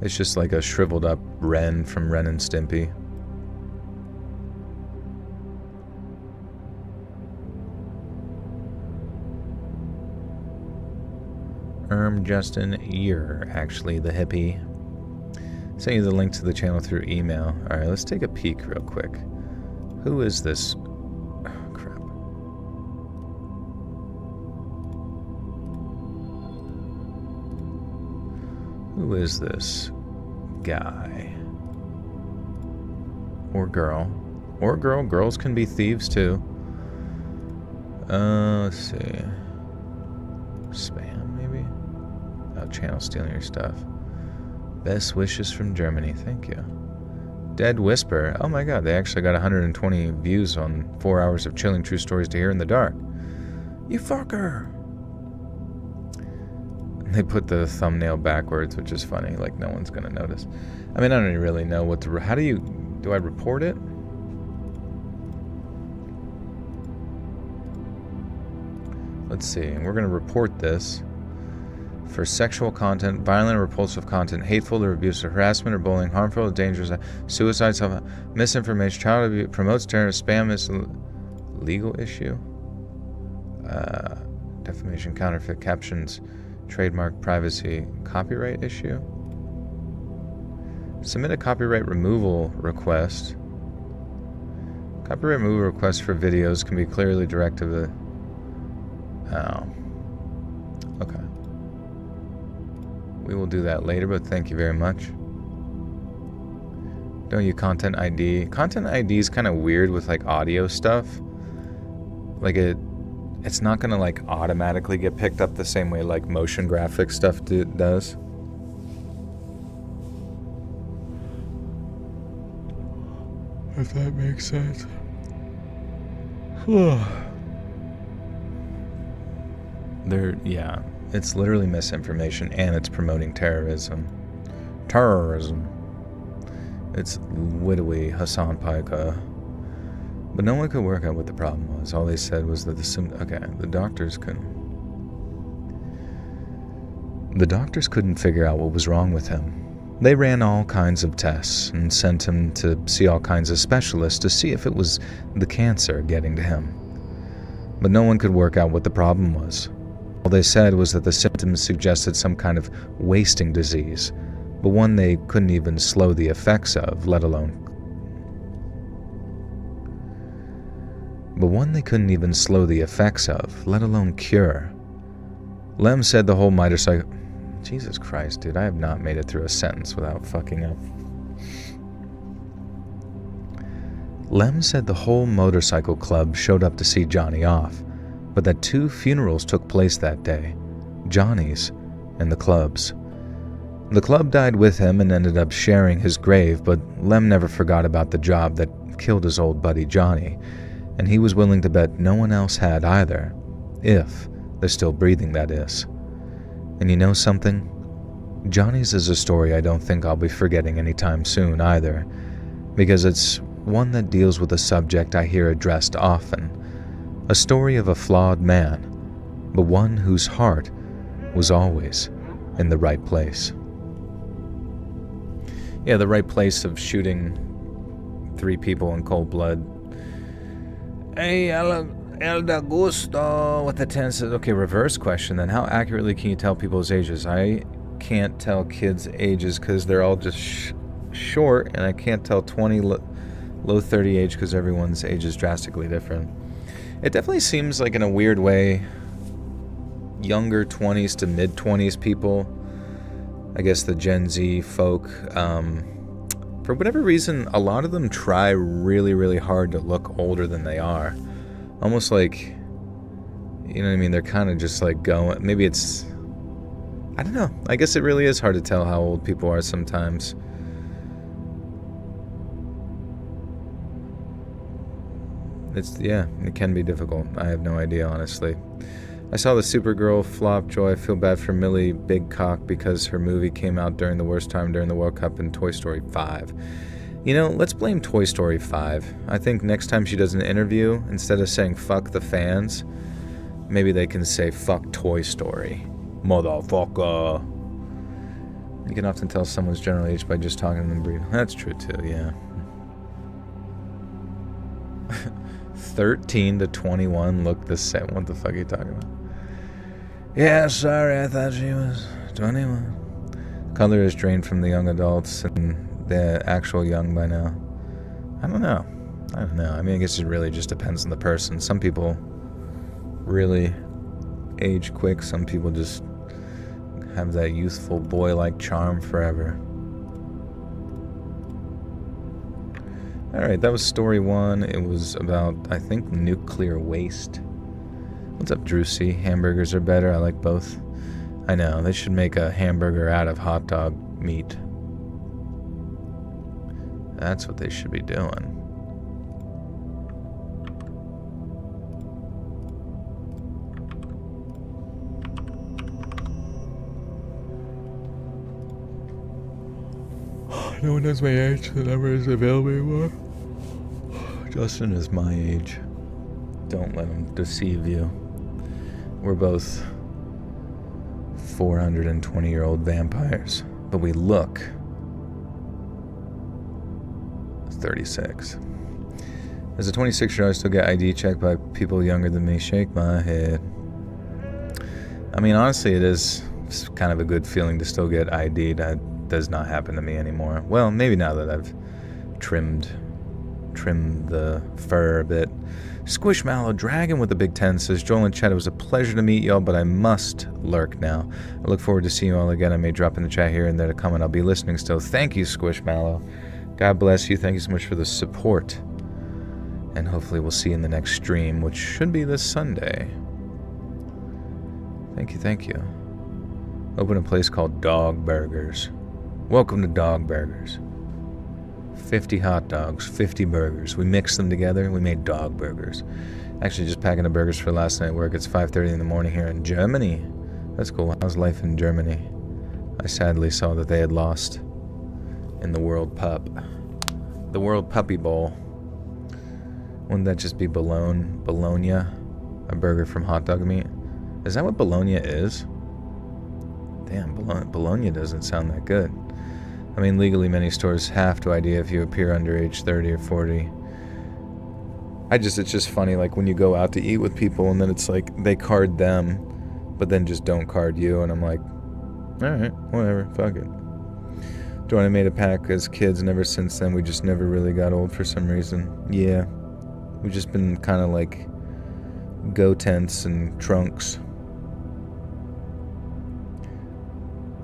It's just like a shriveled up Ren from Ren and Stimpy. Justin, you're actually the hippie. Send you the link to the channel through email. Alright, let's take a peek real quick. Who is this? Oh, crap. Who is this guy? Or girl. Or girl. Girls can be thieves too. Let's see. Spam. Channel stealing your stuff. Best wishes from Germany. Thank you. Dead Whisper. Oh my god, they actually got 120 views on 4 hours of chilling true stories to hear in the dark. You fucker! They put the thumbnail backwards, which is funny. Like, no one's gonna notice. I mean, I don't really know what to... How do you... Do I report it? Let's see. We're gonna report this for sexual content, violent or repulsive content, hateful or abusive, harassment or bullying, harmful or dangerous, suicide, misinformation, child abuse, promotes terrorism, spam is legal issue, defamation, counterfeit, captions, trademark, privacy, copyright issue. Submit a copyright removal request. Copyright removal requests for videos can be clearly directed to... Oh. Okay. We will do that later, but thank you very much. Don't use Content ID. Content ID is kind of weird with like audio stuff. Like it's not gonna like automatically get picked up the same way like motion graphic stuff does. If that makes sense. Yeah, it's literally misinformation and it's promoting terrorism. It's literally Hassan Paika. But no one could work out what the problem was. All they said was that the doctors couldn't figure out what was wrong with him. They ran all kinds of tests and sent him to see all kinds of specialists to see if it was the cancer getting to him. But no one could work out what the problem was. All they said was that the symptoms suggested some kind of wasting disease, but one they couldn't even slow the effects of, let alone cure. Lem said the whole motorcycle... Jesus Christ, dude, I have not made it through a sentence without fucking up. Lem said the whole motorcycle club showed up to see Johnny off, but that 2 funerals took place that day, Johnny's and the club's. The club died with him and ended up sharing his grave, but Lem never forgot about the job that killed his old buddy Johnny, and he was willing to bet no one else had either, if they're still breathing, that is. And you know something? Johnny's is a story I don't think I'll be forgetting anytime soon either, because it's one that deals with a subject I hear addressed often, a story of a flawed man, but one whose heart was always in the right place. Yeah, the right place of shooting 3 people in cold blood. Hey, El Gusto with the 10 says, okay, reverse question then. How accurately can you tell people's ages? I can't tell kids' ages because they're all just short, and I can't tell 20, low 30 age because everyone's age is drastically different. It definitely seems like in a weird way, younger 20s to mid 20s people, I guess the Gen Z folk, for whatever reason, a lot of them try really, really hard to look older than they are. Almost like, you know what I mean? They're kind of just like going, maybe it's, I don't know. I guess it really is hard to tell how old people are sometimes. Yeah, it can be difficult. I have no idea, honestly. I saw the Supergirl flop. Joy, I feel bad for Millie Big Cock because her movie came out during the worst time during the World Cup in Toy Story 5. You know, let's blame Toy Story 5. I think next time she does an interview, instead of saying fuck the fans, maybe they can say fuck Toy Story. Motherfucker. You can often tell someone's general age by just talking to them briefly. That's true too, yeah. 13 to 21 look the same. What the fuck are you talking about? Yeah, sorry, I thought she was 21. Color is drained from the young adults and the actual young by now. I don't know. I mean, I guess it really just depends on the person. Some people really age quick. Some people just have that youthful boy-like charm forever. Alright, that was story 1. It was about, I think, nuclear waste. What's up, Drew C? Hamburgers are better. I like both. I know, they should make a hamburger out of hot dog meat. That's what they should be doing. No one knows my age. The number isn't available anymore. Justin is my age. Don't let him deceive you. We're both 420-year-old vampires, but we look 36. As a 26-year-old, I still get ID checked by people younger than me. Shake my head. I mean, honestly, it's kind of a good feeling to still get ID'd. does not happen to me anymore. Well, maybe now that I've trimmed the fur a bit. Squishmallow Dragon with the Big 10 says, Joel and Chad, it was a pleasure to meet y'all, but I must lurk now. I look forward to seeing you all again. I may drop in the chat here and there to comment. I'll be listening still. Thank you, Squishmallow. God bless you. Thank you so much for the support. And hopefully we'll see you in the next stream, which should be this Sunday. Thank you. Open a place called Dog Burgers. Welcome to Dog Burgers. 50 hot dogs, 50 burgers. We mixed them together. We made dog burgers. Actually, just packing the burgers for last night at work. It's 5:30 in the morning here in Germany. That's cool. How's life in Germany? I sadly saw that they had lost in the World Pup. The World Puppy Bowl. Wouldn't that just be bologna? A burger from hot dog meat? Is that what bologna is? Damn, bologna doesn't sound that good. I mean, legally, many stores have to ID if you appear under age 30 or 40. It's just funny, like, when you go out to eat with people, and then it's like, they card them, but then just don't card you, and I'm like, alright, whatever, fuck it. Jordan made a pack as kids, and ever since then, we just never really got old for some reason. Yeah. We've just been kind of like go-tents and trunks.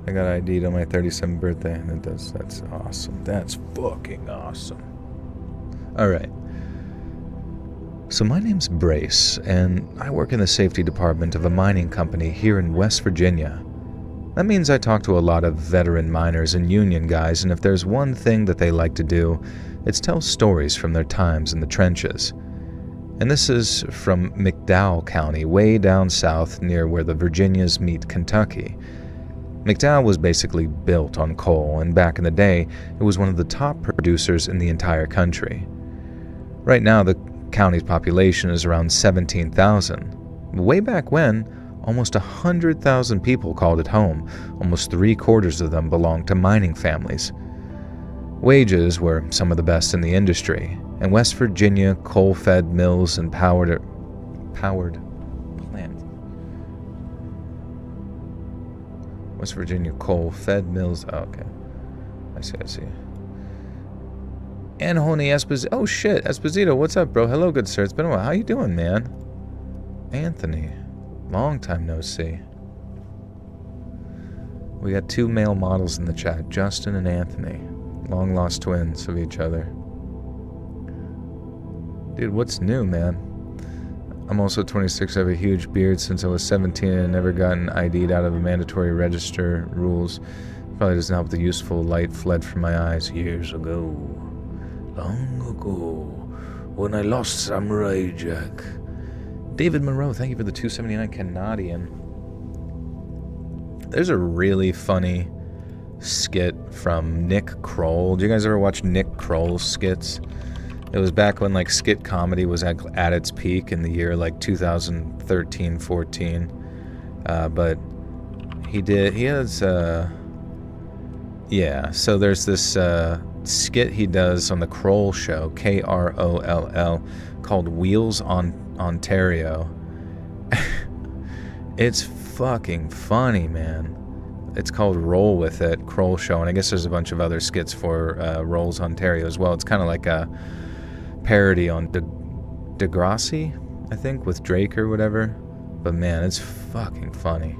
I got ID'd on my 37th birthday. That's awesome. That's fucking awesome. Alright. So my name's Brace, and I work in the safety department of a mining company here in West Virginia. That means I talk to a lot of veteran miners and union guys, and if there's one thing that they like to do, it's tell stories from their times in the trenches. And this is from McDowell County, way down south near where the Virginias meet Kentucky. McDowell was basically built on coal, and back in the day, it was one of the top producers in the entire country. Right now, the county's population is around 17,000. Way back when, almost 100,000 people called it home. Almost 3/4 of them belonged to mining families. Wages were some of the best in the industry, and West Virginia coal-fed mills and powered plant. West Virginia coal-fed mills. Oh, okay. I see. Anthony Esposito. Oh shit, Esposito, what's up, bro? Hello, good sir. It's been a while. How you doing, man? Anthony. Long time no see. We got 2 male models in the chat, Justin and Anthony. Long lost twins of each other. Dude, what's new, man? I'm also 26. I have a huge beard since I was 17 and never gotten ID'd out of the mandatory register rules. Probably doesn't help the useful light fled from my eyes years ago. Long ago, when I lost Samurai Jack. David Monroe, thank you for the 279 Canadian. There's a really funny skit from Nick Kroll. Do you guys ever watch Nick Kroll's skits? It was back when like skit comedy was at its peak in the year like 2013-14. But so there's this skit he does on the Kroll show, Kroll, called Wheels on Ontario. It's fucking funny, man. It's called Roll With It, Kroll Show, and I guess there's a bunch of other skits for Rolls Ontario as well. It's kind of like a parody on Degrassi, I think, with Drake or whatever. But man, it's fucking funny.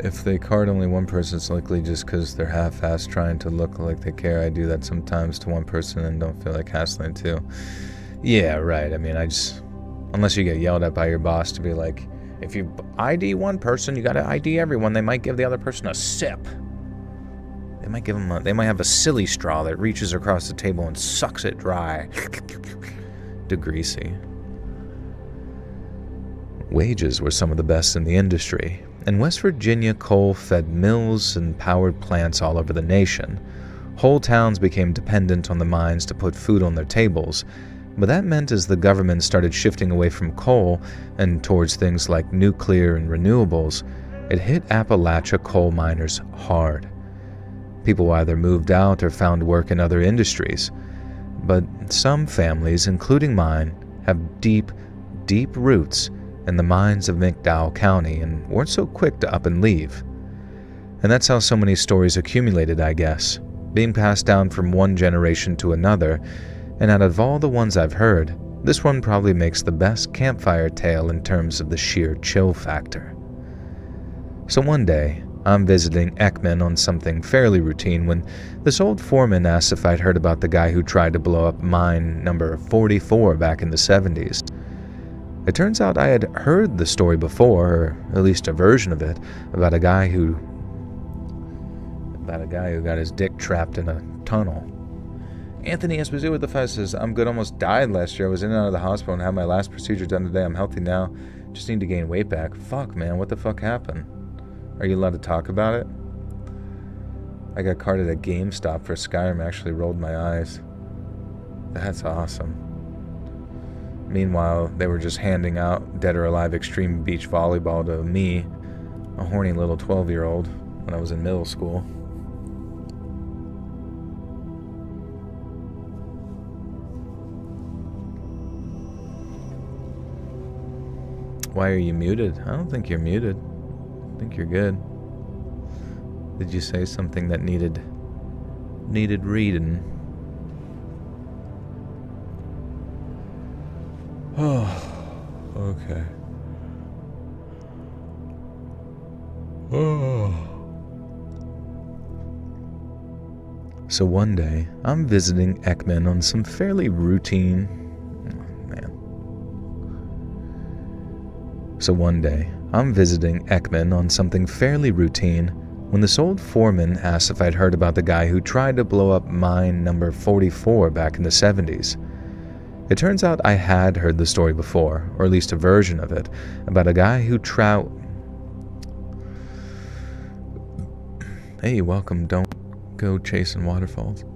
If they card only one person, it's likely just because they're half-assed trying to look like they care. I do that sometimes to one person and don't feel like hassling too. Yeah, right. I mean, unless you get yelled at by your boss to be like, if you ID one person, you gotta ID everyone. They might give the other person a sip. They might have a silly straw that reaches across the table and sucks it dry. Degreasy. Wages were some of the best in the industry, and West Virginia coal fed mills and powered plants all over the nation. Whole towns became dependent on the mines to put food on their tables, but that meant as the government started shifting away from coal and towards things like nuclear and renewables, it hit Appalachia coal miners hard. People either moved out or found work in other industries, but some families, including mine, have deep deep roots in the mines of McDowell County and weren't so quick to up and leave. And that's how so many stories accumulated, I guess, being passed down from one generation to another, and out of all the ones I've heard, this one probably makes the best campfire tale in terms of the sheer chill factor. So one day, I'm visiting Ekman on something fairly routine when this old foreman asked if I'd heard about the guy who tried to blow up mine number 44 back in the 70s. It turns out I had heard the story before, or at least a version of it, about a guy who got his dick trapped in a tunnel. Anthony Esposito with the 5 says, I'm good, almost died last year. I was in and out of the hospital and had my last procedure done today. I'm healthy now. Just need to gain weight back. Fuck, man, what the fuck happened? Are you allowed to talk about it? I got carded at GameStop for Skyrim. Actually rolled my eyes. That's awesome. Meanwhile, they were just handing out Dead or Alive Extreme Beach Volleyball to me, a horny little 12-year-old, when I was in middle school. Why are you muted? I don't think you're muted. I think you're good. Did you say something that needed reading? Oh, okay. Oh. So one day, I'm visiting Ekman on some fairly routine... So one day, I'm visiting Ekman on something fairly routine when this old foreman asked if I'd heard about the guy who tried to blow up mine number 44 back in the 70s. It turns out I had heard the story before, or at least a version of it, about a guy who Hey, welcome, don't go chasing waterfalls.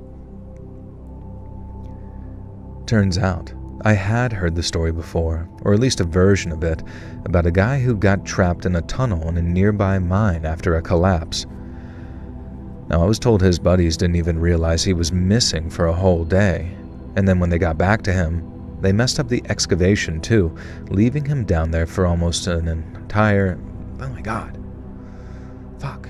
Turns out, I had heard the story before, or at least a version of it, about a guy who got trapped in a tunnel in a nearby mine after a collapse. Now, I was told his buddies didn't even realize he was missing for a whole day, and then when they got back to him, they messed up the excavation too, leaving him down there for almost an entire... Oh my god. Fuck.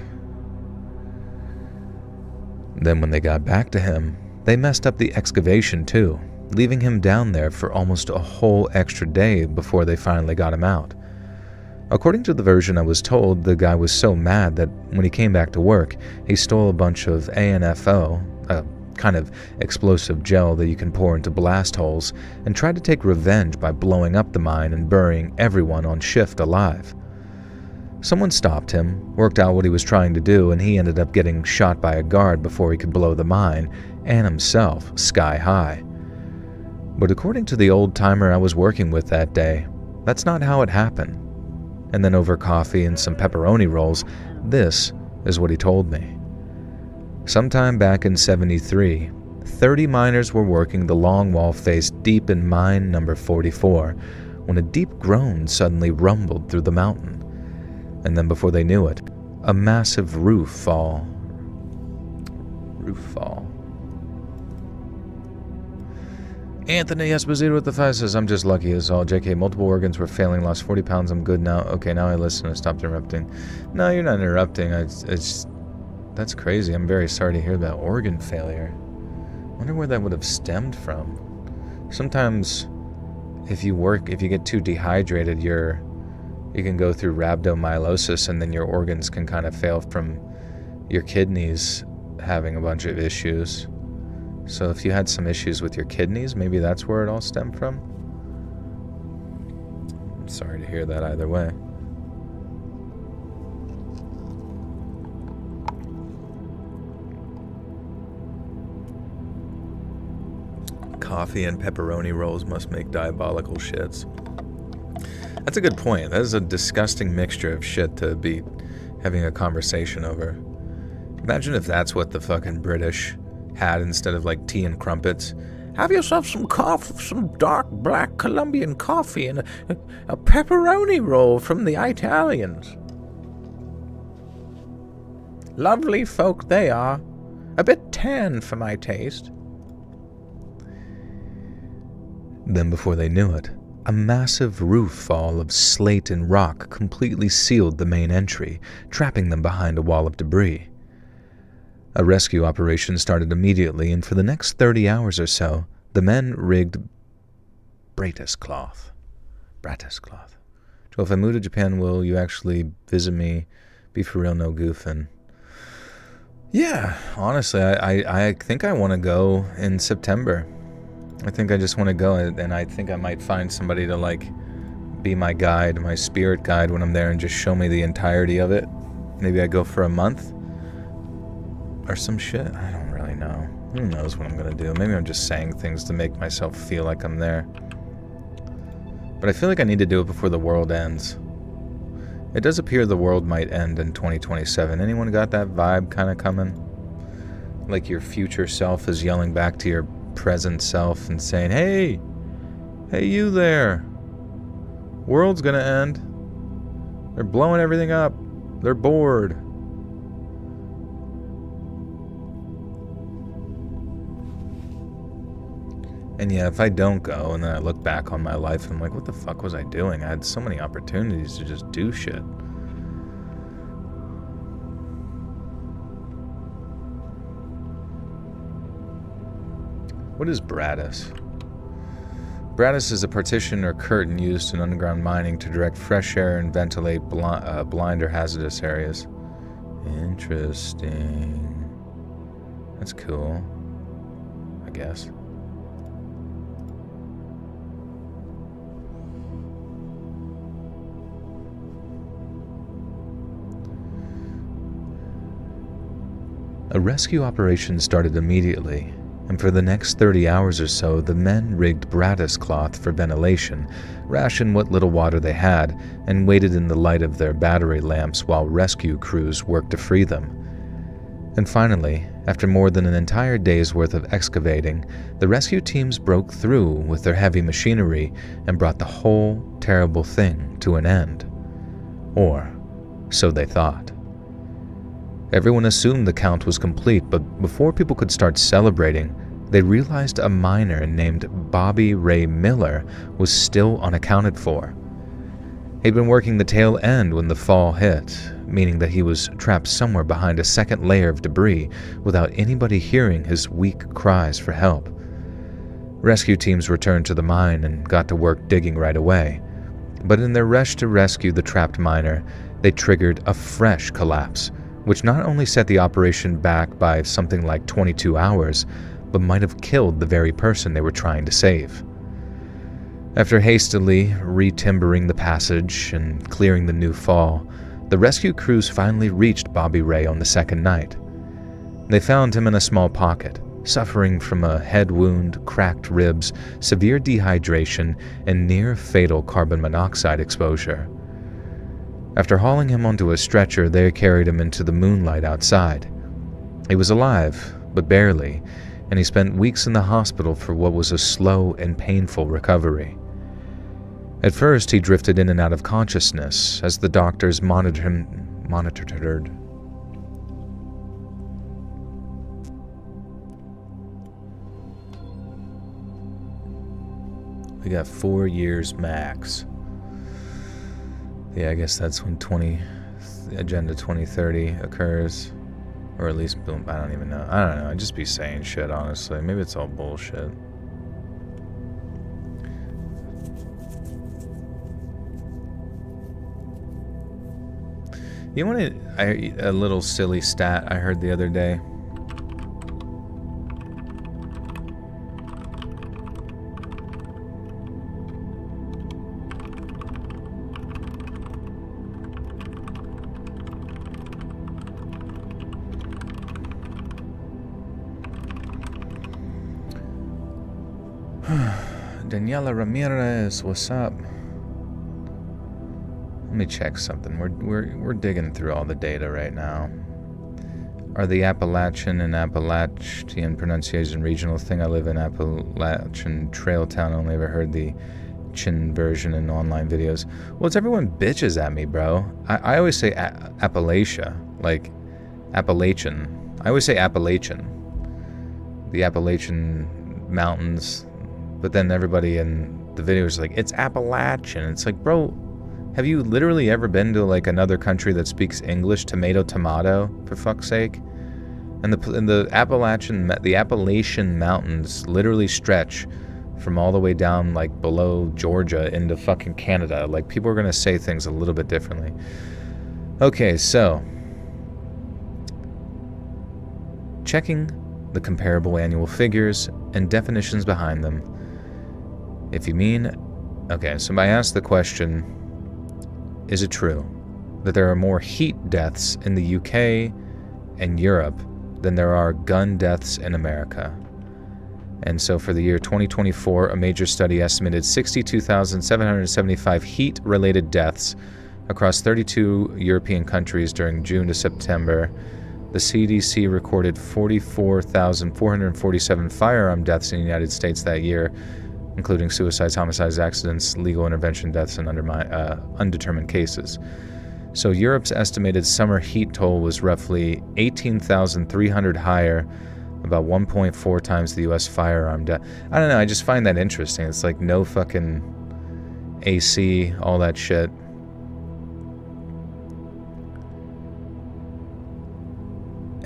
Then when they got back to him, they messed up the excavation too, leaving him down there for almost a whole extra day before they finally got him out. According to the version I was told, the guy was so mad that when he came back to work, he stole a bunch of ANFO, a kind of explosive gel that you can pour into blast holes, and tried to take revenge by blowing up the mine and burying everyone on shift alive. Someone stopped him, worked out what he was trying to do, and he ended up getting shot by a guard before he could blow the mine, and himself sky high. But according to the old-timer I was working with that day, that's not how it happened. And then over coffee and some pepperoni rolls, this is what he told me. Sometime back in '73, 30 miners were working the long wall face deep in mine number 44 when a deep groan suddenly rumbled through the mountain. And then before they knew it, a massive roof fall. Anthony Esposito with the 5 says, I'm just lucky as all. JK, multiple organs were failing, lost 40 pounds, I'm good now. Okay, now I listen and stopped interrupting. No, you're not interrupting. That's crazy. I'm very sorry to hear about organ failure. I wonder where that would have stemmed from. Sometimes, if you get too dehydrated, you can go through rhabdomyolysis, and then your organs can kind of fail from your kidneys having a bunch of issues. So if you had some issues with your kidneys, maybe that's where it all stemmed from. I'm sorry to hear that either way. Coffee and pepperoni rolls must make diabolical shits. That's a good point. That is a disgusting mixture of shit to be having a conversation over. Imagine if that's what the fucking British had instead of like tea and crumpets. Have yourself some coffee, some dark black Colombian coffee and a pepperoni roll from the Italians. Lovely folk they are. A bit tan for my taste. Then before they knew it, A massive roof fall of slate and rock completely sealed the main entry, trapping them behind a wall of debris. A rescue operation started immediately, and for the next 30 hours or so, the men rigged Bratis cloth. So if I move to Japan, will you actually visit me? Be for real, no goofing. Yeah, honestly, I think I want to go in September. I think I just want to go, and I think I might find somebody to, like, be my guide, my spirit guide when I'm there, and just show me the entirety of it. Maybe I go for a month or some shit. I don't really know. Who knows what I'm going to do? Maybe I'm just saying things to make myself feel like I'm there. But I feel like I need to do it before the world ends. It does appear the world might end in 2027. Anyone got that vibe kind of coming? Like your future self is yelling back to your present self and saying, hey you there. World's gonna end. They're blowing everything up. They're bored. And yeah, if I don't go and then I look back on my life, I'm like, what the fuck was I doing? I had so many opportunities to just do shit. What is Bratis? Bratis is a partition or curtain used in underground mining to direct fresh air and ventilate blind or hazardous areas. Interesting. That's cool, I guess. A rescue operation started immediately, and for the next 30 hours or so, the men rigged Bratis cloth for ventilation, rationed what little water they had, and waited in the light of their battery lamps while rescue crews worked to free them. And finally, after more than an entire day's worth of excavating, the rescue teams broke through with their heavy machinery and brought the whole terrible thing to an end. Or so they thought. Everyone assumed the count was complete, but before people could start celebrating, they realized a miner named Bobby Ray Miller was still unaccounted for. He'd been working the tail end when the fall hit, meaning that he was trapped somewhere behind a second layer of debris without anybody hearing his weak cries for help. Rescue teams returned to the mine and got to work digging right away. But in their rush to rescue the trapped miner, they triggered a fresh collapse, which not only set the operation back by something like 22 hours, but might have killed the very person they were trying to save. After hastily re-timbering the passage and clearing the new fall, the rescue crews finally reached Bobby Ray on the second night. They found him in a small pocket, suffering from a head wound, cracked ribs, severe dehydration, and near-fatal carbon monoxide exposure. After hauling him onto a stretcher, they carried him into the moonlight outside. He was alive, but barely, and he spent weeks in the hospital for what was a slow and painful recovery. At first, he drifted in and out of consciousness as the doctors monitored. We got 4 years max. Yeah, I guess that's when Agenda 2030 occurs. Or at least, boom, I don't even know. I don't know, I'd just be saying shit, honestly. Maybe it's all bullshit. You want a little silly stat I heard the other day? Daniela Ramirez, what's up? Let me check something. We're digging through all the data right now. Are the Appalachian and Appalachian pronunciation regional thing? I live in Appalachian Trail Town. I only ever heard the Chin version in online videos. Well, it's everyone bitches at me, bro. I always say Appalachia, like Appalachian. I always say Appalachian. The Appalachian Mountains. But then everybody in the video was like, it's Appalachian. It's like, bro, have you literally ever been to like another country that speaks English? Tomato, for fuck's sake. And the Appalachian mountains literally stretch from all the way down like below Georgia into fucking Canada. Like, people are gonna say things a little bit differently. Okay, so checking the comparable annual figures and definitions behind them. If you mean, okay, so I asked the question, is it true that there are more heat deaths in the UK and Europe than there are gun deaths in America? And so for the year 2024, a major study estimated 62,775 heat-related deaths across 32 European countries during June to September. The CDC recorded 44,447 firearm deaths in the United States that year, including suicides, homicides, accidents, legal intervention deaths, and undetermined cases. So Europe's estimated summer heat toll was roughly 18,300 higher, about 1.4 times the U.S. firearm death. I don't know, I just find that interesting. It's like no fucking AC, all that shit.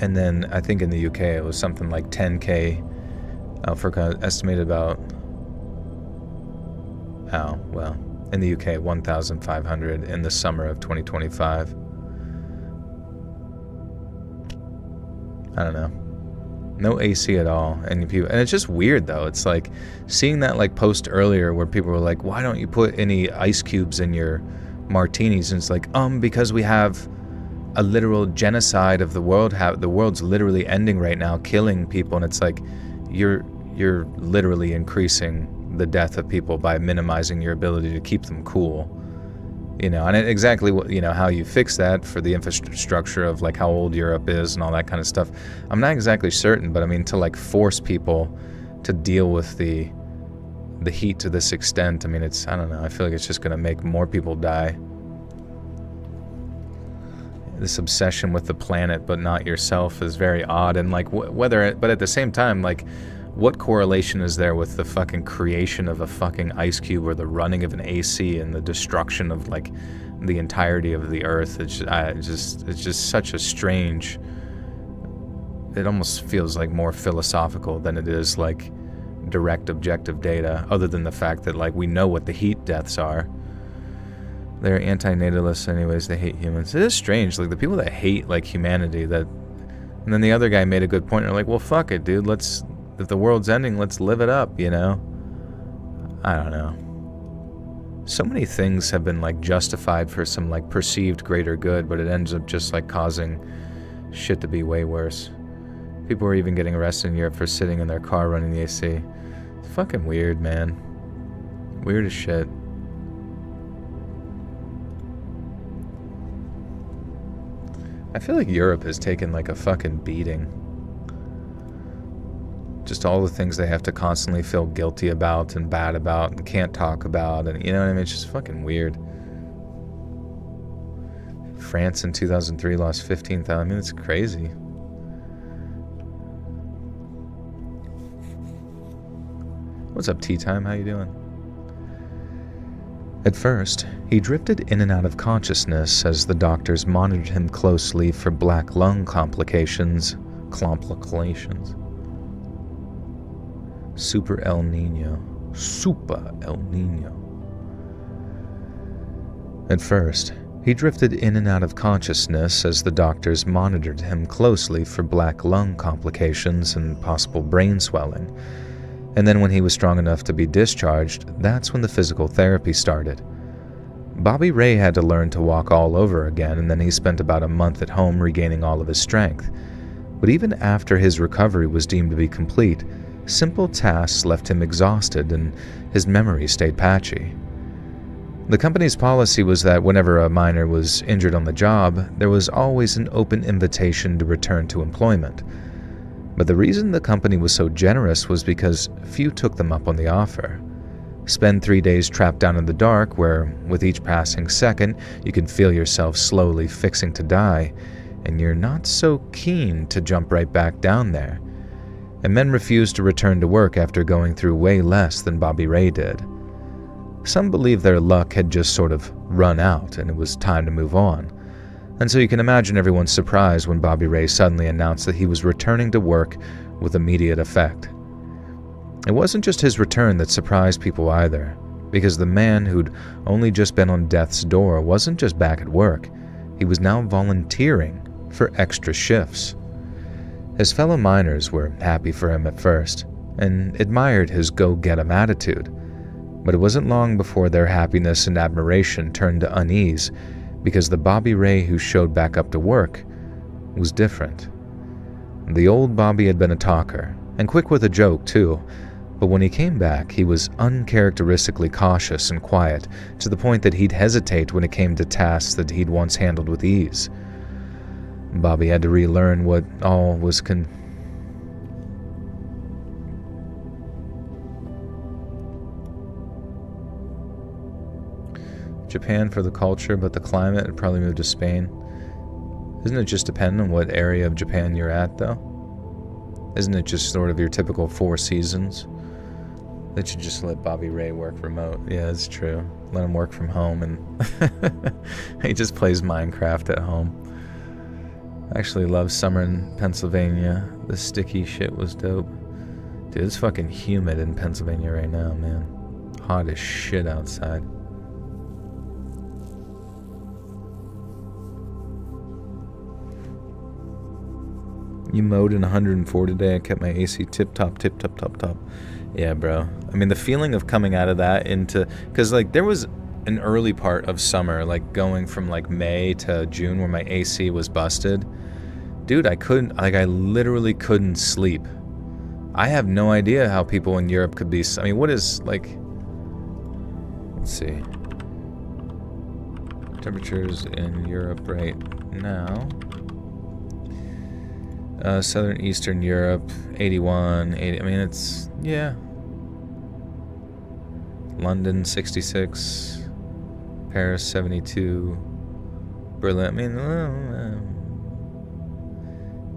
And then I think in the UK it was something like 10K for estimated about, in the UK 1,500 in the summer of 2025. I don't know. No AC at all. And it's just weird though. It's like seeing that like post earlier where people were like, why don't you put any ice cubes in your martinis? And it's like, because we have a literal genocide of the world. The world's literally ending right now, killing people. And it's like, you're literally increasing the death of people by minimizing your ability to keep them cool. And exactly what, how you fix that for the infrastructure of like how old Europe is and all that kind of stuff, I'm not exactly certain, but I mean, to like force people to deal with the heat to this extent, I mean, I don't know, I feel like it's just going to make more people die. This obsession with the planet but not yourself is very odd, and like but at the same time, like, what correlation is there with the fucking creation of a fucking ice cube or the running of an AC and the destruction of like the entirety of the earth? It's just such a strange, it almost feels like more philosophical than it is like direct objective data, other than the fact that like we know what the heat deaths are. They're anti-natalists anyways, they hate humans. It is strange, like the people that hate like humanity, and then the other guy made a good point, they're like, well, fuck it, dude, if the world's ending, let's live it up, I don't know. So many things have been like justified for some like perceived greater good, but it ends up just like causing shit to be way worse. People are even getting arrested in Europe for sitting in their car running the AC. It's fucking weird, man. Weird as shit. I feel like Europe has taken like a fucking beating. Just all the things they have to constantly feel guilty about and bad about and can't talk about, and you know what I mean? It's just fucking weird. France in 2003 lost 15,000. I mean, it's crazy. What's up, Tea Time? How you doing? At first, he drifted in and out of consciousness as the doctors monitored him closely for black lung complications. Super El Nino. At first, he drifted in and out of consciousness as the doctors monitored him closely for black lung complications and possible brain swelling. And then when he was strong enough to be discharged, that's when the physical therapy started. Bobby Ray had to learn to walk all over again, and then he spent about a month at home regaining all of his strength. But even after his recovery was deemed to be complete, simple tasks left him exhausted and his memory stayed patchy. The company's policy was that whenever a miner was injured on the job, there was always an open invitation to return to employment. But the reason the company was so generous was because few took them up on the offer. Spend 3 days trapped down in the dark where, with each passing second, you can feel yourself slowly fixing to die, and you're not so keen to jump right back down there. And men refused to return to work after going through way less than Bobby Ray did. Some believe their luck had just sort of run out and it was time to move on. And so you can imagine everyone's surprise when Bobby Ray suddenly announced that he was returning to work with immediate effect. It wasn't just his return that surprised people either, because the man who'd only just been on death's door wasn't just back at work, he was now volunteering for extra shifts. His fellow miners were happy for him at first, and admired his go-get-em attitude, but it wasn't long before their happiness and admiration turned to unease, because the Bobby Ray who showed back up to work was different. The old Bobby had been a talker, and quick with a joke too, but when he came back, he was uncharacteristically cautious and quiet, to the point that he'd hesitate when it came to tasks that he'd once handled with ease. Bobby had to relearn what all was Japan for the culture, but the climate would probably move to Spain. Isn't it just dependent on what area of Japan you're at, though? Isn't it just sort of your typical 4 seasons? They should just let Bobby Ray work remote. Yeah, it's true. Let him work from home, and he just plays Minecraft at home. I actually love summer in Pennsylvania. The sticky shit was dope. Dude, it's fucking humid in Pennsylvania right now, man. Hot as shit outside. You mowed in 104 today. I kept my AC tip-top. Yeah, bro. I mean, the feeling of coming out of that into... Because, like, there was an early part of summer, like, going from, like, May to June where my AC was busted. Dude, I literally couldn't sleep. I have no idea how people in Europe could be... I mean, what is, like... Let's see. Temperatures in Europe right now... Southern Eastern Europe, 81, 80, I mean, it's, yeah. London, 66, Paris, 72, Berlin, I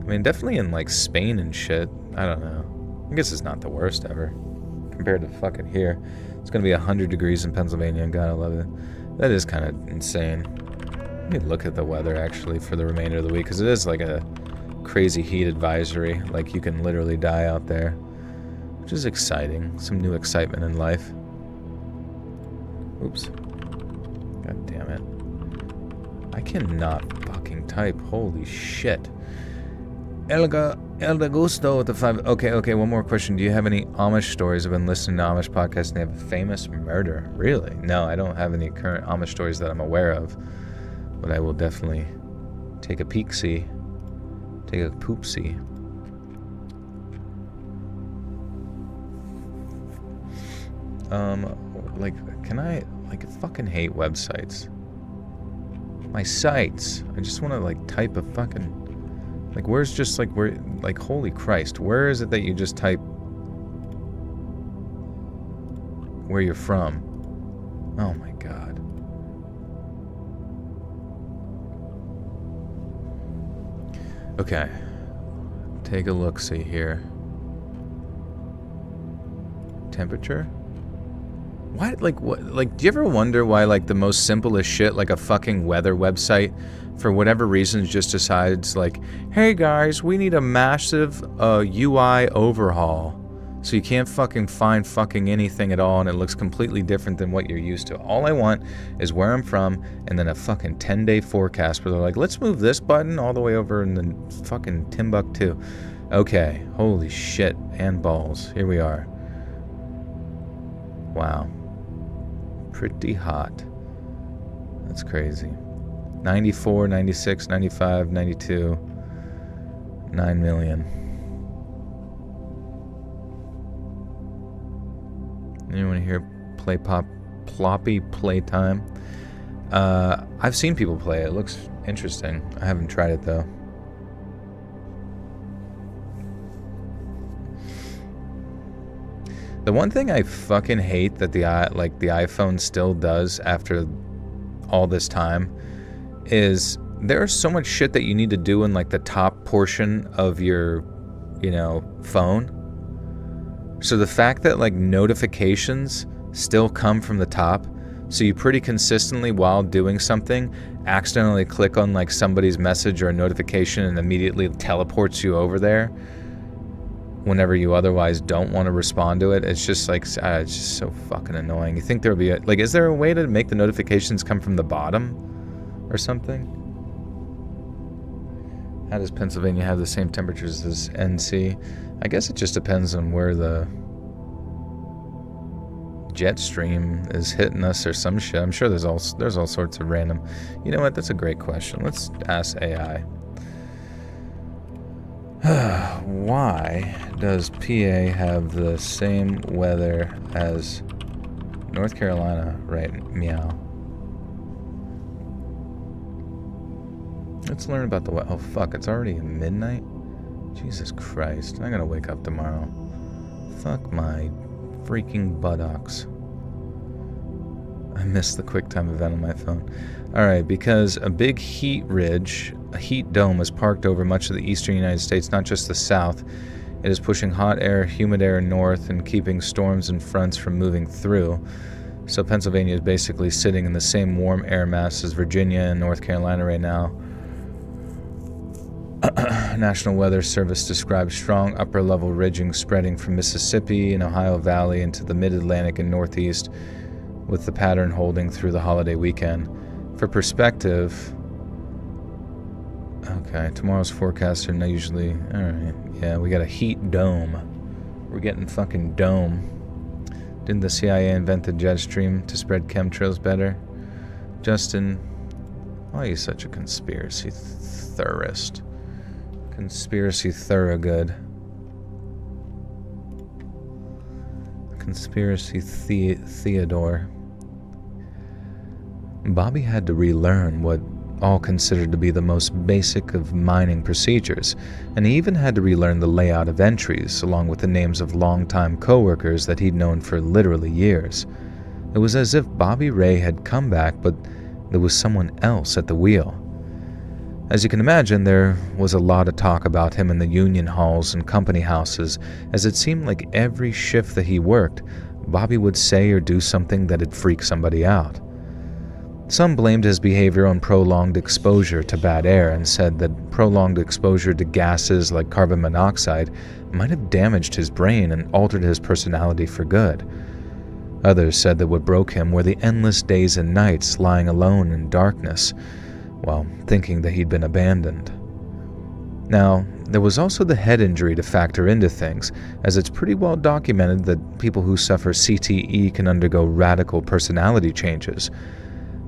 mean, definitely in, like, Spain and shit, I don't know. I guess it's not the worst ever, compared to fucking here. It's gonna be 100 degrees in Pennsylvania, God, I love it. That is kind of insane. Let me look at the weather, actually, for the remainder of the week, because it is, like, a crazy heat advisory, like you can literally die out there, which is exciting. Some new excitement in life. Oops. God damn it. I cannot fucking type. Holy shit. El Gusto with the 5. Okay, one more question. Do you have any Amish stories? I've been listening to Amish podcasts and they have a famous murder. Really? No, I don't have any current Amish stories that I'm aware of, but I will definitely take a peek-see. Take a poopsie. Like, can I, like, I fucking hate websites. My sites. I just want to, like, type a fucking, like, where's just, like, where, like, holy Christ, where is it that you just type where you're from? Oh my God. Okay, take a look-see here. Temperature? What? Like, what? Like, do you ever wonder why, like, the most simplest shit, like a fucking weather website, for whatever reason, just decides, like, hey guys, we need a massive UI overhaul. So you can't fucking find fucking anything at all, and it looks completely different than what you're used to. All I want is where I'm from, and then a fucking 10-day forecast where they're like, let's move this button all the way over in the fucking Timbuktu. Okay, holy shit, and balls. Here we are. Wow. Pretty hot. That's crazy. 94, 96, 95, 92. 9 million. Anyone here play Ploppy Playtime? I've seen people play it. It looks interesting. I haven't tried it though. The one thing I fucking hate that the iPhone still does after all this time is there's so much shit that you need to do in, like, the top portion of your, phone. So the fact that, like, notifications still come from the top. So you pretty consistently, while doing something, accidentally click on like somebody's message or a notification and immediately teleports you over there whenever you otherwise don't want to respond to it. It's just like, it's just so fucking annoying. You think there would be like, is there a way to make the notifications come from the bottom or something? How does Pennsylvania have the same temperatures as NC? I guess it just depends on where the jet stream is hitting us or some shit. I'm sure there's all sorts of random. You know what? That's a great question. Let's ask AI. Why does PA have the same weather as North Carolina? Right, meow. Let's learn about the weather. Oh fuck, it's already midnight? Jesus Christ, I'm gonna wake up tomorrow. Fuck my freaking buttocks. I missed the QuickTime event on my phone. Alright, because a big heat ridge, a heat dome, is parked over much of the eastern United States, not just the south. It is pushing hot air, humid air north and keeping storms and fronts from moving through. So Pennsylvania is basically sitting in the same warm air mass as Virginia and North Carolina right now. National Weather Service describes strong upper-level ridging spreading from Mississippi and Ohio Valley into the mid-Atlantic and Northeast, with the pattern holding through the holiday weekend. For perspective, okay, tomorrow's forecasts are not usually, alright, yeah, we got a heat dome. We're getting fucking dome. Didn't the CIA invent the jet stream to spread chemtrails better? Justin, why are you such a conspiracy theorist? Conspiracy Thorogood. Conspiracy Theodore. Bobby had to relearn what all considered to be the most basic of mining procedures, and he even had to relearn the layout of entries, along with the names of longtime co-workers that he'd known for literally years. It was as if Bobby Ray had come back, but there was someone else at the wheel. As you can imagine, there was a lot of talk about him in the union halls and company houses, as it seemed like every shift that he worked, Bobby would say or do something that'd freak somebody out. Some blamed his behavior on prolonged exposure to bad air and said that prolonged exposure to gases like carbon monoxide might have damaged his brain and altered his personality for good. Others said that what broke him were the endless days and nights lying alone in darkness, while thinking that he'd been abandoned. Now, there was also the head injury to factor into things, as it's pretty well documented that people who suffer CTE can undergo radical personality changes.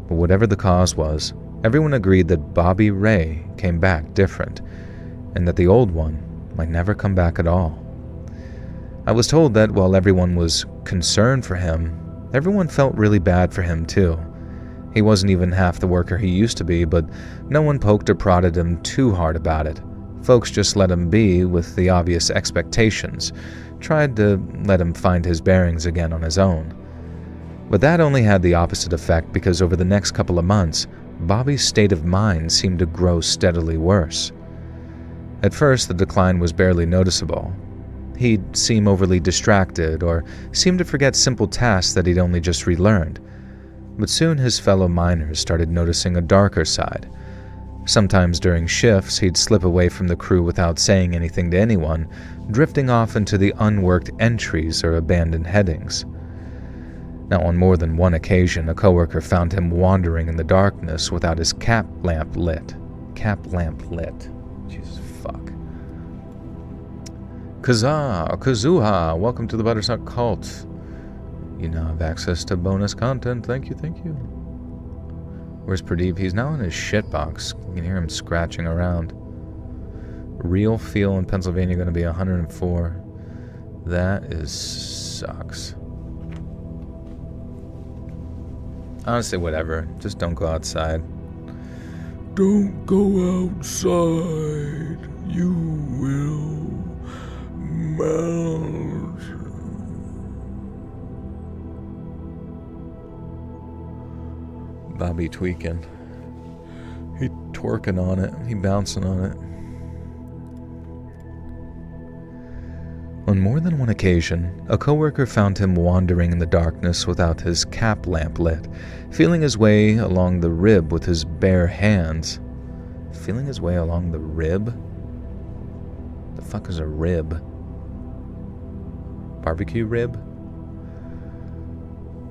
But whatever the cause was, everyone agreed that Bobby Ray came back different, and that the old one might never come back at all. I was told that while everyone was concerned for him, everyone felt really bad for him too. He wasn't even half the worker he used to be, but no one poked or prodded him too hard about it. Folks just let him be with the obvious expectations, tried to let him find his bearings again on his own. But that only had the opposite effect, because over the next couple of months, Bobby's state of mind seemed to grow steadily worse. At first, the decline was barely noticeable. He'd seem overly distracted or seem to forget simple tasks that he'd only just relearned. But soon his fellow miners started noticing a darker side. Sometimes during shifts, he'd slip away from the crew without saying anything to anyone, drifting off into the unworked entries or abandoned headings. Now, on more than one occasion, a coworker found him wandering in the darkness without his cap lamp lit. Jesus fuck. Kazuha, welcome to the Buttersuck Cult. You now have access to bonus content. Thank you. Where's Pradeep? He's now in his shitbox. You can hear him scratching around. Real feel in Pennsylvania going to be 104. That sucks. Honestly, whatever. Just don't go outside. Don't go outside. You will melt. Bobby tweaking. He twerking on it. He bouncing on it. On more than one occasion, a coworker found him wandering in the darkness without his cap lamp lit, feeling his way along the rib with his bare hands. Feeling his way along the rib? The fuck is a rib? Barbecue rib?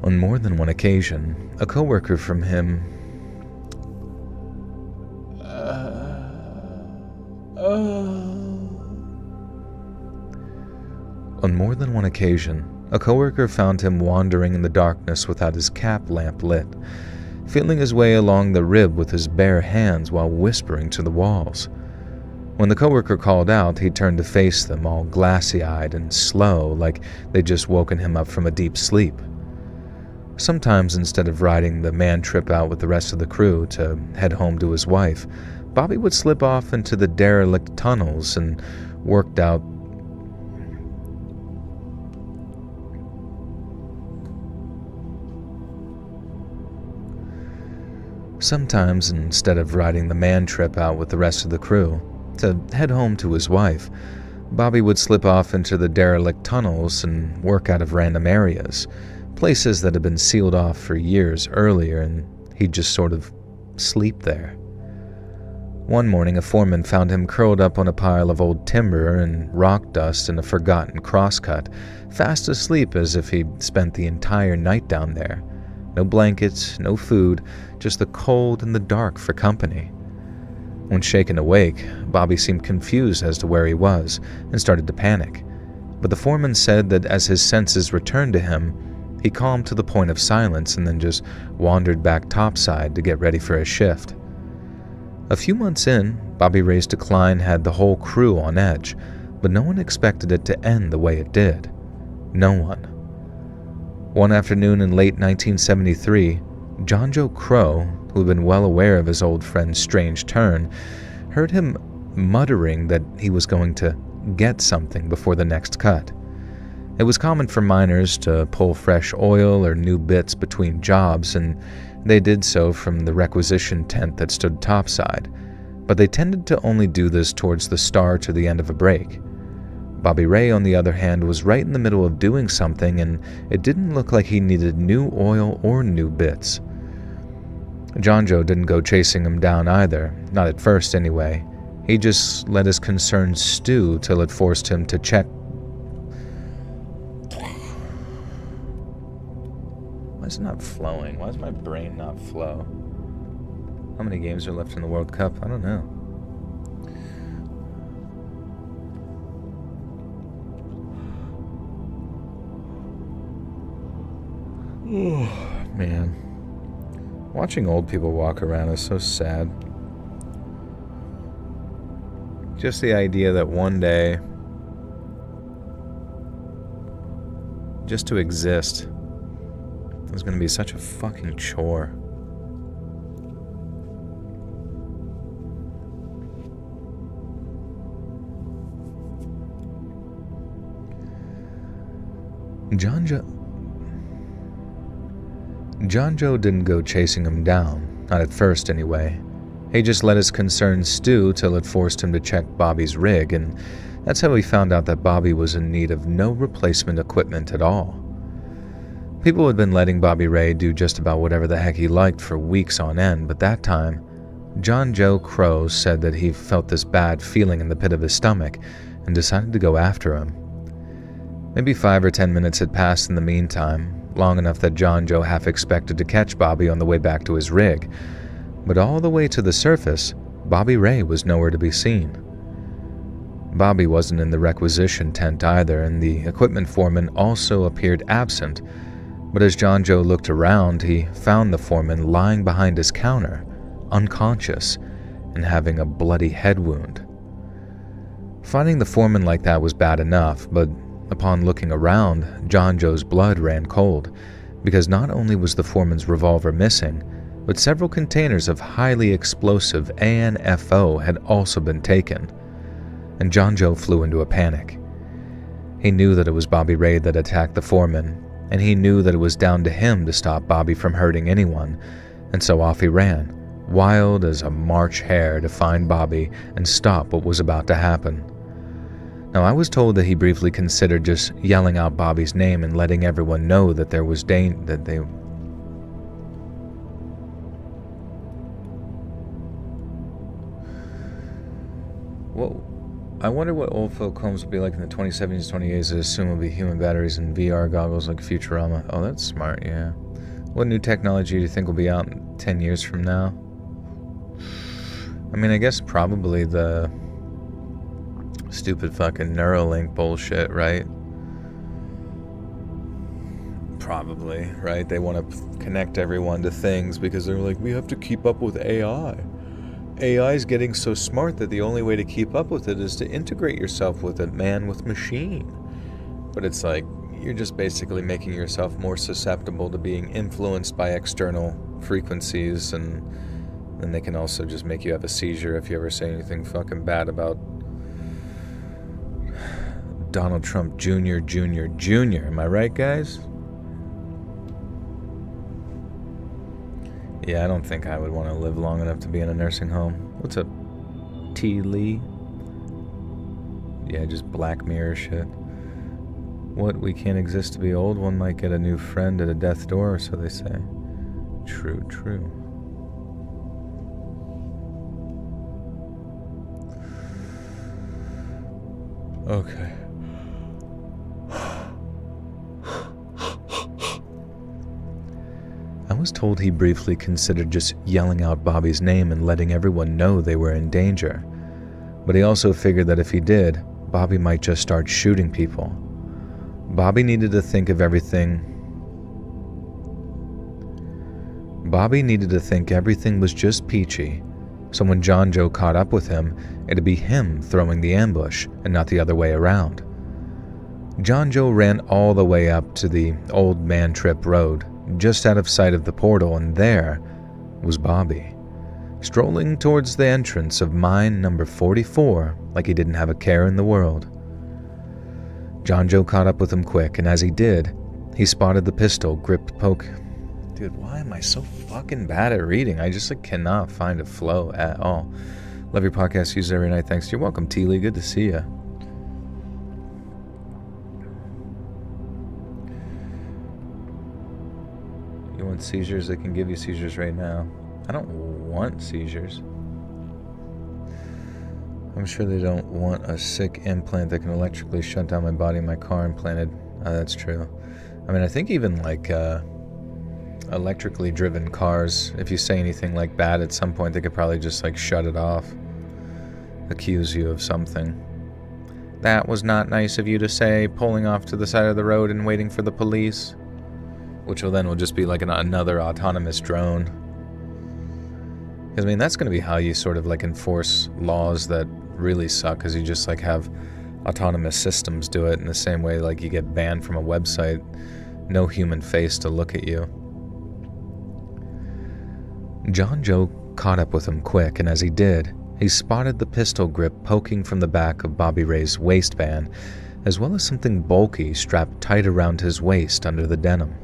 On more than one occasion, a coworker from him On more than one occasion, a coworker found him wandering in the darkness without his cap lamp lit, feeling his way along the rib with his bare hands while whispering to the walls. When the coworker called out, he turned to face them, all glassy-eyed and slow, like they'd just woken him up from a deep sleep. Sometimes, instead of riding the man trip out with the rest of the crew to head home to his wife, Bobby would slip off into the derelict tunnels and worked out Sometimes, instead of riding the man trip out with the rest of the crew to head home to his wife, Bobby would slip off into the derelict tunnels and work out of random areas, places that had been sealed off for years earlier, and he'd just sort of sleep there. One morning, a foreman found him curled up on a pile of old timber and rock dust in a forgotten crosscut, fast asleep as if he'd spent the entire night down there. No blankets, no food, just the cold and the dark for company. When shaken awake, Bobby seemed confused as to where he was and started to panic. But the foreman said that as his senses returned to him, he calmed to the point of silence and then just wandered back topside to get ready for his shift. A few months in, Bobby Ray's decline had the whole crew on edge, but no one expected it to end the way it did. No one. One afternoon in late 1973, John Joe Crow, who had been well aware of his old friend's strange turn, heard him muttering that he was going to get something before the next cut. It was common for miners to pull fresh oil or new bits between jobs, and they did so from the requisition tent that stood topside, but they tended to only do this towards the start or the end of a break. Bobby Ray, on the other hand, was right in the middle of doing something, and it didn't look like he needed new oil or new bits. John Joe didn't go chasing him down either, not at first anyway. He just let his concerns stew till it forced him to check. Why is it not flowing? Why does my brain not flow? How many games are left in the World Cup? I don't know. Oh, man. Watching old people walk around is so sad. Just the idea that one day, just to exist, is going to be such a fucking chore. John Joe didn't go chasing him down, not at first anyway. He just let his concerns stew till it forced him to check Bobby's rig, and that's how he found out that Bobby was in need of no replacement equipment at all. People had been letting Bobby Ray do just about whatever the heck he liked for weeks on end, but that time, John Joe Crow said that he felt this bad feeling in the pit of his stomach and decided to go after him. Maybe 5 or 10 minutes had passed in the meantime, long enough that John Joe half expected to catch Bobby on the way back to his rig. But all the way to the surface, Bobby Ray was nowhere to be seen. Bobby wasn't in the requisition tent either, and the equipment foreman also appeared absent. But as John Joe looked around, he found the foreman lying behind his counter, unconscious, and having a bloody head wound. Finding the foreman like that was bad enough, but upon looking around, John Joe's blood ran cold, because not only was the foreman's revolver missing, but several containers of highly explosive ANFO had also been taken, and John Joe flew into a panic. He knew that it was Bobby Ray that attacked the foreman, and he knew that it was down to him to stop Bobby from hurting anyone, and so off he ran, wild as a March hare, to find Bobby and stop what was about to happen. Now, I was told that he briefly considered just yelling out Bobby's name and letting everyone know that there was Whoa. I wonder what old folk homes will be like in the 2070s, 2080s. I assume will be human batteries and VR goggles like Futurama. Oh, that's smart, yeah. What new technology do you think will be out 10 years from now? I mean, I guess probably the stupid fucking Neuralink bullshit, right? Probably, right? They want to connect everyone to things because they're like, we have to keep up with AI. AI is getting so smart that the only way to keep up with it is to integrate yourself with it, man with machine. But it's like, you're just basically making yourself more susceptible to being influenced by external frequencies, and then they can also just make you have a seizure if you ever say anything fucking bad about Donald Trump Jr. Am I right, guys? Yeah, I don't think I would want to live long enough to be in a nursing home. What's up, T. Lee? Yeah, just Black Mirror shit. What, we can't exist to be old? One might get a new friend at a death's door, so they say. True, true. Okay. I was told he briefly considered just yelling out Bobby's name and letting everyone know they were in danger. But he also figured that if he did, Bobby might just start shooting people. Bobby needed to think everything was just peachy. So when John Joe caught up with him, it'd be him throwing the ambush and not the other way around. John Joe ran all the way up to the Old Man Trip Road, just out of sight of the portal, and there was Bobby, strolling towards the entrance of mine number 44 like he didn't have a care in the world. John Joe caught up with him quick, and as he did, he spotted the pistol gripped poke. Dude, why am I so fucking bad at reading? I just cannot find a flow at all. Love your podcast, use it every night. Thanks. You're welcome, T. Lee. Good to see you. You want seizures? They can give you seizures right now. I don't want seizures. I'm sure they don't want a sick implant that can electrically shut down my body and my car implanted. That's true. I mean, I think even like electrically driven cars, if you say anything like bad at some point, they could probably just like shut it off. Accuse you of something. That was not nice of you to say, pulling off to the side of the road and waiting for the police. Which will just be like another autonomous drone. Because I mean, that's going to be how you sort of like enforce laws that really suck, because you just like have autonomous systems do it in the same way like you get banned from a website, no human face to look at you. John Joe caught up with him quick, and as he did, he spotted the pistol grip poking from the back of Bobby Ray's waistband, as well as something bulky strapped tight around his waist under the denim.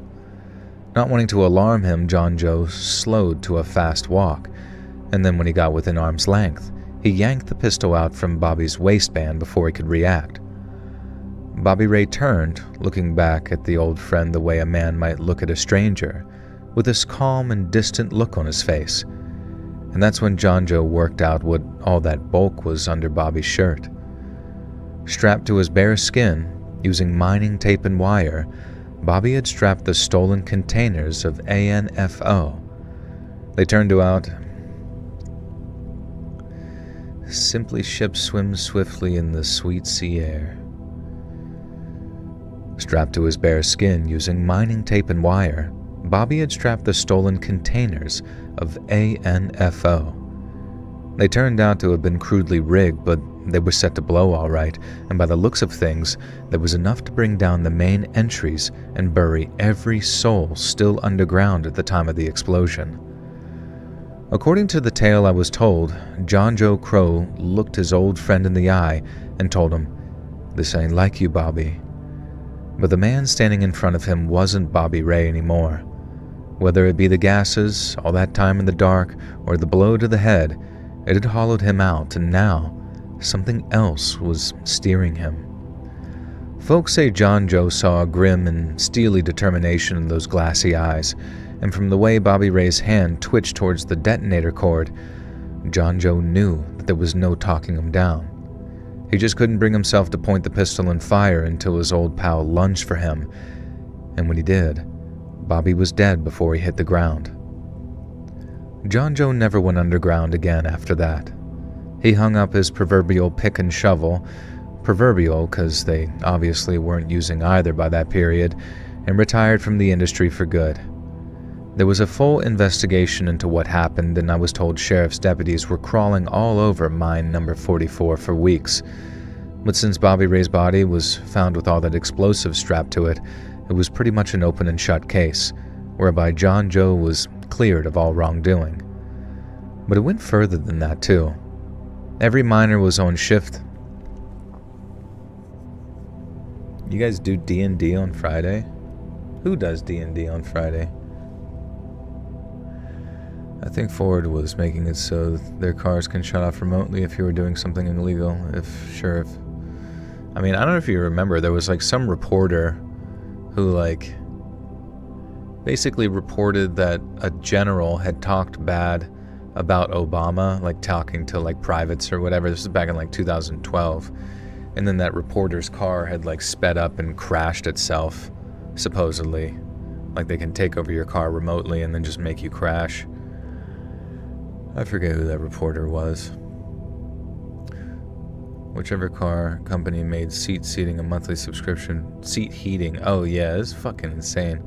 Not wanting to alarm him, John Joe slowed to a fast walk, and then when he got within arm's length, he yanked the pistol out from Bobby's waistband before he could react. Bobby Ray turned, looking back at the old friend the way a man might look at a stranger, with this calm and distant look on his face. And that's when John Joe worked out what all that bulk was under Bobby's shirt. Strapped to his bare skin, using mining tape and wire, Bobby had strapped the stolen containers of ANFO. They turned out, simply ships swim swiftly in the sweet sea air. Strapped to his bare skin using mining tape and wire, Bobby had strapped the stolen containers of ANFO. They turned out to have been crudely rigged, but they were set to blow all right, and by the looks of things, there was enough to bring down the main entries and bury every soul still underground at the time of the explosion. According to the tale I was told, John Joe Crow looked his old friend in the eye and told him, "This ain't like you, Bobby." But the man standing in front of him wasn't Bobby Ray anymore. Whether it be the gases, all that time in the dark, or the blow to the head, it had hollowed him out, and now something else was steering him. Folks say John Joe saw a grim and steely determination in those glassy eyes, and from the way Bobby Ray's hand twitched towards the detonator cord, John Joe knew that there was no talking him down. He just couldn't bring himself to point the pistol and fire until his old pal lunged for him, and when he did, Bobby was dead before he hit the ground. John Joe never went underground again after that. He hung up his proverbial pick and shovel, proverbial because they obviously weren't using either by that period, and retired from the industry for good. There was a full investigation into what happened, and I was told sheriff's deputies were crawling all over mine number 44 for weeks. But since Bobby Ray's body was found with all that explosive strapped to it, it was pretty much an open and shut case, whereby John Joe was cleared of all wrongdoing. But it went further than that too. Every miner was on shift. You guys do D&D on Friday? Who does D&D on Friday? I think Ford was making it so their cars can shut off remotely if you were doing something illegal. I mean, I don't know if you remember, there was like some reporter who like basically reported that a general had talked bad about Obama, like talking to like privates or whatever. This is back in like 2012. And then that reporter's car had like sped up and crashed itself, supposedly. Like they can take over your car remotely and then just make you crash. I forget who that reporter was. Whichever car company made seat seating a monthly subscription. Seat heating. Oh yeah, it's fucking insane.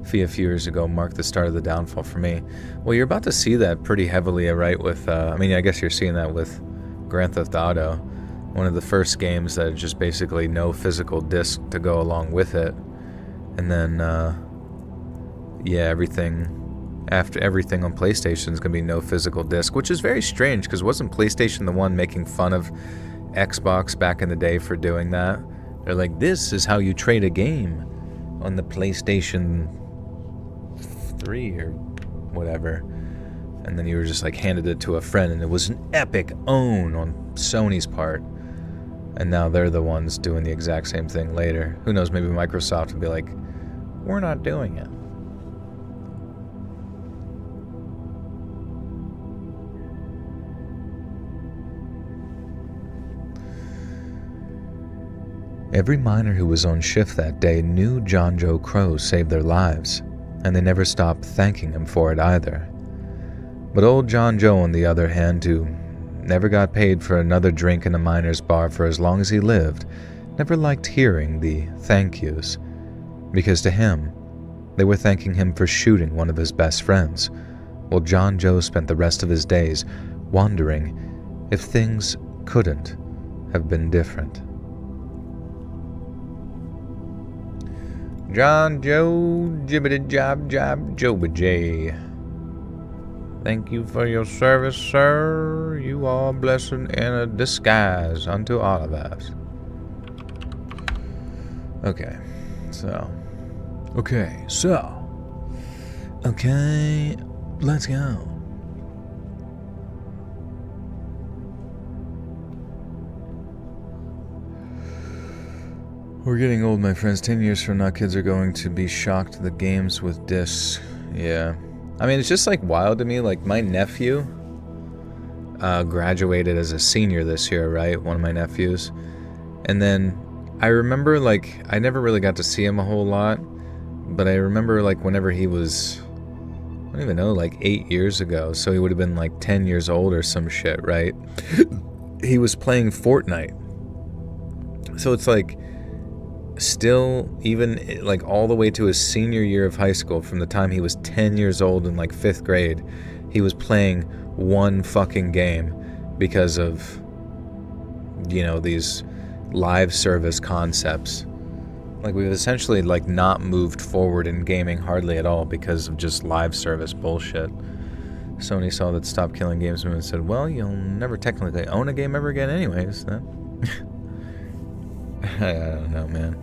A few years ago marked the start of the downfall for me. Well, you're about to see that pretty heavily, right? With, I mean, I guess you're seeing that with Grand Theft Auto. One of the first games that just basically no physical disc to go along with it. And then, yeah, everything on PlayStation is going to be no physical disc, which is very strange because wasn't PlayStation the one making fun of Xbox back in the day for doing that? They're like, this is how you trade a game on the PlayStation 3 or whatever. And then you were just like handed it to a friend and it was an epic own on Sony's part. And now they're the ones doing the exact same thing later. Who knows, maybe Microsoft will be like, we're not doing it. Every miner who was on shift that day knew John Joe Crow saved their lives, and they never stopped thanking him for it either. But old John Joe, on the other hand, who never got paid for another drink in a miner's bar for as long as he lived, never liked hearing the thank yous, because to him, they were thanking him for shooting one of his best friends, while John Joe spent the rest of his days wondering if things couldn't have been different. John Joe, jibbity job, joba jay. Thank you for your service, sir. You are a blessing in a disguise unto all of us. Okay, let's go. We're getting old, my friends. 10 years from now, kids are going to be shocked at the games with discs. Yeah. I mean, it's just like wild to me. Like, my nephew graduated as a senior this year, right? One of my nephews. And then I remember, like, I never really got to see him a whole lot. But I remember, like, whenever he was, I don't even know, like 8 years ago. So he would have been like 10 years old or some shit, right? He was playing Fortnite. So it's like, still, even like all the way to his senior year of high school, from the time he was 10 years old in like 5th grade, he was playing one fucking game because of, you know, these live service concepts. Like, we've essentially like not moved forward in gaming hardly at all because of just live service bullshit. Sony saw that Stop Killing Games and said, well, you'll never technically own a game ever again anyways. I don't know, man.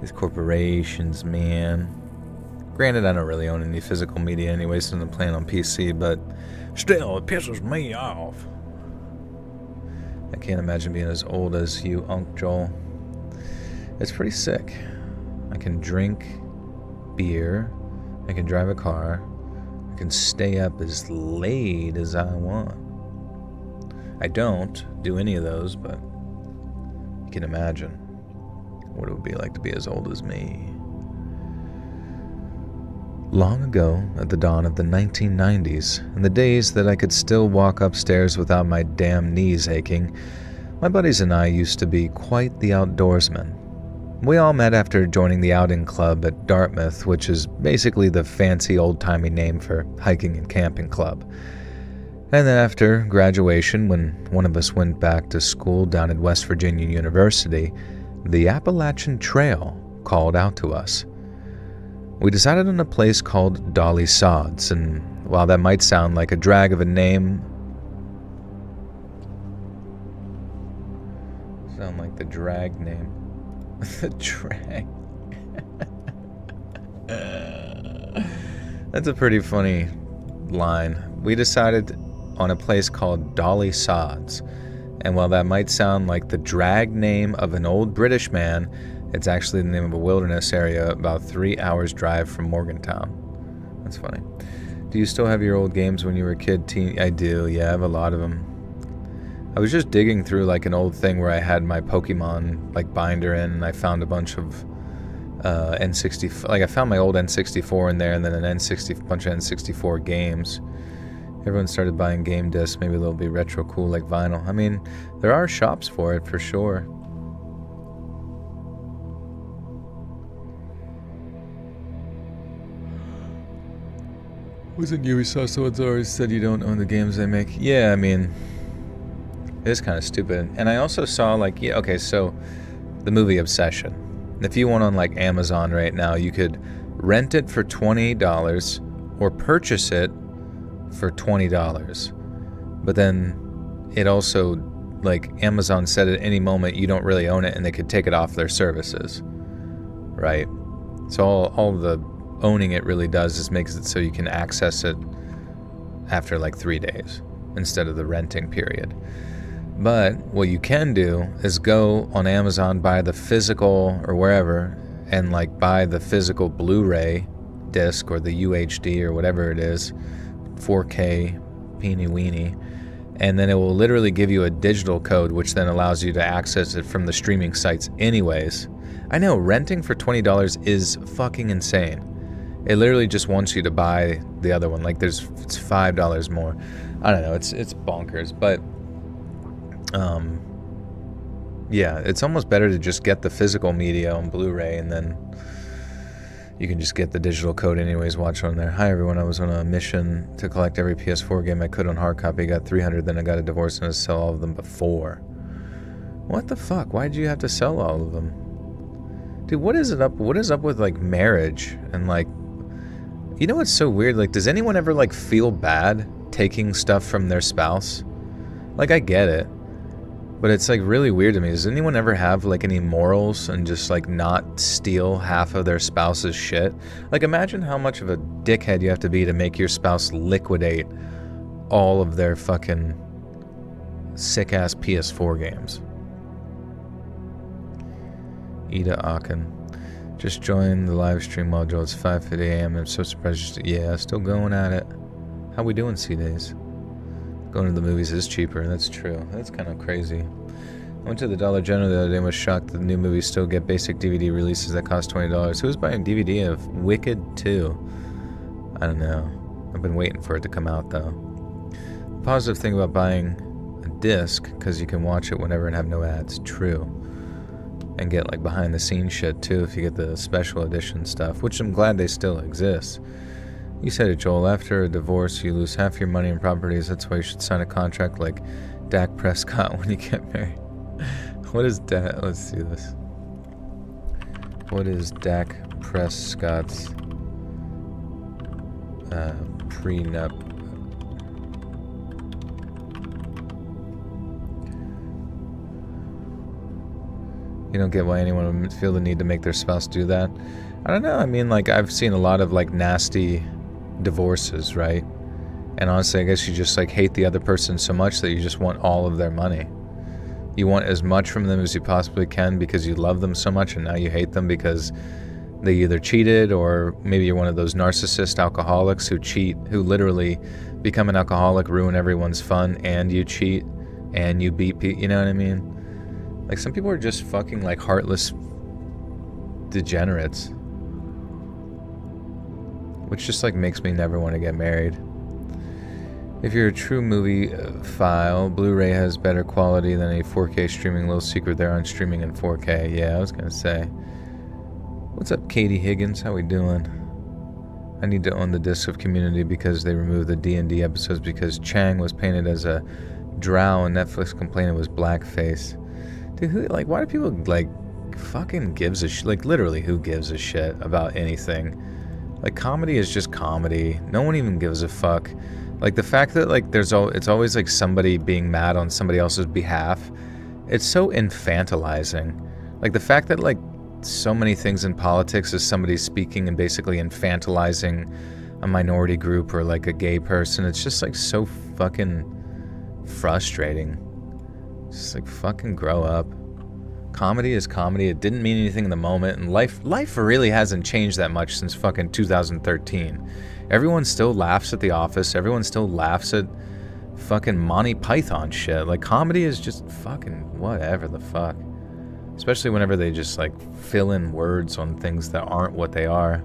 These corporations, man. Granted, I don't really own any physical media anyway, since I'm playing on PC, but still, it pisses me off. I can't imagine being as old as you, Unc Joel. It's pretty sick. I can drink beer. I can drive a car. I can stay up as late as I want. I don't do any of those, but you can imagine what it would be like to be as old as me. Long ago, at the dawn of the 1990s, in the days that I could still walk upstairs without my damn knees aching, my buddies and I used to be quite the outdoorsmen. We all met after joining the outing club at Dartmouth, which is basically the fancy old-timey name for hiking and camping club. And then after graduation, when one of us went back to school down at West Virginia University, the Appalachian Trail called out to us. We decided on a place called Dolly Sods, and while that might sound like a drag of a name... Sound like the drag name. The drag. That's a pretty funny line. We decided on a place called Dolly Sods, and while that might sound like the drag name of an old British man, it's actually the name of a wilderness area about 3 hours drive from Morgantown. That's funny. Do you still have your old games when you were a kid, teen? I do, yeah, I have a lot of them. I was just digging through like an old thing where I had my Pokemon like binder in, and I found a bunch of N64, like I found my old N64 in there, and then bunch of N64 games. Everyone started buying game discs. Maybe they'll be retro cool like vinyl. I mean, there are shops for it for sure. Wasn't Ubisoft so it's always said you don't own the games they make? Yeah, I mean, it is kind of stupid. And I also saw like, yeah, okay, so the movie Obsession. If you went on like Amazon right now, you could rent it for $20 or purchase it for $20. But then it also, like, Amazon said at any moment you don't really own it and they could take it off their services, right? So all the owning it really does is makes it so you can access it after like 3 days instead of the renting period. But what you can do is go on Amazon, buy the physical or wherever, and like buy the physical Blu-ray disc or the UHD or whatever it is, 4K, peeny weeny, and then it will literally give you a digital code which then allows you to access it from the streaming sites anyways. I know, renting for $20 is fucking insane. It literally just wants you to buy the other one. Like it's $5 more. I don't know, it's bonkers, but yeah, it's almost better to just get the physical media on Blu-ray and then you can just get the digital code anyways, watch on there. Hi everyone, I was on a mission to collect every PS4 game I could on hard copy. Got 300, then I got a divorce and I sell all of them before. What the fuck? Why did you have to sell all of them? Dude, what is up with like marriage and like, you know what's so weird? Like, does anyone ever like feel bad taking stuff from their spouse? Like, I get it, but it's like really weird to me. Does anyone ever have like any morals and just like not steal half of their spouse's shit? Like, imagine how much of a dickhead you have to be to make your spouse liquidate all of their fucking sick-ass PS4 games. Ida Akin. Just joined the live stream module. It's 5:50 a.m. I'm so surprised. Yeah, still going at it. How we doing, C-Days? Going to the movies is cheaper. That's true. That's kind of crazy. I went to the Dollar General the other day and was shocked that the new movies still get basic DVD releases that cost $20. Who's buying DVD of Wicked 2? I don't know. I've been waiting for it to come out, though. The positive thing about buying a disc, because you can watch it whenever and have no ads. True. And get like behind the scenes shit too if you get the special edition stuff, which I'm glad they still exist. You said it, Joel. After a divorce, you lose half your money and properties. That's why you should sign a contract like Dak Prescott when you get married. What is Dak? Let's see this. What is Dak Prescott's prenup? You don't get why anyone would feel the need to make their spouse do that. I don't know. I mean, like, I've seen a lot of, like, nasty divorces, right? And honestly, I guess you just, like, hate the other person so much that you just want all of their money. You want as much from them as you possibly can because you love them so much, and now you hate them because they either cheated, or maybe you're one of those narcissist alcoholics who cheat, who literally become an alcoholic, ruin everyone's fun, and you cheat, and you beat people, you know what I mean? Like, some people are just fucking, like, heartless degenerates. Which just, like, makes me never want to get married. If you're a true movie file, Blu-ray has better quality than a 4K streaming. Little secret there on streaming in 4K. Yeah, I was gonna say. What's up, Katie Higgins? How we doing? I need to own the disc of Community because they removed the D&D episodes because Chang was painted as a drow and Netflix complained it was blackface. Dude, who, like, why do people, like, fucking gives a shit? Like, literally, who gives a shit about anything? Like, comedy is just comedy. No one even gives a fuck. Like, the fact that, like, it's always, like, somebody being mad on somebody else's behalf, it's so infantilizing. Like, the fact that, like, so many things in politics is somebody speaking and basically infantilizing a minority group or, like, a gay person, it's just, like, so fucking frustrating. Just, like, fucking grow up. Comedy is comedy. It didn't mean anything in the moment, and life really hasn't changed that much since fucking 2013. Everyone still laughs at The Office. Everyone still laughs at fucking Monty Python shit. Like, comedy is just fucking whatever the fuck. Especially whenever they just, like, fill in words on things that aren't what they are.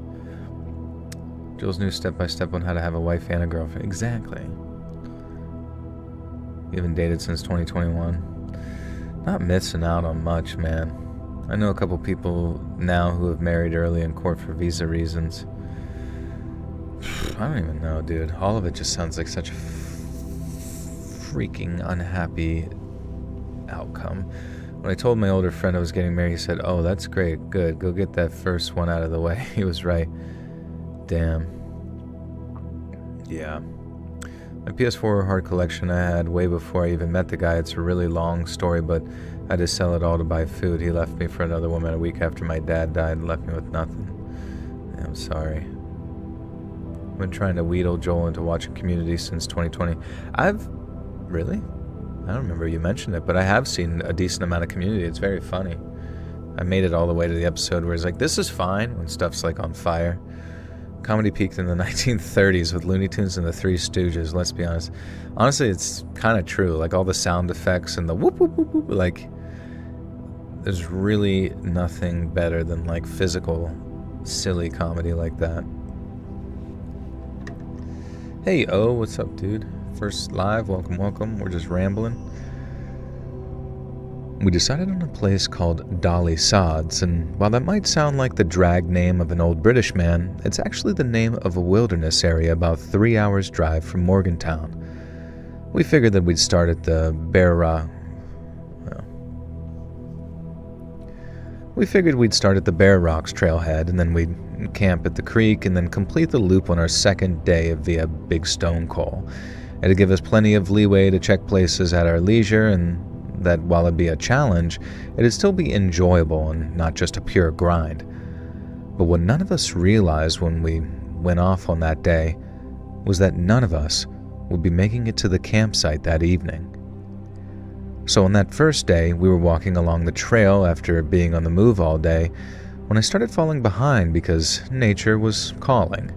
Jill's new step-by-step on how to have a wife and a girlfriend. Exactly. You haven't dated since 2021. Not missing out on much, man. I know a couple people now who have married early in court for visa reasons. I don't even know, dude. All of it just sounds like such a freaking unhappy outcome. When I told my older friend I was getting married, he said, "Oh, that's great, good, go get that first one out of the way." He was right. Damn. Yeah. My PS4 hard collection I had way before I even met the guy. It's a really long story, but I had to sell it all to buy food. He left me for another woman a week after my dad died and left me with nothing. Yeah, I'm sorry. I've been trying to wheedle Joel into watching Community since 2020. Really? I don't remember you mentioned it, but I have seen a decent amount of Community. It's very funny. I made it all the way to the episode where it's like, this is fine, when stuff's like on fire. Comedy peaked in the 1930s with Looney Tunes and the Three Stooges, let's be honest. Honestly, it's kind of true. Like, all the sound effects and the whoop, whoop, whoop, whoop, like, there's really nothing better than, like, physical, silly comedy like that. Hey, what's up, dude? First live, welcome. We're just rambling. We decided on a place called Dolly Sods, and while that might sound like the drag name of an old British man, it's actually the name of a wilderness area about 3 hours drive from Morgantown. We figured that we'd start at the Bear Rocks trailhead, and then we'd camp at the creek, and then complete the loop on our second day via Big Stone Coal. It'd give us plenty of leeway to check places at our leisure, and that while it'd be a challenge, it'd still be enjoyable and not just a pure grind. But what none of us realized when we went off on that day was that none of us would be making it to the campsite that evening. So on that first day, we were walking along the trail after being on the move all day when I started falling behind because nature was calling.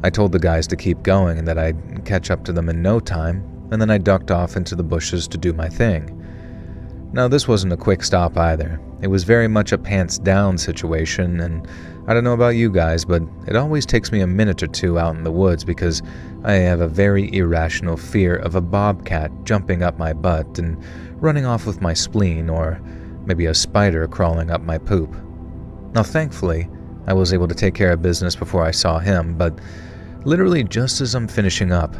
I told the guys to keep going and that I'd catch up to them in no time, and then I ducked off into the bushes to do my thing. Now, this wasn't a quick stop either. It was very much a pants-down situation, and I don't know about you guys, but it always takes me a minute or two out in the woods because I have a very irrational fear of a bobcat jumping up my butt and running off with my spleen, or maybe a spider crawling up my poop. Now, thankfully, I was able to take care of business before I saw him, but literally just as I'm finishing up,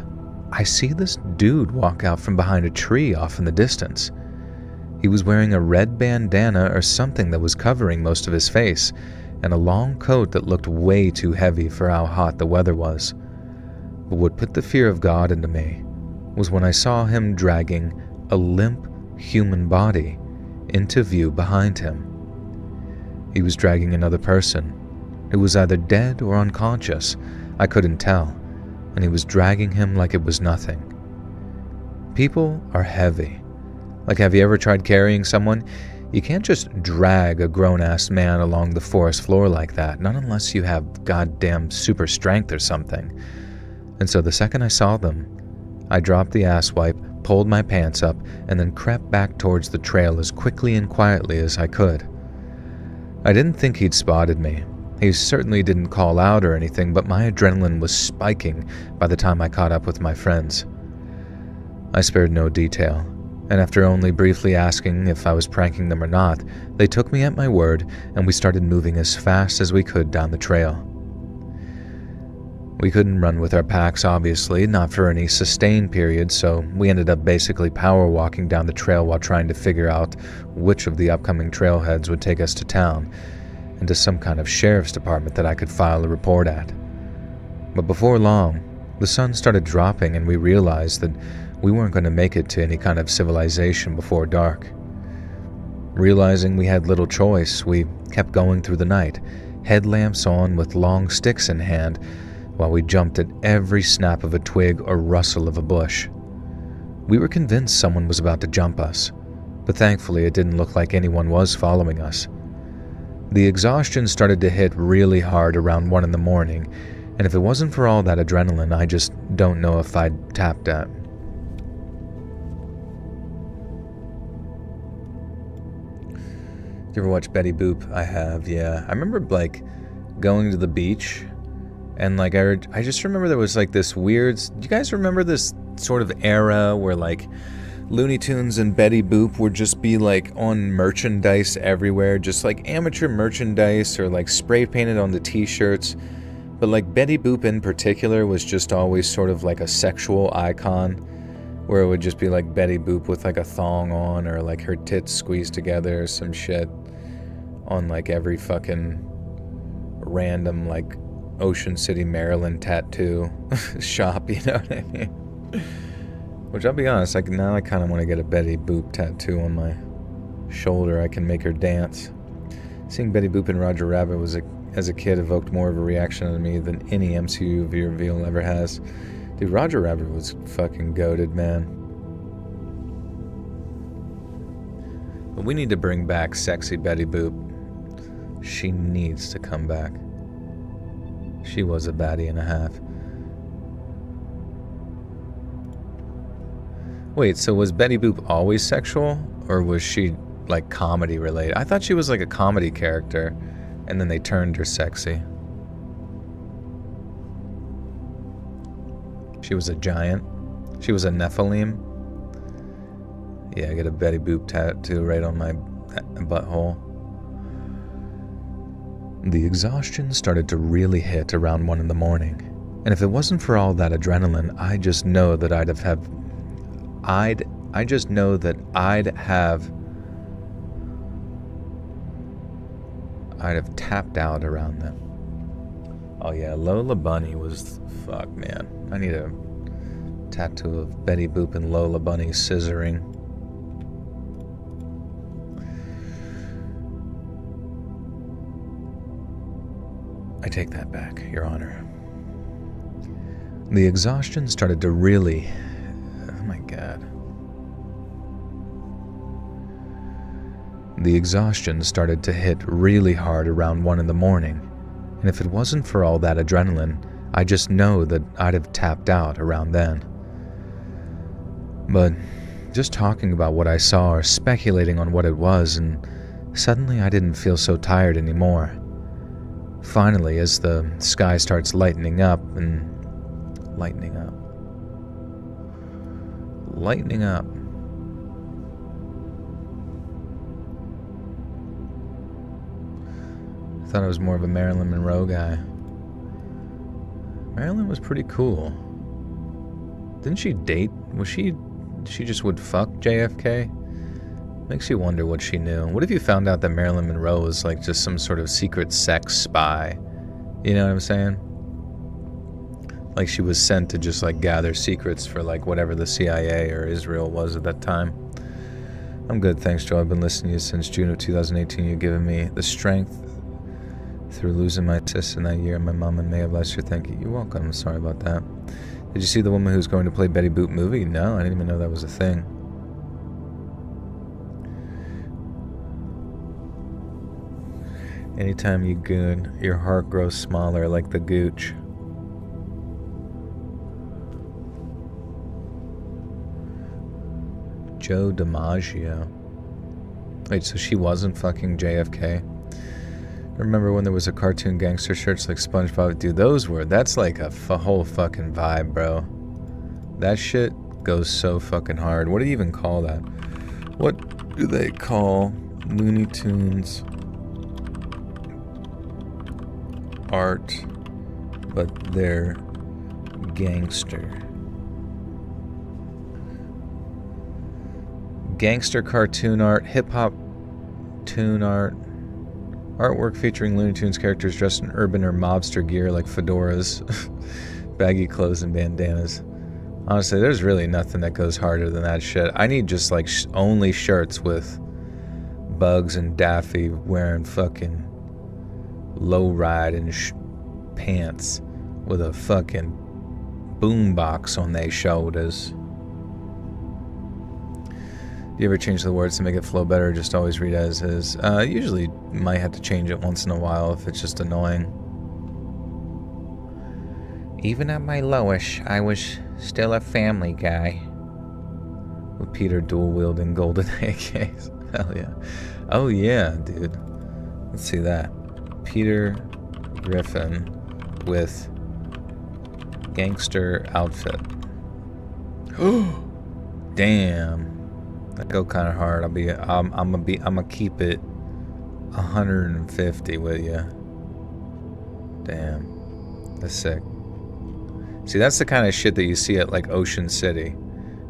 I see this dude walk out from behind a tree off in the distance. He was wearing a red bandana or something that was covering most of his face, and a long coat that looked way too heavy for how hot the weather was. But what put the fear of God into me was when I saw him dragging a limp human body into view behind him. He was dragging another person who was either dead or unconscious, I couldn't tell, and he was dragging him like it was nothing. People are heavy. Like, have you ever tried carrying someone? You can't just drag a grown-ass man along the forest floor like that, not unless you have goddamn super strength or something. And so the second I saw them, I dropped the asswipe, pulled my pants up, and then crept back towards the trail as quickly and quietly as I could. I didn't think he'd spotted me. He certainly didn't call out or anything, but my adrenaline was spiking by the time I caught up with my friends. I spared no detail, and after only briefly asking if I was pranking them or not, they took me at my word and we started moving as fast as we could down the trail. We couldn't run with our packs, obviously, not for any sustained period, so we ended up basically power walking down the trail while trying to figure out which of the upcoming trailheads would take us to town, and to some kind of sheriff's department that I could file a report at. But before long, the sun started dropping and we realized that we weren't going to make it to any kind of civilization before dark. Realizing we had little choice, we kept going through the night, headlamps on with long sticks in hand, while we jumped at every snap of a twig or rustle of a bush. We were convinced someone was about to jump us, but thankfully it didn't look like anyone was following us. The exhaustion started to hit really hard around 1 in the morning, and if it wasn't for all that adrenaline, I just don't know if I'd tapped out. You ever watch Betty Boop? I have, yeah. I remember, going to the beach, and, I just remember there was, this weird... Do you guys remember this sort of era where, Looney Tunes and Betty Boop would just be, on merchandise everywhere? Just, amateur merchandise or, spray painted on the t-shirts. But, Betty Boop in particular was just always sort of, a sexual icon, where it would just be, Betty Boop with, a thong on, or, her tits squeezed together or some shit on, every fucking random, Ocean City, Maryland tattoo shop, you know what I mean? Which, I'll be honest, now I kind of want to get a Betty Boop tattoo on my shoulder. I can make her dance. Seeing Betty Boop and Roger Rabbit as a kid evoked more of a reaction out of me than any MCU reveal ever has. Dude, Roger Rabbit was fucking goated, man. But we need to bring back sexy Betty Boop. She needs to come back. She was a baddie and a half. Wait, so was Betty Boop always sexual? Or was she, comedy related? I thought she was, a comedy character, and then they turned her sexy. She was a giant. She was a Nephilim. Yeah, I get a Betty Boop tattoo right on my butthole. The exhaustion started to really hit around 1 in the morning, and if it wasn't for all that adrenaline, I just know that I'd have tapped out around then. Oh yeah, Lola Bunny was... Fuck, man. I need a tattoo of Betty Boop and Lola Bunny scissoring. I take that back, Your Honor. The exhaustion started to really... Oh my God. The exhaustion started to hit really hard around 1 in the morning, and if it wasn't for all that adrenaline, I just know that I'd have tapped out around then. But just talking about what I saw or speculating on what it was, and suddenly I didn't feel so tired anymore. Finally, as the sky starts lightening up, I thought I was more of a Marilyn Monroe guy. Marilyn was pretty cool. Didn't she date? She just would fuck JFK? Makes you wonder what she knew. What if you found out that Marilyn Monroe was just some sort of secret sex spy? You know what I'm saying? She was sent to just gather secrets for whatever the CIA or Israel was at that time. I'm good, thanks, Joe. I've been listening to you since June of 2018. You've given me the strength through losing my sis in that year. My mom and may have blessed you. Thank you. You're welcome. I'm sorry about that. Did you see the woman who's going to play Betty Boop movie? No, I didn't even know that was a thing. Anytime you goon, your heart grows smaller like the gooch. Joe DiMaggio. Wait, so she wasn't fucking JFK? I remember when there was a cartoon gangster shirts like SpongeBob. Dude, that's like a whole fucking vibe, bro. That shit goes so fucking hard. What do you even call that? What do they call Looney Tunes art, but they're gangster? Gangster cartoon art, hip-hop tune art, artwork featuring Looney Tunes characters dressed in urban or mobster gear like fedoras, baggy clothes, and bandanas. Honestly, there's really nothing that goes harder than that shit. I need just like only shirts with Bugs and Daffy wearing fucking low-ride and pants with a fucking boombox on their shoulders. Do you ever change the words to make it flow better, or just always read as is? Usually might have to change it once in a while if it's just annoying. Even at my lowest, I was still a family guy. With Peter dual-wielding golden AKs. Hell yeah. Oh yeah, dude. Let's see that. Peter Griffin with gangster outfit. Damn. That go kind of hard. I'm gonna keep it 150 with you. Damn. That's sick. See, that's the kind of shit that you see at like Ocean City.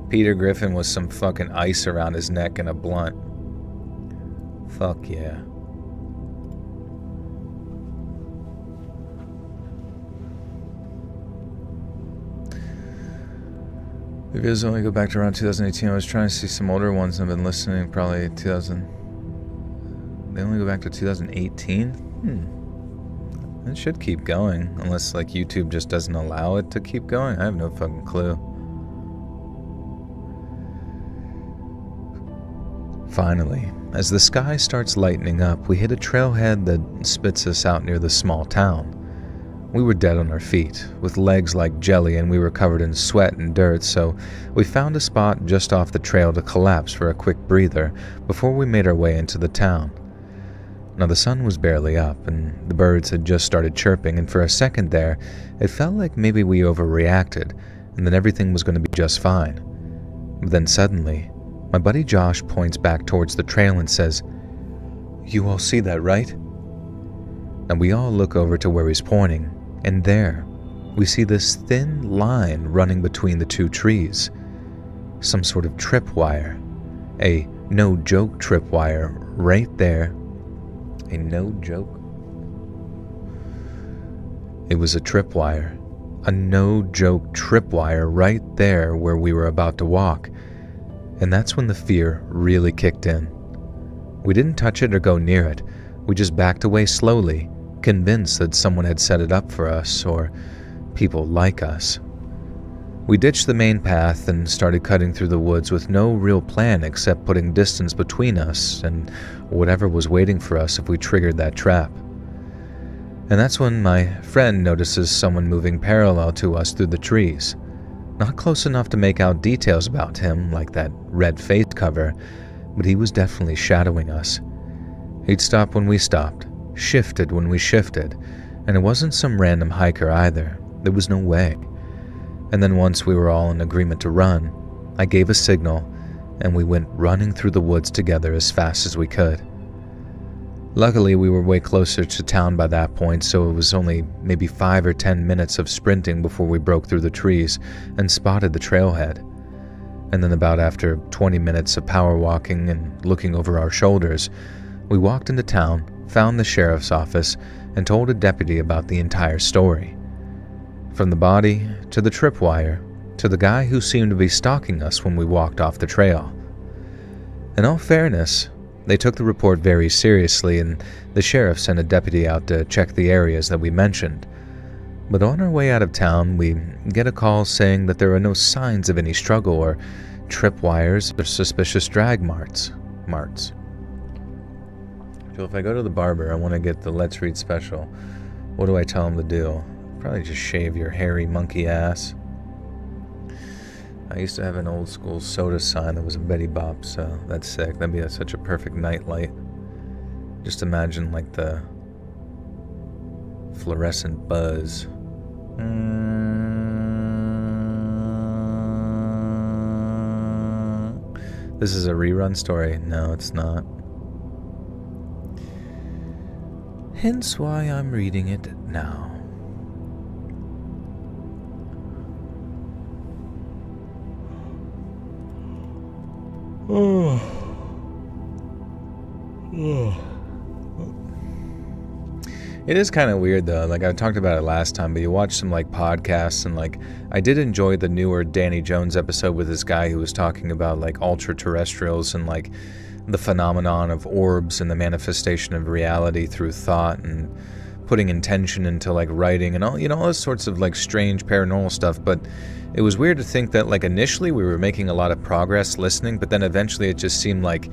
Peter Griffin with some fucking ice around his neck and a blunt. Fuck yeah. The videos only go back to around 2018. I was trying to see some older ones. I've been listening probably 2000. They only go back to 2018? It should keep going, unless like YouTube just doesn't allow it to keep going. I have no fucking clue. Finally, as the sky starts lightening up, we hit a trailhead that spits us out near the small town. We were dead on our feet, with legs like jelly, and we were covered in sweat and dirt, so we found a spot just off the trail to collapse for a quick breather before we made our way into the town. Now the sun was barely up, and the birds had just started chirping, and for a second there, it felt like maybe we overreacted, and that everything was going to be just fine. But then suddenly, my buddy Josh points back towards the trail and says, "You all see that, right?" And we all look over to where he's pointing, and there, we see this thin line running between the two trees. Some sort of tripwire. A no-joke tripwire right there. A no-joke? It was a tripwire. A no-joke tripwire right there where we were about to walk. And that's when the fear really kicked in. We didn't touch it or go near it. We just backed away slowly, convinced that someone had set it up for us, or people like us. We ditched the main path and started cutting through the woods with no real plan except putting distance between us and whatever was waiting for us if we triggered that trap. And that's when my friend notices someone moving parallel to us through the trees. Not close enough to make out details about him, like that red face cover, but he was definitely shadowing us. He'd stop when we stopped, shifted when we shifted, and it wasn't some random hiker either. There was no way. And then once we were all in agreement to run, I gave a signal, and we went running through the woods together as fast as we could. Luckily, we were way closer to town by that point, so it was only maybe 5 or 10 minutes of sprinting before we broke through the trees and spotted the trailhead. And then about after 20 minutes of power walking and looking over our shoulders, we walked into town, found the sheriff's office, and told a deputy about the entire story. From the body, to the tripwire, to the guy who seemed to be stalking us when we walked off the trail. In all fairness, they took the report very seriously, and the sheriff sent a deputy out to check the areas that we mentioned. But on our way out of town, we get a call saying that there are no signs of any struggle or tripwires or suspicious drag marks. So if I go to the barber, I want to get the Let's Read special. What do I tell him to do? Probably just shave your hairy monkey ass. I used to have an old school soda sign that was a Betty Bop, so that's sick. That'd be such a perfect nightlight. Just imagine like the fluorescent buzz. This is a rerun story. No, it's not. Hence why I'm reading it now. It is kind of weird though, like I talked about it last time, but you watch some like podcasts and like I did enjoy the newer Danny Jones episode with this guy who was talking about like ultra-terrestrials and like the phenomenon of orbs and the manifestation of reality through thought and putting intention into like writing and all, you know, all this sorts of like strange paranormal stuff. But it was weird to think that like initially we were making a lot of progress listening, but then eventually it just seemed like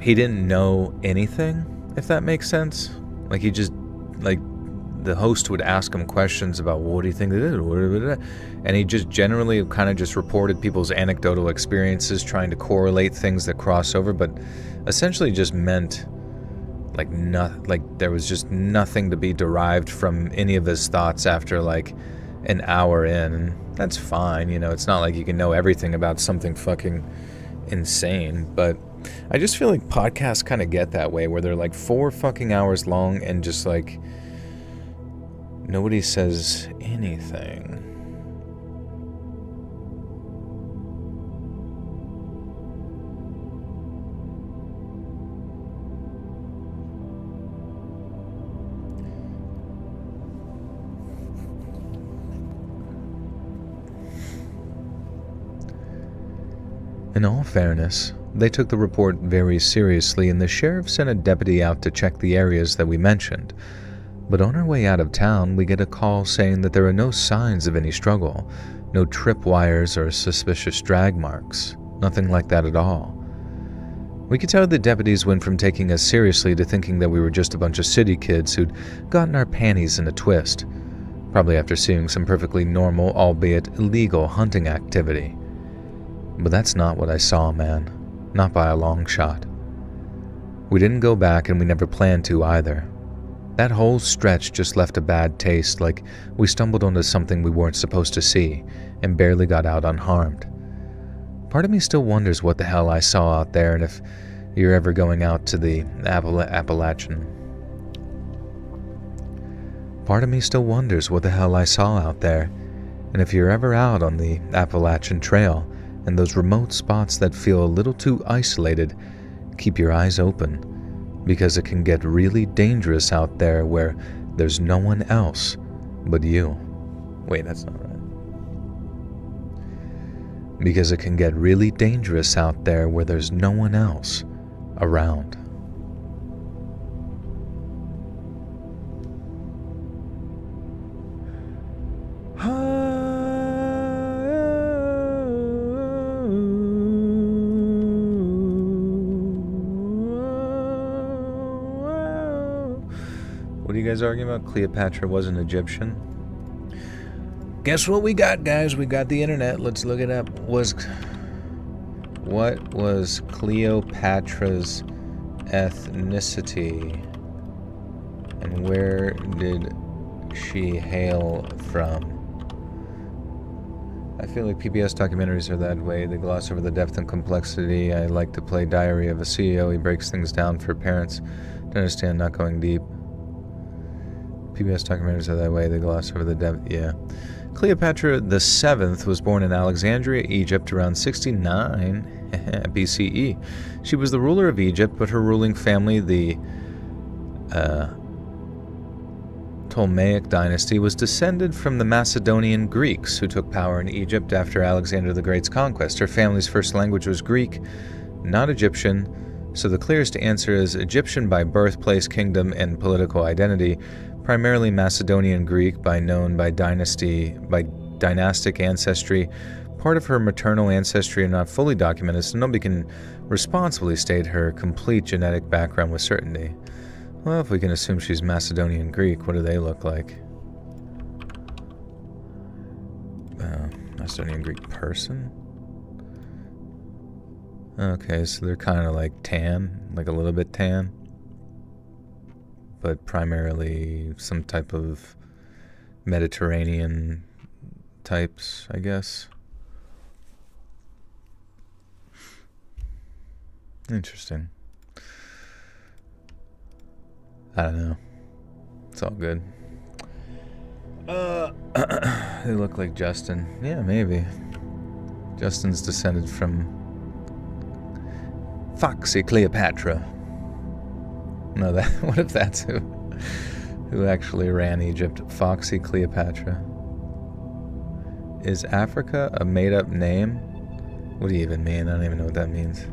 he didn't know anything, if that makes sense. Like he just, like the host would ask him questions about, well, what do you think they did? And he just generally kind of just reported people's anecdotal experiences, trying to correlate things that cross over, but essentially just meant like there was just nothing to be derived from any of his thoughts after like an hour in. And that's fine, you know, it's not like you can know everything about something fucking insane, but I just feel like podcasts kind of get that way, where they're like 4 fucking hours long and just like nobody says anything. In all fairness, they took the report very seriously, and the sheriff sent a deputy out to check the areas that we mentioned. But on our way out of town, we get a call saying that there are no signs of any struggle, no tripwires or suspicious drag marks, nothing like that at all. We could tell the deputies went from taking us seriously to thinking that we were just a bunch of city kids who'd gotten our panties in a twist, probably after seeing some perfectly normal, albeit illegal, hunting activity. But that's not what I saw, man. Not by a long shot. We didn't go back, and we never planned to either. That whole stretch just left a bad taste, like we stumbled onto something we weren't supposed to see, and barely got out unharmed. Part of me still wonders what the hell I saw out there, and if you're ever going out to the Appalachian. Part of me still wonders what the hell I saw out there, and if you're ever out on the Appalachian Trail, and those remote spots that feel a little too isolated, keep your eyes open, because it can get really dangerous out there where there's no one else but you. Wait, that's not right. Because it can get really dangerous out there where there's no one else around. What are you guys arguing about? Cleopatra wasn't Egyptian? Guess what we got, guys? We got the internet. Let's look it up. What was Cleopatra's ethnicity? And where did she hail from? I feel like PBS documentaries are that way. They gloss over the depth and complexity. I like to play Diary of a CEO. He breaks things down for parents to understand, not going deep. PBS documentaries are that way. They gloss over the depth. Yeah. Cleopatra the Seventh was born in Alexandria, Egypt, around 69 BCE. She was the ruler of Egypt, but her ruling family, the Ptolemaic dynasty, was descended from the Macedonian Greeks who took power in Egypt after Alexander the Great's conquest. Her family's first language was Greek, not Egyptian, so the clearest answer is Egyptian by birthplace, kingdom, and political identity, primarily Macedonian Greek by dynastic ancestry, Part of her maternal ancestry are not fully documented, so nobody can responsibly state her complete genetic background with certainty. Well, if we can assume she's Macedonian Greek, what do they look like? Macedonian Greek person? Okay, so they're kind of like tan, like a little bit tan. But primarily some type of Mediterranean types, I guess. Interesting. I don't know. It's all good. They look like Justin. Yeah, maybe. Justin's descended from Foxy Cleopatra. No, that. What if that's who actually ran Egypt? Foxy Cleopatra. Is Africa a made-up name? What do you even mean? I don't even know what that means.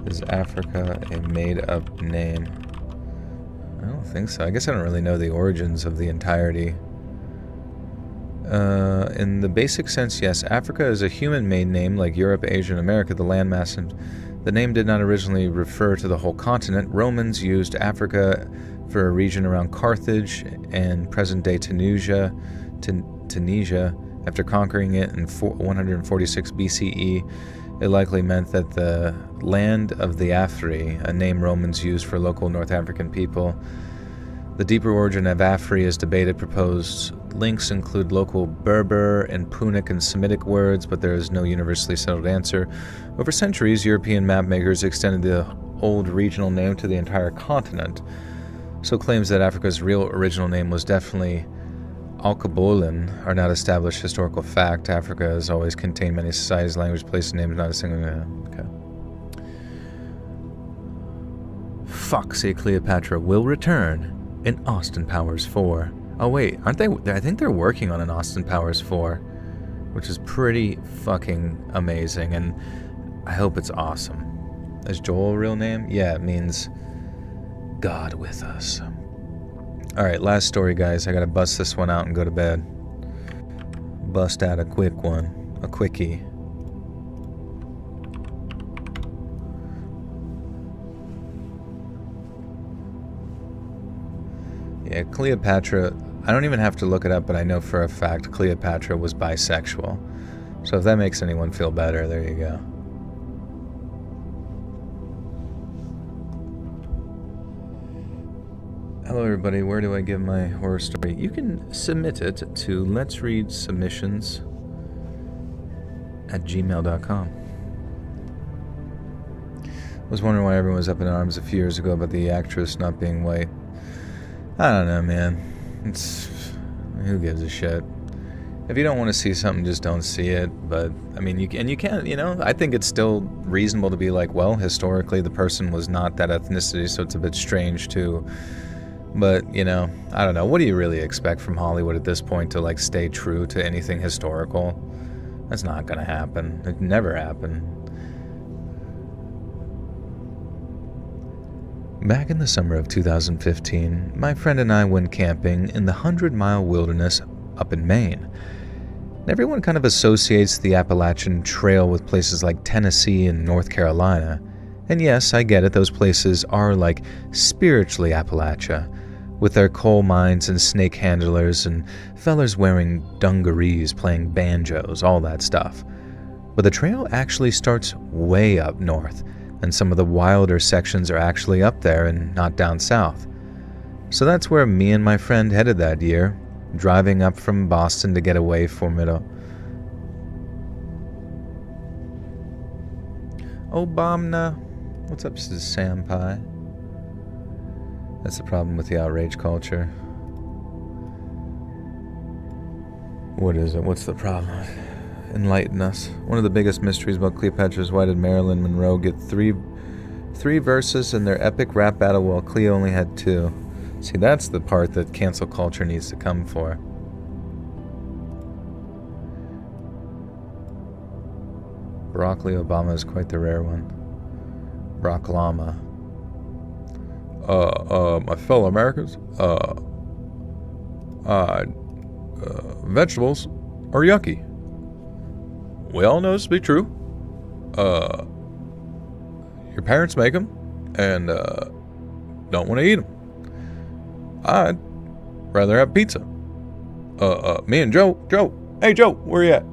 Is Africa a made-up name? I don't think so. I guess I don't really know the origins of the entirety. In the basic sense, yes, Africa is a human-made name like Europe, Asia, and America, the landmass, and the name did not originally refer to the whole continent. Romans used Africa for a region around Carthage and present-day Tunisia. After conquering it in 146 BCE, it likely meant that the land of the Afri, a name Romans used for local North African people. The deeper origin of Afri is debated. Proposed links include local Berber and Punic and Semitic words, but there is no universally settled answer. Over centuries, European mapmakers extended the old regional name to the entire continent, so claims that Africa's real original name was definitely Alkebulan are not established historical fact. Africa has always contained many societies, language, places, names, not a single... Okay. Foxy Cleopatra will return in Austin Powers 4. Oh wait, aren't they? I think they're working on an Austin Powers 4, which is pretty fucking amazing, and I hope it's awesome. Is Joel a real name? Yeah, it means God with us. Alright, last story, guys. I gotta bust this one out and go to bed. Bust out a quick one. A quickie. Yeah, Cleopatra, I don't even have to look it up, but I know for a fact Cleopatra was bisexual. So if that makes anyone feel better, there you go. Hello everybody, where do I give my horror story? You can submit it to Let's Read Submissions at gmail.com. I was wondering why everyone was up in arms a few years ago about the actress not being white. I don't know, man. Who gives a shit? If you don't want to see something, just don't see it. But, I mean, you can't, you know, I think it's still reasonable to be like, well, historically the person was not that ethnicity, so it's a bit strange too. But, you know, I don't know. What do you really expect from Hollywood at this point to, like, stay true to anything historical? That's not gonna happen. It never happened. Back in the summer of 2015, my friend and I went camping in the 100-mile wilderness up in Maine. Everyone kind of associates the Appalachian Trail with places like Tennessee and North Carolina. And yes, I get it, those places are like spiritually Appalachia, with their coal mines and snake handlers and fellers wearing dungarees, playing banjos, all that stuff. But the trail actually starts way up north, and some of the wilder sections are actually up there and not down south. So that's where me and my friend headed that year, driving up from Boston to get away from it all. Obama. What's up, Sam Pie? That's the problem with the outrage culture. What is it? What's the problem? Enlighten us. One of the biggest mysteries about Cleopatra is why did Marilyn Monroe get three verses in their epic rap battle while Cleo only had 2? See, that's the part that cancel culture needs to come for. Broccoli Obama is quite the rare one. Brock Llama. My fellow Americans, vegetables are yucky. we all know this to be true. Your parents make them, and don't want to eat them. I'd rather have pizza. Me and Joe, hey Joe, where you at?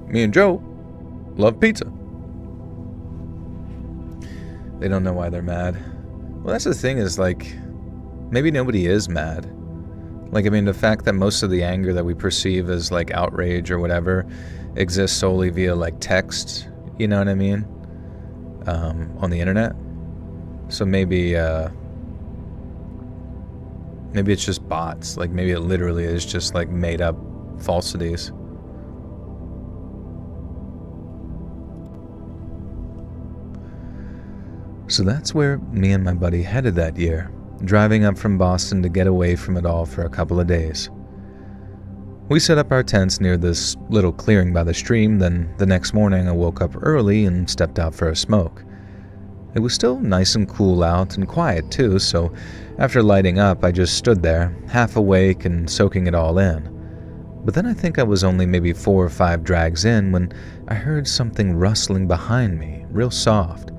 Me and Joe love pizza. They don't know why they're mad. Well, that's the thing is, like, maybe nobody is mad. Like, I mean, the fact that most of the anger that we perceive as, like, outrage or whatever exists solely via, like, text, you know what I mean? On the internet. So maybe it's just bots. Like, maybe it literally is just, like, made up falsities. So that's where me and my buddy headed that year, driving up from Boston to get away from it all for a couple of days. We set up our tents near this little clearing by the stream, then the next morning I woke up early and stepped out for a smoke. It was still nice and cool out and quiet too, so after lighting up I just stood there, half awake and soaking it all in. But then I think I was only maybe 4 or 5 drags in when I heard something rustling behind me, real soft.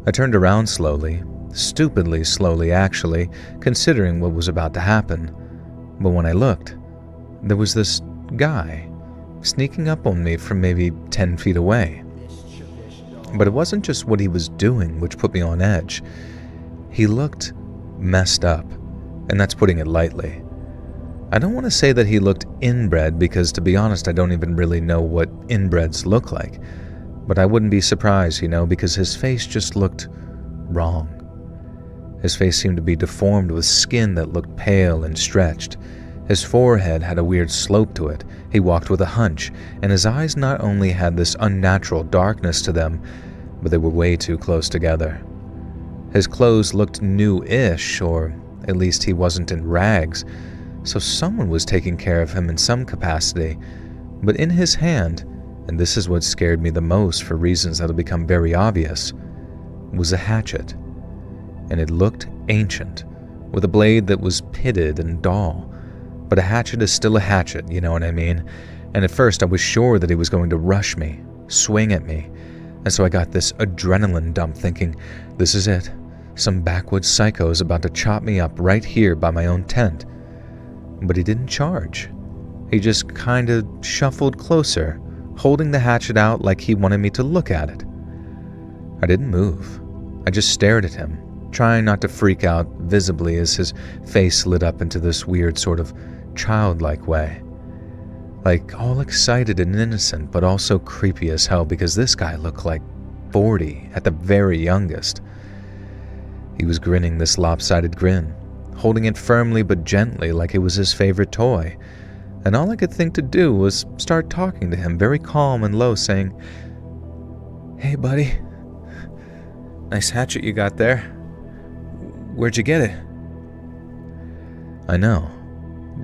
I turned around slowly, stupidly slowly actually, considering what was about to happen. But when I looked, there was this guy sneaking up on me from maybe 10 feet away. But it wasn't just what he was doing which put me on edge. He looked messed up, and that's putting it lightly. I don't want to say that he looked inbred because, to be honest, I don't even really know what inbreds look like. But I wouldn't be surprised, because his face just looked wrong. His face seemed to be deformed with skin that looked pale and stretched. His forehead had a weird slope to it. He walked with a hunch, and his eyes not only had this unnatural darkness to them, but they were way too close together. His clothes looked new-ish, or at least he wasn't in rags, so someone was taking care of him in some capacity. But in his hand, and this is what scared me the most for reasons that'll become very obvious, was a hatchet. And it looked ancient, with a blade that was pitted and dull. But a hatchet is still a hatchet, you know what I mean? And at first I was sure that he was going to rush me, swing at me. And so I got this adrenaline dump thinking, this is it. Some backwoods psycho is about to chop me up right here by my own tent. But he didn't charge. He just kind of shuffled closer, holding the hatchet out like he wanted me to look at it. I didn't move. I just stared at him, trying not to freak out visibly as his face lit up into this weird sort of childlike way. Like all excited and innocent, but also creepy as hell because this guy looked like 40 at the very youngest. He was grinning this lopsided grin, holding it firmly but gently like it was his favorite toy. And all I could think to do was start talking to him very calm and low, saying, "Hey buddy, nice hatchet you got there. Where'd you get it?" I know,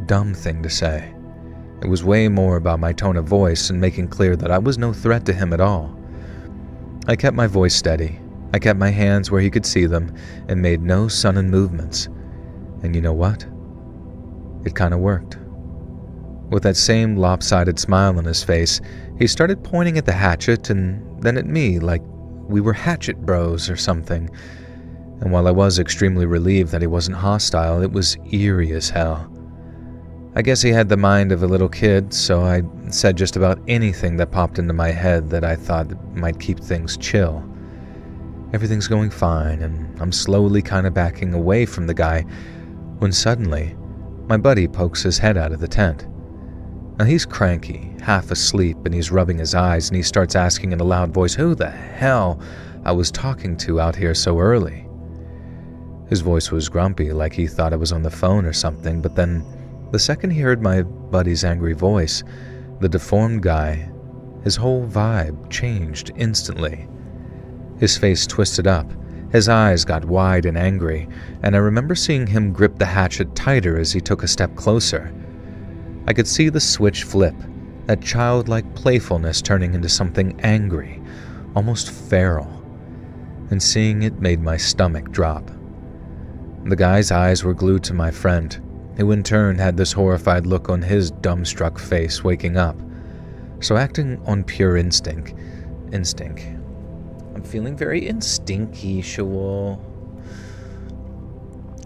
dumb thing to say. It was way more about my tone of voice and making clear that I was no threat to him at all. I kept my voice steady. I kept my hands where he could see them and made no sudden movements. And you know what? It kind of worked. With that same lopsided smile on his face, he started pointing at the hatchet and then at me like we were hatchet bros or something. And while I was extremely relieved that he wasn't hostile, it was eerie as hell. I guess he had the mind of a little kid, so I said just about anything that popped into my head that I thought might keep things chill. Everything's going fine, and I'm slowly kind of backing away from the guy when suddenly my buddy pokes his head out of the tent. Now he's cranky, half asleep, and he's rubbing his eyes, and he starts asking in a loud voice who the hell I was talking to out here so early. His voice was grumpy, like he thought I was on the phone or something, but then the second he heard my buddy's angry voice, the deformed guy, his whole vibe changed instantly. His face twisted up, his eyes got wide and angry, and I remember seeing him grip the hatchet tighter as he took a step closer. I could see the switch flip, that childlike playfulness turning into something angry, almost feral, and seeing it made my stomach drop. The guy's eyes were glued to my friend, who in turn had this horrified look on his dumbstruck face waking up. So acting on pure instinct. I'm feeling very instinctual.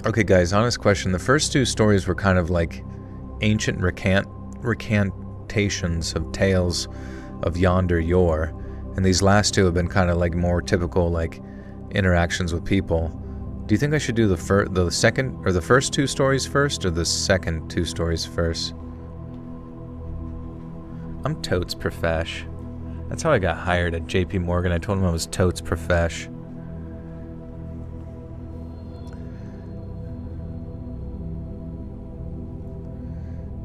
Okay, guys, honest question. The first two stories were kind of like ancient recantations of tales of yonder yore, and these last two have been kind of like more typical like interactions with people. Do you think I should do the second or the first two stories first, or the second two stories first? I'm totes profesh. That's how I got hired at JP Morgan. I told him I was totes profesh.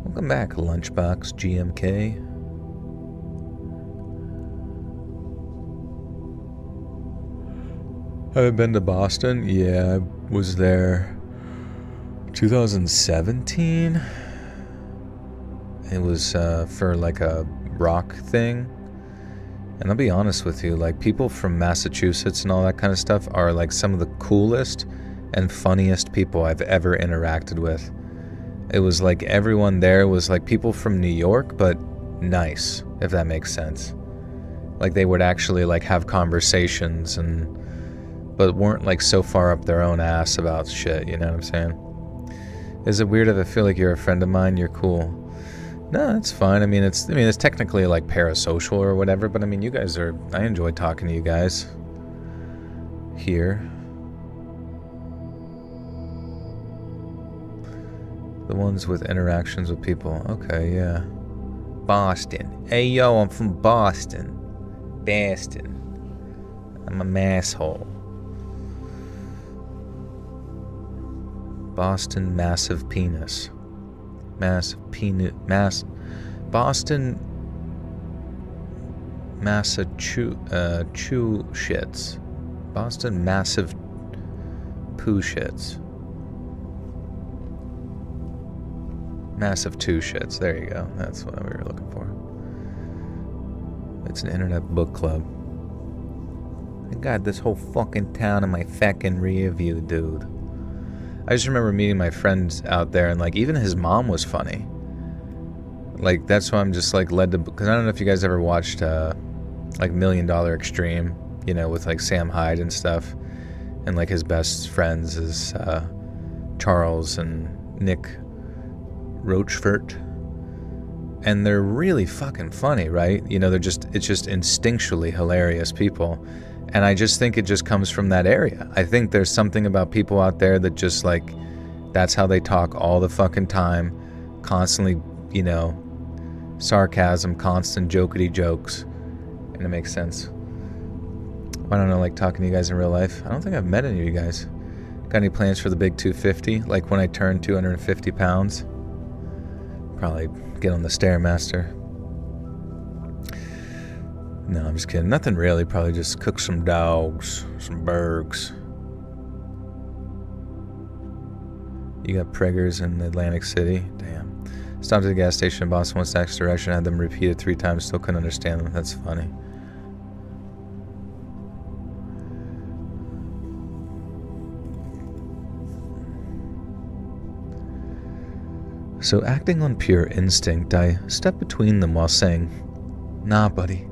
Welcome back, Lunchbox GMK. I've been to Boston. Yeah, I was there 2017. It was for like a rock thing. And I'll be honest with you, like people from Massachusetts and all that kind of stuff are like some of the coolest and funniest people I've ever interacted with. It was like everyone there was like people from New York, but nice, if that makes sense. Like they would actually like have conversations but weren't like so far up their own ass about shit, you know what I'm saying? Is it weird if I feel like you're a friend of mine? You're cool. No, it's fine. I mean, it's technically like parasocial or whatever, but I mean, you guys are, I enjoy talking to you guys here. The ones with interactions with people. Okay, yeah. Boston. Hey, yo, I'm from Boston. Boston. I'm a masshole. Boston massive penis. Boston Massachusetts. Boston massive poo shits. Massive two shits. There you go. That's what we were looking for. It's an internet book club. I got this whole fucking town in my fucking rear view, dude. I just remember meeting my friends out there, and like even his mom was funny. Like that's why I'm just like led to, because I don't know if you guys ever watched like $1 Million Extreme, you know, with like Sam Hyde and stuff, and like his best friends is Charles and Nick Rochefort, and they're really fucking funny, right? You know, it's just instinctually hilarious people. And I just think it just comes from that area. I think there's something about people out there that just like, that's how they talk all the fucking time, constantly, you know, sarcasm, constant jokety jokes, and it makes sense. I don't know, like talking to you guys in real life. I don't think I've met any of you guys. Got any plans for the big 250? Like when I turn 250 pounds? Probably get on the Stairmaster. No, I'm just kidding. Nothing really. Probably just cook some dogs, some burgers. You got preggers in Atlantic City? Damn. Stopped at the gas station in Boston once, next direction. Had them repeated 3 times. Still couldn't understand them. That's funny. So acting on pure instinct, I stepped between them while saying, "Nah, buddy.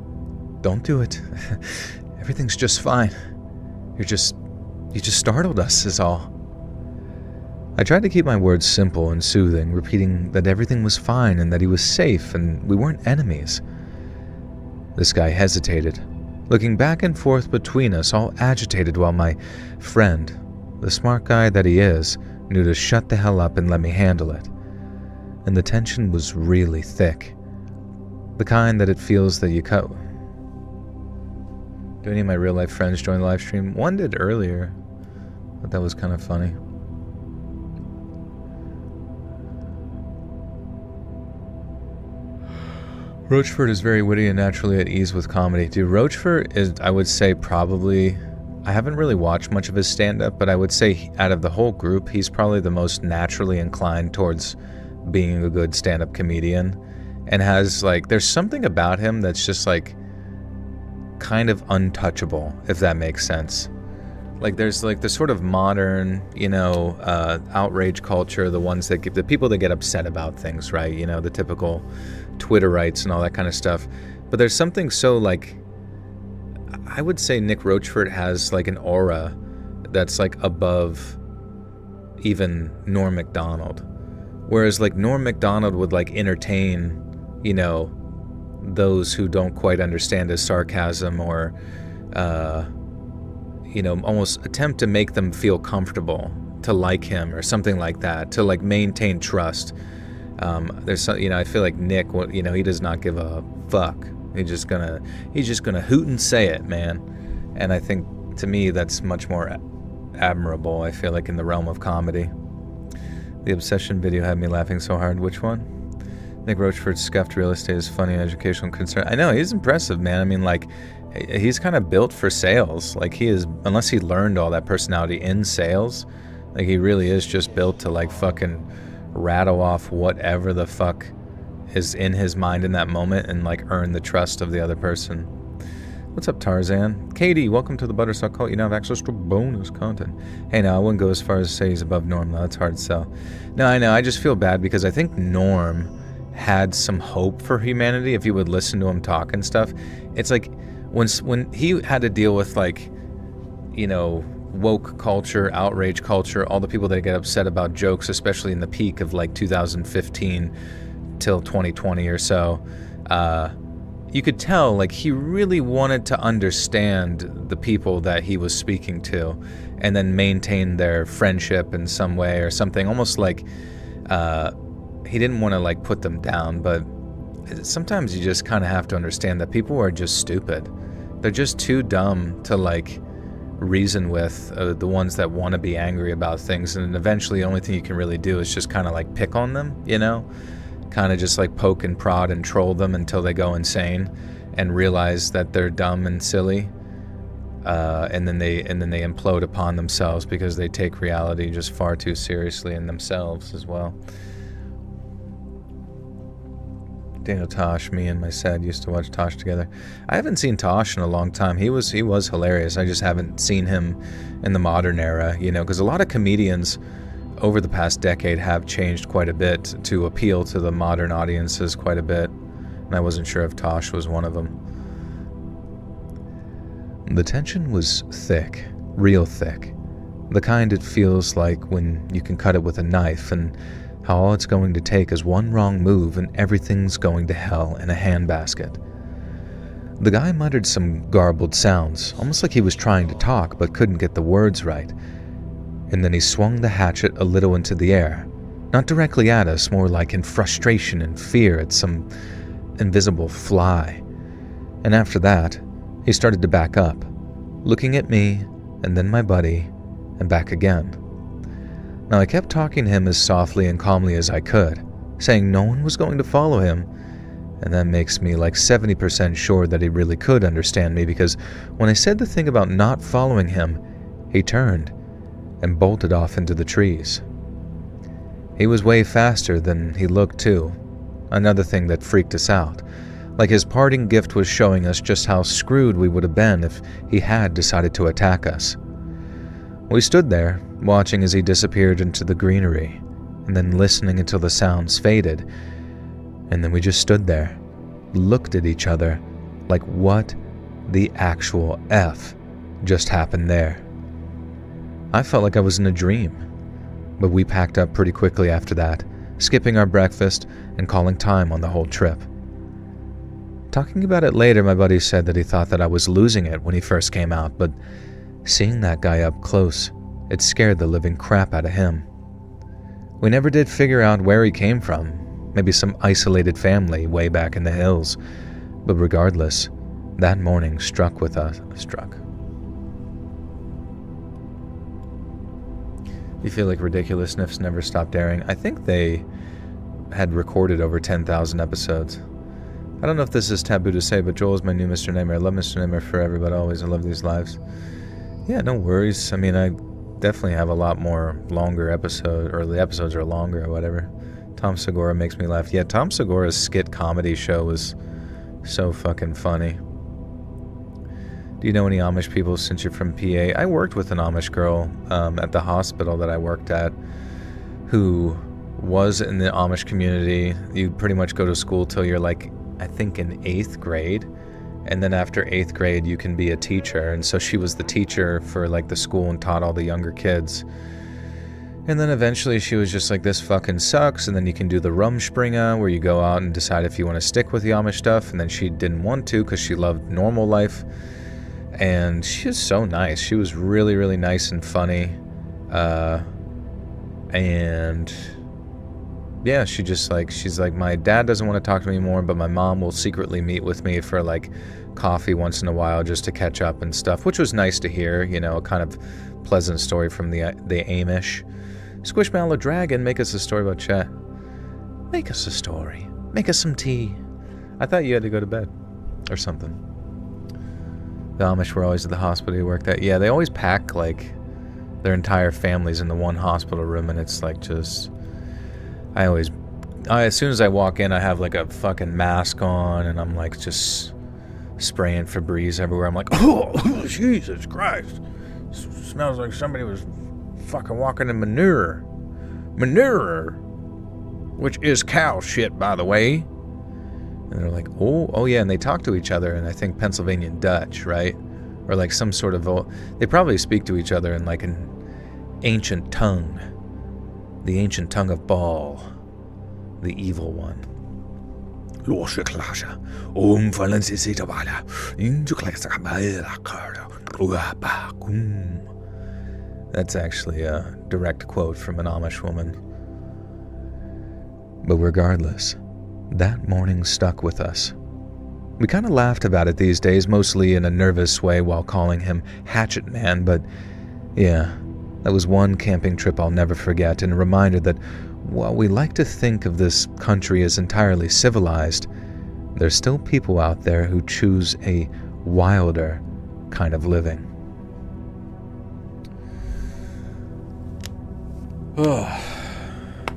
Don't do it. Everything's just fine. You just startled us, is all." I tried to keep my words simple and soothing, repeating that everything was fine and that he was safe and we weren't enemies. This guy hesitated, looking back and forth between us, all agitated, while my friend, the smart guy that he is, knew to shut the hell up and let me handle it. And the tension was really thick. The kind that it feels that you cut. Do any of my real life friends join the live stream? One did earlier, but that was kind of funny. Rochefort is very witty and naturally at ease with comedy. Dude, Rochefort is, I would say, probably, I haven't really watched much of his stand-up, but I would say out of the whole group, he's probably the most naturally inclined towards being a good stand-up comedian, and has like, there's something about him that's just like kind of untouchable, if that makes sense. Like there's like the sort of modern, you know, outrage culture, the ones that get, the people that get upset about things, right? You know, the typical Twitterites and all that kind of stuff. But there's something so, like, I would say Nick Rochefort has, like, an aura that's, like, above even Norm Macdonald. Whereas, like, Norm Macdonald would, like, entertain, you know, those who don't quite understand his sarcasm, or, you know, almost attempt to make them feel comfortable, to like him or something like that, to, like, maintain trust. There's some, you know, I feel like Nick, you know, he does not give a fuck. He's just gonna hoot and say it, man. And I think, to me, that's much more admirable, I feel like, in the realm of comedy. The Obsession video had me laughing so hard. Which one? Nick Rochefort's scuffed real estate is funny and educational concern. I know, he's impressive, man. I mean, like, he's kind of built for sales. Like, he is, unless he learned all that personality in sales, like, he really is just built to, like, fucking rattle off whatever the fuck is in his mind in that moment and, like, earn the trust of the other person. What's up, Tarzan? Katie, welcome to the Buttersuck Cult. You now have access to bonus content. Hey, no, I wouldn't go as far as to say he's above Norm, though. That's hard to sell. No, I know. I just feel bad because I think Norm had some hope for humanity if you would listen to him talk and stuff. It's like when he had to deal with, like, you know, woke culture, outrage culture, all the people that get upset about jokes, especially in the peak of, like, 2015 till 2020 or so, you could tell, like, he really wanted to understand the people that he was speaking to and then maintain their friendship in some way or something, almost like he didn't want to, like, put them down. But sometimes you just kind of have to understand that people are just stupid. They're just too dumb to, like, reason with the ones that want to be angry about things, and eventually the only thing you can really do is just kind of, like, pick on them, you know, kind of just, like, poke and prod and troll them until they go insane and realize that they're dumb and silly, and then they implode upon themselves because they take reality just far too seriously in themselves as well. Daniel Tosh, me and my Sad used to watch Tosh together. I haven't seen Tosh in a long time. He was hilarious. I just haven't seen him in the modern era, you know, because a lot of comedians over the past decade have changed quite a bit to appeal to the modern audiences quite a bit, and I wasn't sure if Tosh was one of them. The tension was thick, real thick, the kind it feels like when you can cut it with a knife, and how all it's going to take is one wrong move and everything's going to hell in a handbasket. The guy muttered some garbled sounds, almost like he was trying to talk but couldn't get the words right. And then he swung the hatchet a little into the air, not directly at us, more like in frustration and fear at some invisible fly. And after that, he started to back up, looking at me and then my buddy, and back again. Now, I kept talking to him as softly and calmly as I could, saying no one was going to follow him, and that makes me like 70% sure that he really could understand me, because when I said the thing about not following him, he turned and bolted off into the trees. He was way faster than he looked, too, another thing that freaked us out, like his parting gift was showing us just how screwed we would have been if he had decided to attack us. We stood there, watching as he disappeared into the greenery, and then listening until the sounds faded, and then we just stood there, looked at each other, like what the actual F just happened there. I felt like I was in a dream, but we packed up pretty quickly after that, skipping our breakfast and calling time on the whole trip. Talking about it later, my buddy said that he thought that I was losing it when he first came out, but seeing that guy up close, it scared the living crap out of him. We never did figure out where he came from, maybe some isolated family way back in the hills, but regardless, that morning struck with us. You feel like Ridiculous Sniffs never stopped airing? I think they had recorded over 10,000 episodes. I don't know if this is taboo to say, but Joel is my new Mr. Namer. I love Mr. Namer forever, but always. I love these lives. Yeah, no worries. I mean, I definitely have a lot more longer episodes, or the episodes are longer or whatever. Tom Segura makes me laugh. Yeah, Tom Segura's skit comedy show was so fucking funny. Do you know any Amish people since you're from PA? I worked with an Amish girl at the hospital that I worked at who was in the Amish community. You pretty much go to school till you're like, I think in 8th grade. And then after 8th grade, you can be a teacher. And so she was the teacher for like the school and taught all the younger kids. And then eventually she was just like, this fucking sucks. And then you can do the Rumspringa, where you go out and decide if you want to stick with the Amish stuff. And then she didn't want to because she loved normal life. And she was so nice. She was really, really nice and funny. And yeah, she's like, my dad doesn't want to talk to me anymore, but my mom will secretly meet with me for like coffee once in a while just to catch up and stuff, which was nice to hear, you know, a kind of pleasant story from the Amish. Squishmallow Dragon, make us a story about chat. Make us a story. Make us some tea. I thought you had to go to bed or something. The Amish were always at the hospital you worked at. Yeah, they always pack like their entire families in the one hospital room, and it's like just... as soon as I walk in, I have like a fucking mask on, and I'm like just spraying Febreze everywhere. I'm like, oh, Jesus Christ. Smells like somebody was fucking walking in manure. Manure, which is cow shit, by the way. And they're like, oh yeah, and they talk to each other in, I think, Pennsylvania Dutch, right? Or like some sort of... They probably speak to each other in like an ancient tongue. The ancient tongue of Baal, the evil one. That's actually a direct quote from an Amish woman. But regardless, that morning stuck with us. We kind of laughed about it these days, mostly in a nervous way while calling him Hatchet Man, but yeah, that was one camping trip I'll never forget, and a reminder that while we like to think of this country as entirely civilized, there's still people out there who choose a wilder kind of living. Oh,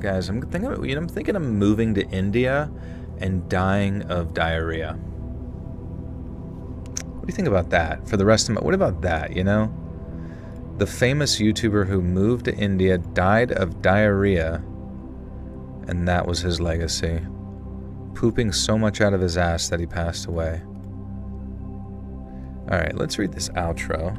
guys, I'm thinking of moving to India and dying of diarrhea. What do you think about that? For the rest of my... What about that, you know? The famous YouTuber who moved to India died of diarrhea, and that was his legacy. Pooping so much out of his ass that he passed away. Alright, let's read this outro.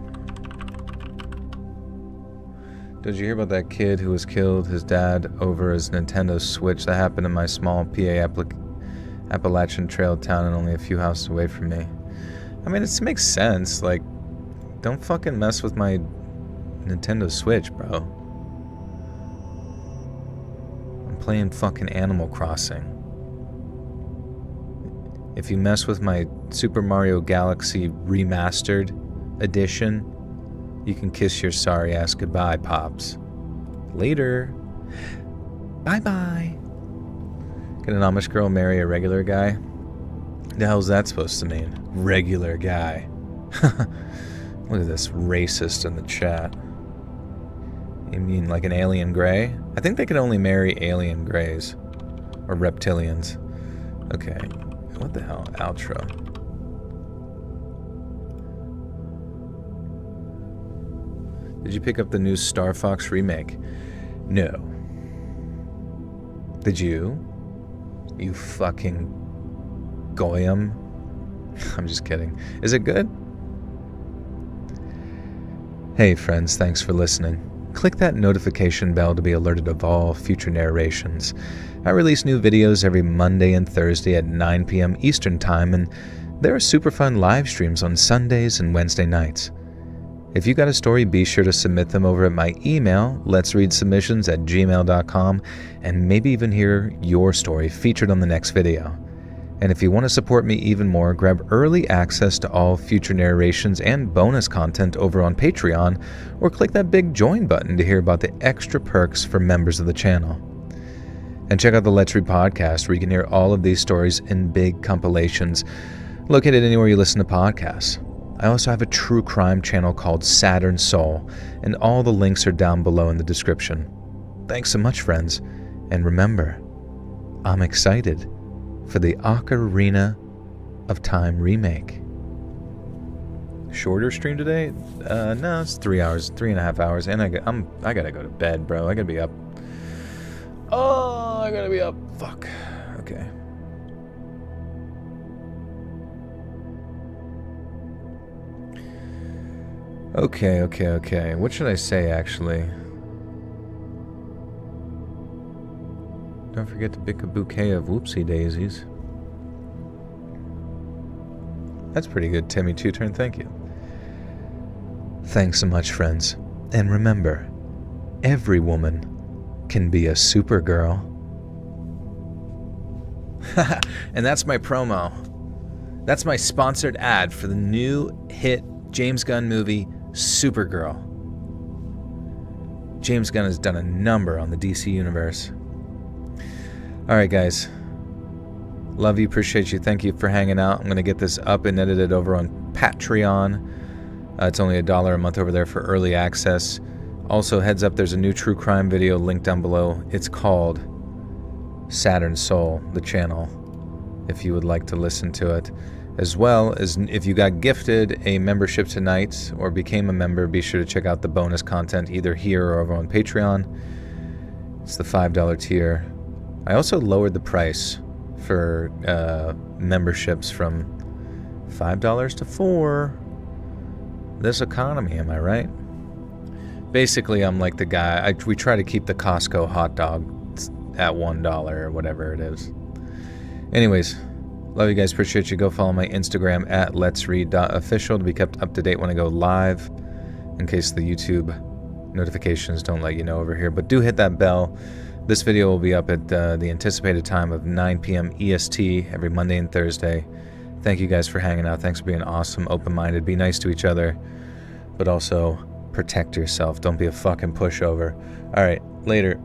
Did you hear about that kid who was killed, his dad, over his Nintendo Switch? That happened in my small PA Appalachian Trail town and only a few houses away from me. I mean, it makes sense. Like, don't fucking mess with my Nintendo Switch, bro. I'm playing fucking Animal Crossing. If you mess with my Super Mario Galaxy Remastered Edition, you can kiss your sorry ass goodbye, Pops. Later. Bye-bye. Can an Amish girl marry a regular guy? The hell's that supposed to mean? Regular guy. Look at this racist in the chat. You mean like an alien gray? I think they can only marry alien grays. Or reptilians. Okay. What the hell? Outro. Did you pick up the new Star Fox remake? No. Did you? You fucking goyim. I'm just kidding. Is it good? Hey friends, thanks for listening. Click that notification bell to be alerted of all future narrations. I release new videos every Monday and Thursday at 9 p.m. Eastern Time, and there are super fun live streams on Sundays and Wednesday nights. If you got a story, be sure to submit them over at my email, letsreadsubmissions@gmail.com, and maybe even hear your story featured on the next video. And if you want to support me even more, grab early access to all future narrations and bonus content over on Patreon, or click that big join button to hear about the extra perks for members of the channel. And check out the Let's Read podcast, where you can hear all of these stories in big compilations, located anywhere you listen to podcasts. I also have a true crime channel called Saturn Soul, and all the links are down below in the description. Thanks so much, friends, and remember, I'm excited for the Ocarina of Time remake. Shorter stream today? No, it's 3 hours, 3.5 hours, and I gotta go to bed, bro. I gotta be up. Oh, I gotta be up. Fuck. Okay. Okay. What should I say, actually? Don't forget to pick a bouquet of whoopsie daisies. That's pretty good, Timmy Two-Turn. Thank you. Thanks so much, friends. And remember, every woman can be a Supergirl. And that's my promo. That's my sponsored ad for the new hit James Gunn movie, Supergirl. James Gunn has done a number on the DC Universe. Alright, guys. Love you, appreciate you. Thank you for hanging out. I'm going to get this up and edited over on Patreon. It's only $1 a month over there for early access. Also, heads up, there's a new true crime video linked down below. It's called Saturn Soul, the channel, if you would like to listen to it. As well as if you got gifted a membership tonight or became a member, be sure to check out the bonus content either here or over on Patreon. It's the $5 tier. I also lowered the price for memberships from $5 to $4. This economy, am I right? Basically, I'm like the guy. We try to keep the Costco hot dog at $1 or whatever it is. Anyways, love you guys. Appreciate you. Go follow my Instagram at letsread.official to be kept up to date when I go live, in case the YouTube notifications don't let you know over here. But do hit that bell. This video will be up at the anticipated time of 9 p.m. EST every Monday and Thursday. Thank you guys for hanging out. Thanks for being awesome, open-minded. Be nice to each other, but also protect yourself. Don't be a fucking pushover. All right, later.